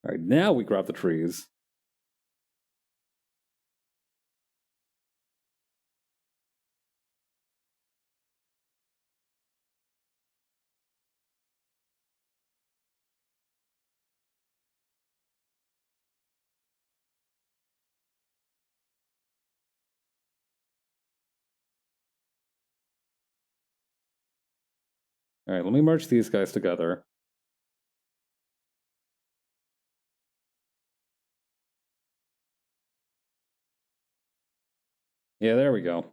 All right, now we grab the trees. All right, let me merge these guys together. Yeah, there we go.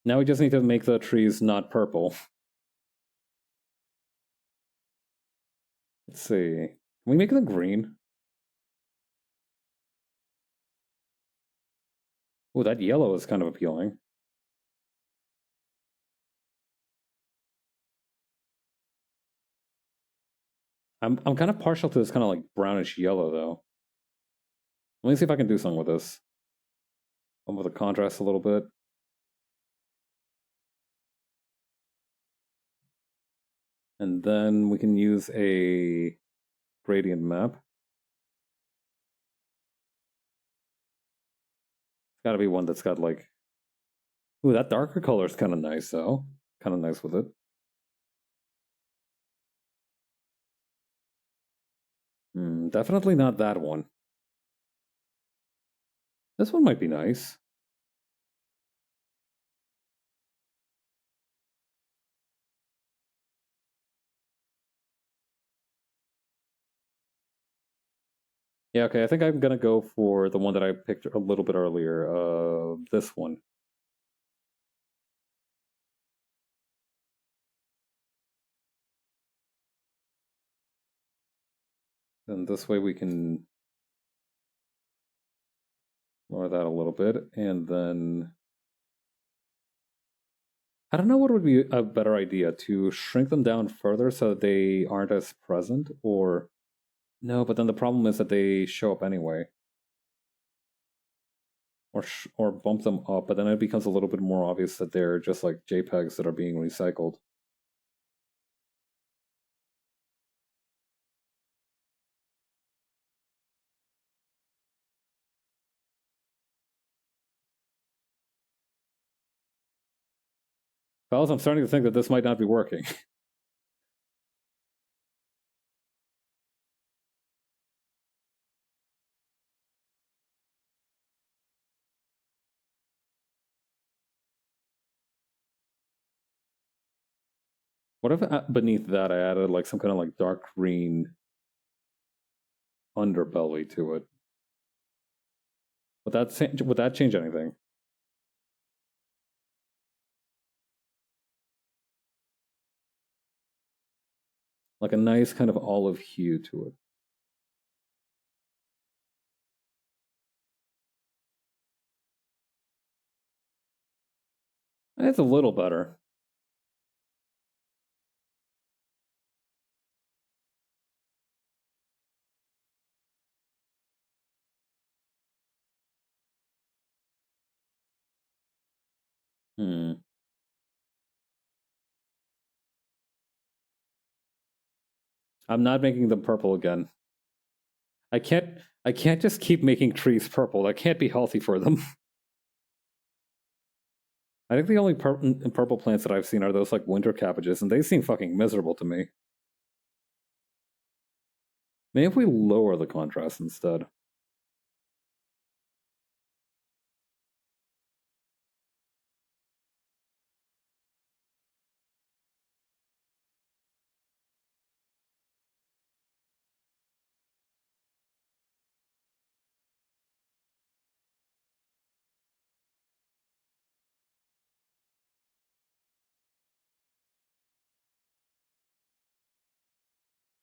Now we just need to make the trees not purple. Let's see. Can we make them green? Oh, that yellow is kind of appealing. I'm kind of partial to this kind of like brownish yellow though. Let me see if I can do something with this. Bump up the contrast a little bit. And then we can use a gradient map. It's got to be one that's got like... Ooh, that darker color is kind of nice, though. Kind of nice with it. Definitely not that one. This one might be nice. Yeah, okay, I think I'm gonna go for the one that I picked a little bit earlier. This one. And this way we can lower that a little bit, and then... I don't know what would be a better idea, to shrink them down further so that they aren't as present, or... No, but then the problem is that they show up anyway. Or bump them up, but then it becomes a little bit more obvious that they're just like JPEGs that are being recycled. Fellas, I'm starting to think that this might not be working. What if beneath that I added like some kind of like dark green underbelly to it? Would that change anything? Like a nice kind of olive hue to it. It's a little better. Hmm. I'm not making them purple again. I can't just keep making trees purple. That can't be healthy for them. I think the only purple plants that I've seen are those like winter cabbages, and they seem fucking miserable to me. Maybe if we lower the contrast instead.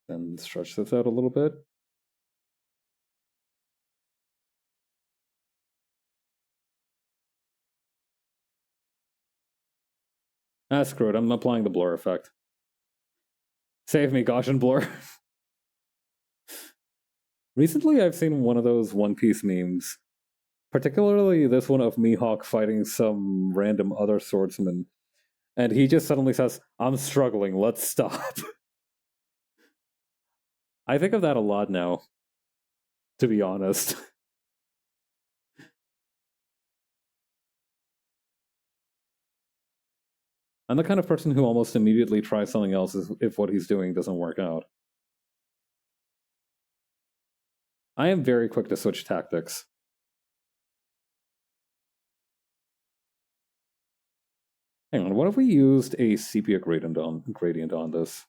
And stretch this out a little bit. Ah, screw it. I'm applying the blur effect. Save me, Gaussian blur. Recently, I've seen one of those One Piece memes, particularly this one of Mihawk fighting some random other swordsman, and he just suddenly says, "I'm struggling, let's stop." I think of that a lot now, to be honest. I'm the kind of person who almost immediately tries something else if what he's doing doesn't work out. I am very quick to switch tactics. Hang on, what if we used a sepia gradient on this?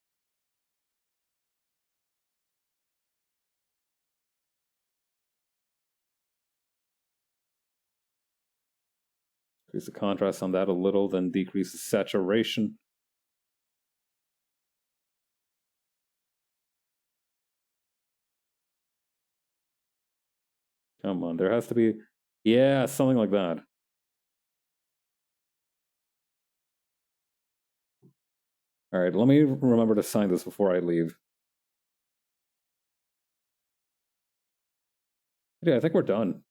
Increase the contrast on that a little, then decrease the saturation. Come on, there has to be... Yeah, something like that. Alright, let me remember to sign this before I leave. Yeah, I think we're done.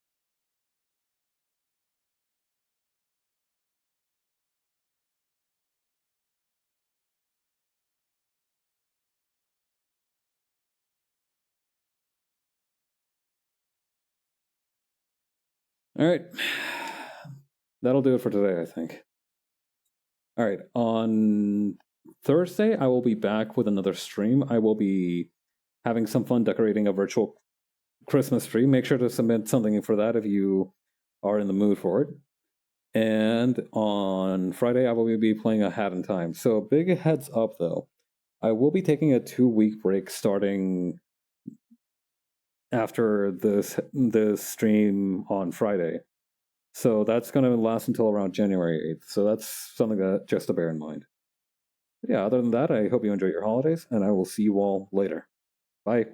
All right. That'll do it for today, I think. All right. On Thursday, I will be back with another stream. I will be having some fun decorating a virtual Christmas tree. Make sure to submit something for that if you are in the mood for it. And on Friday, I will be playing a Hat in Time. So, big heads up though. I will be taking a 2-week break starting after this stream on Friday. So that's going to last until around January 8th. So that's something that just to bear in mind. But yeah, other than that, I hope you enjoy your holidays, and I will see you all later. Bye.